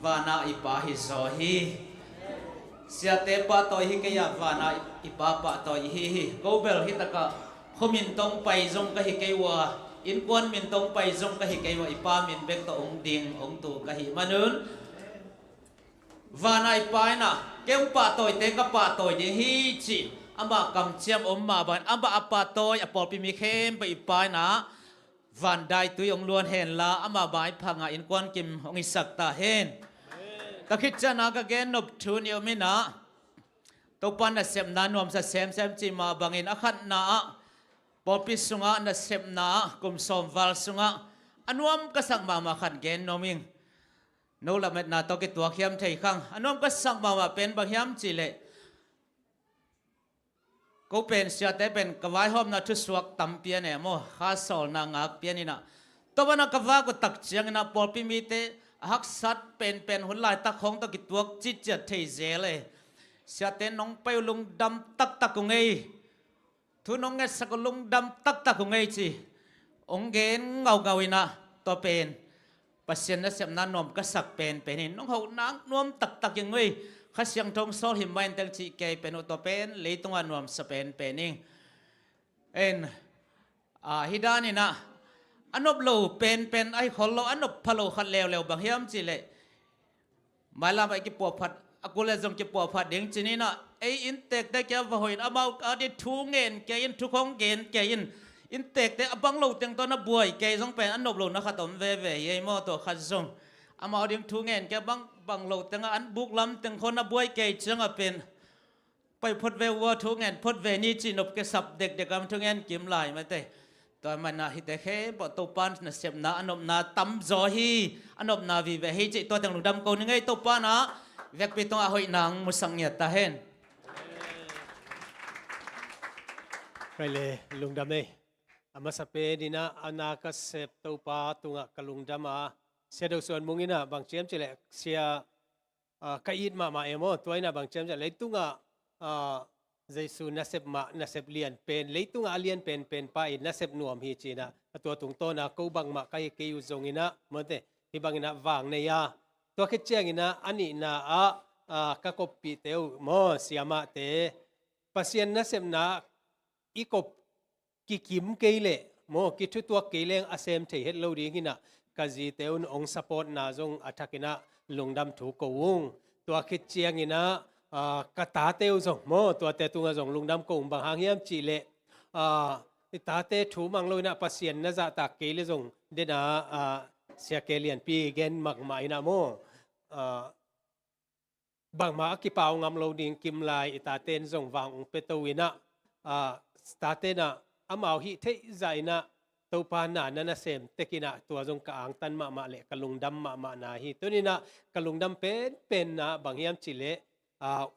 wana ipa hi zo hi siate pa toy hi kaya wana ipa pa toy hi gobel hi taka khomin tong pai zong ka hi kaiwa in kwan min tong pai zong ka hi kaiwa ipa min bek to ong ding ong tu ka hi manun wana ipa na kem pa toy te ka pa toy hi chi amba kam chiam om ma ban amba apa toy apol pi mi khem pa ipa na van dai tu ong luan hen la amba bai phanga in kwan kim ong isak ta hen takit chana ka gen nop thun yo mina to pan na sem na nuam sa sem chi ma bangin akhat na popi sunga na sem na kum som val sunga anuam ka sang ma khat gen noming no la met na to ki tua khiam thei khang anuam ka sang ma pen bang hiam chi le ko pen sia te pen ka vai hom na thu suak tam pia ne mo kha sol na ngak pia ni na to bana ka va ko tak chiang na popi mi te hak sat pen hun lai tak khong to ki tuak chi chat thei zele sia te nong pai lung dam tak ku ngei thu nong nge sak lung dam tak ku ngei chi ong gen ngau ina to pen pasien na sem na nom ka sak pen in nong ho nang nom tak yang ngei kha siang thong sol him main tel chi ke pen to pen leitung anuam sa pening en hidani na anop lo pen ai kholo anop phalo khat lew bang hiam chi le mala ba ki po phat akule jong ki po phat ding chini na ei in tek te kya va hoin amau adi thu ngen ke in thu khong gen ke in tek te abang lo teng to na buai ke jong pen anop lo na khatom ve ye mo to khat jong amau ding thu ngen ke bang lo teng an buk lam teng khon na buai ke chang a pen pai phot ve wa thu ngen phot ve ni chi nop ke sap dek am thu ngen kim lai ma te to man na hi te khe bo to pan na sem na anop na tam zo hi anop na vi ve hi chi to tang lu dam ko ni ngai to pa na vek pi tong a hoi nang musang nya ta hen Rồi lê lùng đam này ama sa pe dina anaka sep to pa tunga kalungdama sia do suan mungina bang chem chele sia kait ma emo toina bang chem chele tunga Jesu nasep ma nasep lian pen leitunga alian pen pa in nasep nuam hi china atua tung to na ko bang ma kai ke yu zongina mote hi bangina wang ne ya to ke chengina ani na ka kopi teu mo siama te pasien nasep na ikop ki kim keile mo ki thu tua keileng asem the het lo ding hina kazi teun ong support na zong athakina lungdam thu ko wung to ke chengina ka ta teu zong mo to te tunga zong lungdam ko bang hang yam chi le ta te thu mang lo na pasien na za ta ke le zong de na sia ke lian pi gen mak mai na mo bang ma ki pau ngam lo ding kim lai ta ten zong wang pe to wina ta te na amao hi the zai na to pa na na sem tekina to zong ka ang tan ma le kalungdam ma na hi to ni na kalungdam pen na bang yam chi le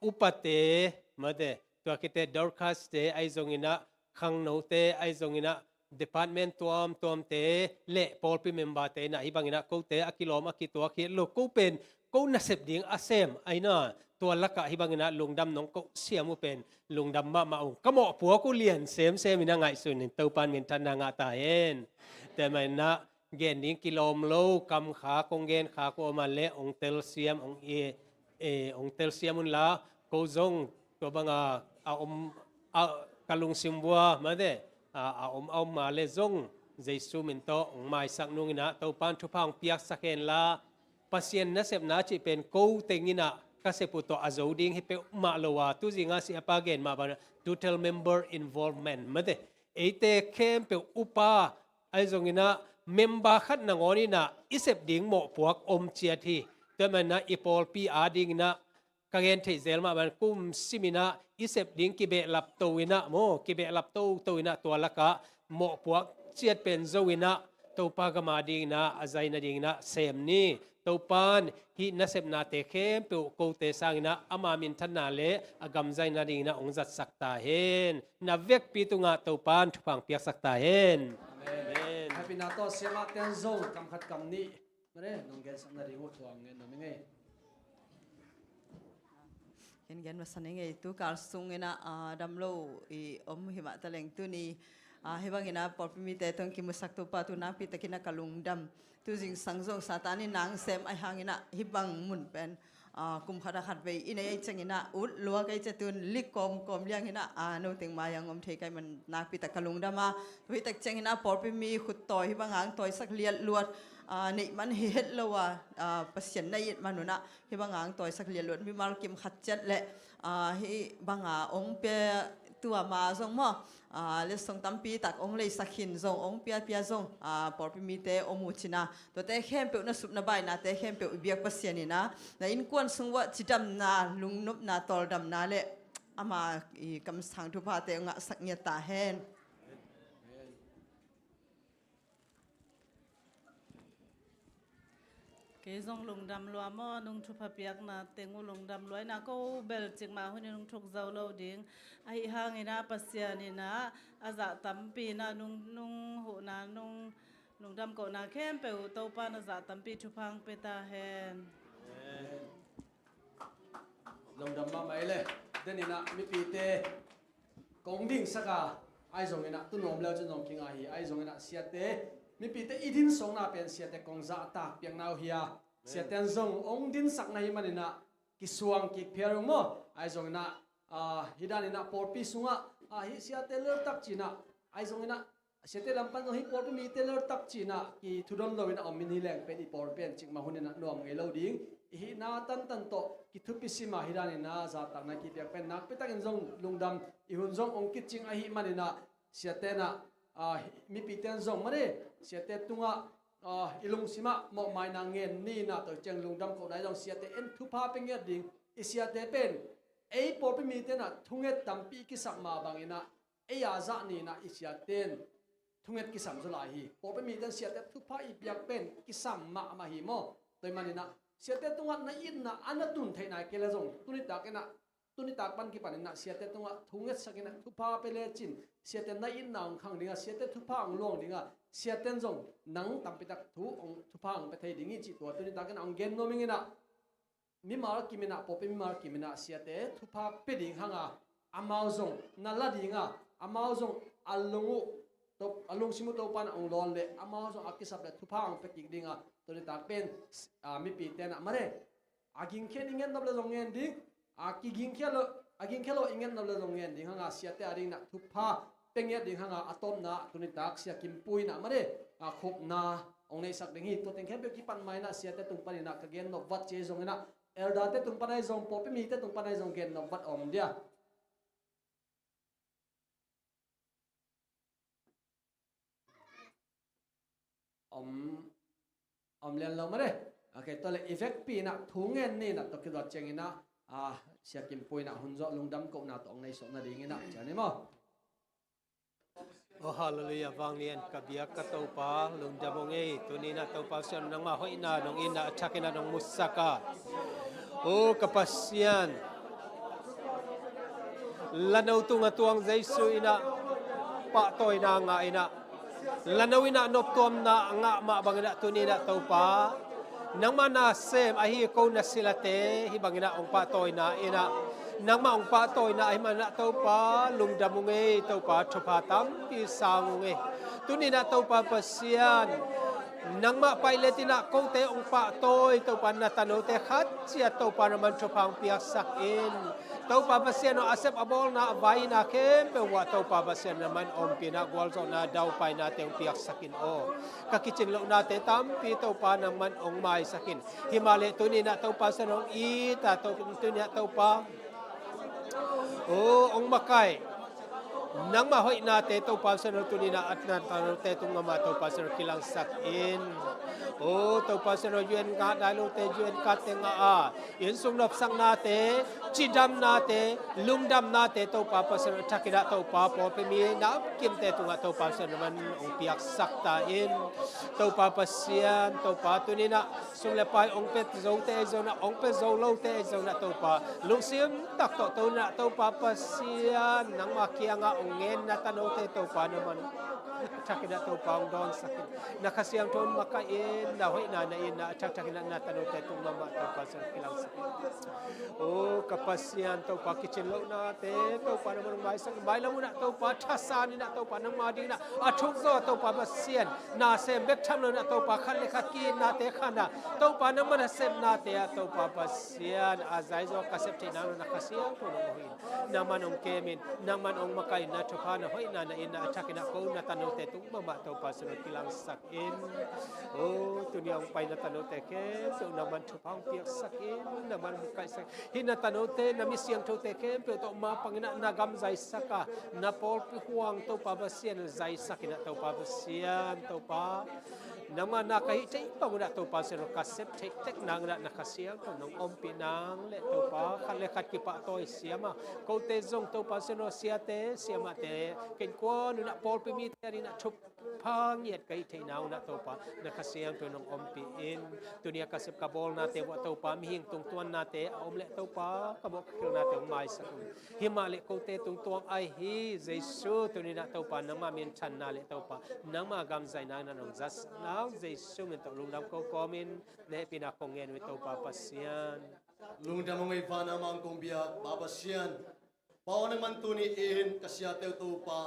upate made to kite dorcas te ai zongina khang no te ai zongina department tom te le polpi member te na ibangina ko te akilom akitwa ki lo ko pen ko nasep ding asem aina to laka hibangina lungdam nong ko siamu pen lungdam ma ong kamo puo ko lian sem ina ngai sun in to pan min tan nga ta hen te mai na gen ding kilom lo kam kha kong gen kha ko ma le ong tel siam ong ong tel siamun la ko zong to banga kalung simbua made ma le zong jesu min to ong mai sak nungina to pan thu phang piak saken la pasien na sep na chi pen ko tengina kasi puto azoding hipe ma lowa tu zinga si apagen ma ba total member involvement made ete kem pe upa ai zongina member khat na ngoni na isep ding mo puak om chia thi te man na ipol pi ading na kagen the zel ma ban kum simina isep ding ki be lap to wina mo ki be lap to wina to laka mo puak chiat pen zowina to pa ga ma ding na azai na ding na sem ni to pan hi na sep na te khem pe ko te sang na ama min than na le agam zai na ding na ong zat sakta hen na vek pi tu nga to pan thupang piak sakta hen amen happy na to siama ten zong kam khat kam ni mare nong gen sang na ringo thuang nge no nge gen masanenge tu kal sungena damlo I hima taleng tu ni hebangina porpimi te tong ki musak tu pa tu na pi takina kalungdam tu jing sangjong satani nang sem ai hangina hibang mun pen kum khada khat ve ine ai changina ut lua kai chetun likom liang hina no ting mayang om thei kai man na pi takalungdama tu tak changina porpimi khut toy hibangang toy sak liat luat nei man hi het lowa pasien nei manuna hibangang toy sak liat luat mi mal kim khat chat le hi banga ong pe tua ma zong mo le song tampi tak ong le sakhin zong ong pia zong porpi mi te omu china to te khem pe na sup na bai na te khem pe ubiak pasiani na in kwan sungwa chidam na lungnup na tol dam na le ama I kam sang thu pa te nga saknya ta hen ke zong lung dam lua mo nung thu pha piak na tengu lung dam loi na ko bel chik ma hu ni nung thuk zau lo ding ai hang ina pasya ni na aza tampi na nung hu na nung dam ko na khem pe u to pa na za tampi thu phang pe ta hen lung dam ma mai le denina mi pi te kong ding saka ai zong ina tu nom lao chen zong king a hi ai zong ina sia te mi pi te idin song na pen sia te kong za ta piang nau hia sia ten zong ong din sak na hi manina ki suang ki pher mo ai zong ina hidan ina por pi sunga hi sia te ler tak china ai zong ina sia te lampan hi por pi mi te ler tak china ki thudon lo ina om min hi leng pen I por pen chik ma hunina nuam ngai lo ding hi na tan to ki thupi sima hidan ina za tak na ki piak pen nak pe tak in zong lungdam I hun zong ong ki ching a hi manina sia te na mi pi ten zong mare sia te tunga ilung sima mo mai na ngen ni na to cheng lungdam ko dai jong sia te en thu pa pe nge ding I sia te pen ei por pe mi te na thunget tampi ki sak ma bangina ei ya za ni na I sia ten thunget ki sam zo lai hi por pe mi ten sia te thu pa I piak pen ki sam ma hi mo toy manina sia te tunga na in na anatun thai na ke la jong tunit da ke na tu ni tak ban ki pan na sia te tunga thunget sakina thu pa pele chin sia te na in nang khang dinga sia te thu pa ang long dinga sia ten jong nang tam pi tak thu ong thu pa ang pe thei dingi chi to tu ni tak ang gen no mingina mi mar ki mina popi mi mar ki mina sia te thu pa pe ding hanga amao jong na la dinga amao jong alungu to alung simu to pan ang lon le amao jong akisap le thu pa ang pe ki dinga tu ni tak pen mi pi te na mare aging khen ingen nab le jong en ding aki ging khelo ingen nab le jong en ding hanga sia te aring na thu pa penget ding hanga atom na tu ni tak sia kim pui na mare a khop na ong nei sak ding hi to teng khem pe ki pan mai na sia te tung pan na ka gen no wat che jong na elda te tung panai jong popi mi te tung panai jong gen no wat om dia om len lo mare okay to le effect pi na thungen ni na to ki dot cheng ina sia kim pui na hunzo lungdam ko na to ong nei so na ding ina chani mo Oh hallelujah vang lian kabia katopa lung jabonge tunina topa sian nang ma hoina nong ina chakina nong musaka oh kapasian lanau tunga tuang Jesu ina pa toy na nga ina lanau ina nop tom na nga ma bangina tunina topa nang mana sem ahi ko na silate hi bangina ong pa toy na ina nang maong pa toy na ay man na tau pa lung damunge tau pa chopatam ti sangunge tuni na tau pa pasian nang ma paileti na ko te ong pa toy tau pa na tano te khat sia tau pa naman chopang piak sak in tau pa pasian no asep abol na vai na kem pe wa tau pa pasian naman om pina gwal so na daw pa na te piak sakin o kakicing lo na te tam pi tau pa naman ong mai sakin himale tuni na tau pa sa nong i ta tau tuni na tau pa oh ong makai nang mahoy na te to pa sa no tunina at na te tung ma to pa sa kilang sak in oh to pa sa no yuen ka dalo te yuen ka te nga a in sung nop sang na te chidam na te lungdam na te to pa sa takida to pa po pe mi na kim te tunga to pa sa naman ong piak sak ta in to pa sian to pa tunina sung le pai ong pet zo te zo na ong pe zo lo te zo na to pa lung sim tak to na to pa sian nang makia nga ngen na tanaw te to pa naman chakina to pa ang don sakit nakasiyang ton makain na hoy na in na chakina na tanaw te tong mama to pa sa kilang sakit oh kapasyan to pa kichilo na te to pa naman mai sang mai lang na to pa thasan na to pa nang mading na athuk zo to pa basian na sem bek tham na to pa khan le khat ki na te khana to pa naman sem na te to pa basian azai zo kasep te na nakasiyang to no hoy naman ong kemin naman ong makai na chopana hoy na ina chakina ko na tanaw te tung mama to pa sa kilang sakin oh tunyang pai na tanaw te ke so naman chopang piak sakin naman kai sak hina tanaw te na misyang to te ke pe to ma pangina nagam zai saka na pol pi huang to pa basian zai sakina to pa basian to pa naman nakai te pa mo na to pa sa kasep te tek nang na nakasiyang to nong ompinang le to pa khale khat ki pa toy siama ko te zong to pa sa no sia te siama te ken ko na pol pi mi te na chup pang yet kai te naw na to pa nakasiyang to nong ompi in tunia kasep ka bol na te wa to pa mi hing tung tuan na te om le to pa ka mo kil na te mai sa ku himale ko te tung tuang ai hi Jesu tunia na to pa nang ma min chan na le to pa nang ma gam zai na nong jas now Jesu min to lung dam ko komin ne pina kongen wi to pa pasian lung dam ngai fa na mang kong bia baba sian pao nang man tu ni in kasia te tu pa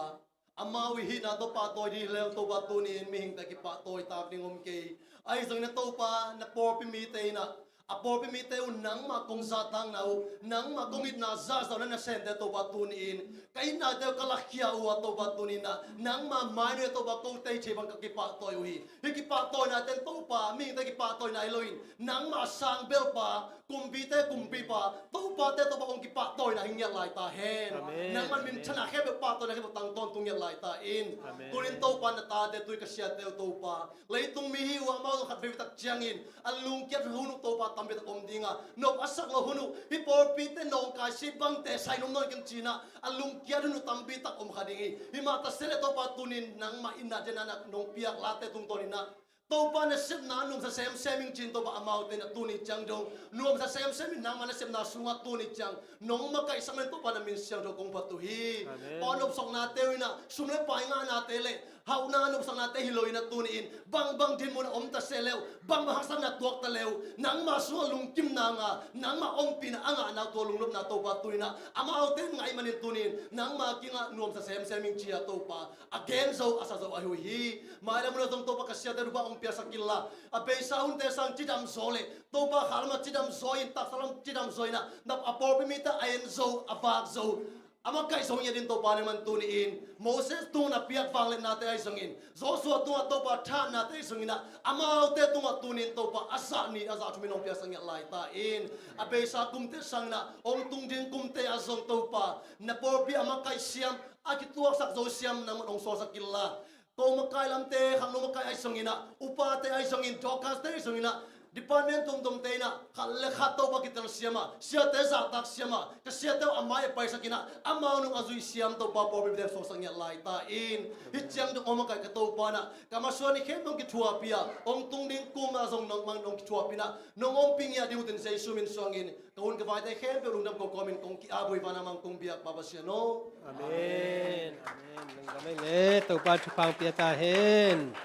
amawi hi na to pa toy di le to ba tu ni in mi hing ta ki pa toy ta ding om ke ai zong na to pa na por pi mi te na apor pi mi te nang ma kong za tang na nang ma kong it na za sa na sen te to ba tu ni in kai na te kalakhia u to ba tu ni na nang ma mai ne to ba ko te che bang ka ki pa toy hi ki pa toy na ten to pa mi te ki pa toy na loin nang ma sang bel pa kumpi te kumpi pa to pa te to ba ong ki pa toy na hing ya lai ta hen nang man min chana khe be pa toy na ke tang ton tung ya lai ta in turin to pa na ta te tu ka sia te to pa lei tung mi hi wa ma khat ve tak chiang in alung kiat hunu to pa tam be ta om dinga no asak lo hunu hi por pi te nong ka si bang te sai nom non kem china alung kiat hunu tam bi tak om khadingi hi ma ta sele to pa tunin nang ma inna jena na nong piak la te tung to ni na tô pa na sep na nung sa sem chin tô pa amau te na tu ni chang dong nuam sa sem na mana sep na sunga tu ni chang nong ma kai samen tô pa na min siang do kong patu hi onop song na te na sumle pai nga na te le hau na nop song na te hiloi na tu ni in bang din mo na om ta se leu bang ma hasam na tuak ta leu nang ma su lung kim na nga nang ma om pi na anga na to lung lop na to pa tu na amau te ngai manin tu ni nang ma ki nga nuam sa sem chia to pa again zo asa zo ahui hi mai la mo na tong to pa ka sia te ba om pia sakilla a be saun te sang chidam zole to pa khalma chidam zoin ta salam chidam zoina nap apor pimita ayen zo abak zo ama kai song ya din to pa man tu ni in Moses tu na piak wang le na te ai songin Joshua tu to pa tha na te songina ama te tu ma tu ni to pa asa ni aza tu minong pia sang ya lai ta in a be sa kum te sang na ong tung din kum te azong to pa na por pi ama kai siam a ki tuak sak zo siam na ong so sakilla to makai lam te khang no makai ai songina upa te ai songin jokas te ai songina department tum te na khalle khato ba kitel siama sia te za tak siama ka sia te amai paisa kina amau nu azui siam to pa por be so sang ya lai ta in hi chang de oma kai ka to pa na ka ma so ni khem nong ki thua pia ong tung ding kum na zong nong mang nong ki thua pina nong om ping ya diu ten sei sumin songin ka un ka vai te khem pe lung dam ko komen kong ki abui pa na mang kong bia pa ba sia no Amen. Amen. Nang gamay le to pa chupang piata hen.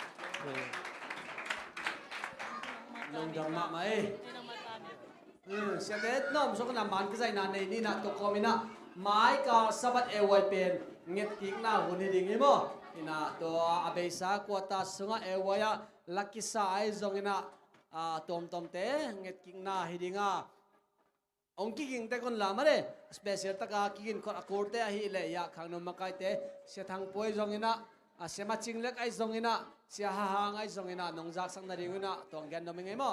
Nong dang ma mai. Sia det nom so kana man ka zai na nei ni na to komina mai ka sabat e wai pen nget tik na hun ding i mo ina to abesa kwata sunga e waya lakisa ai zong ina tom te nget king na hidinga ong kiking te kon lama re special taka kikin kor akor te hi le ya khang no makai te sia thang poi zong ina sia ma chinglek ai zong ina sia ha hang ai zong ina nong jak sang na ring ina tong gen no mengai mo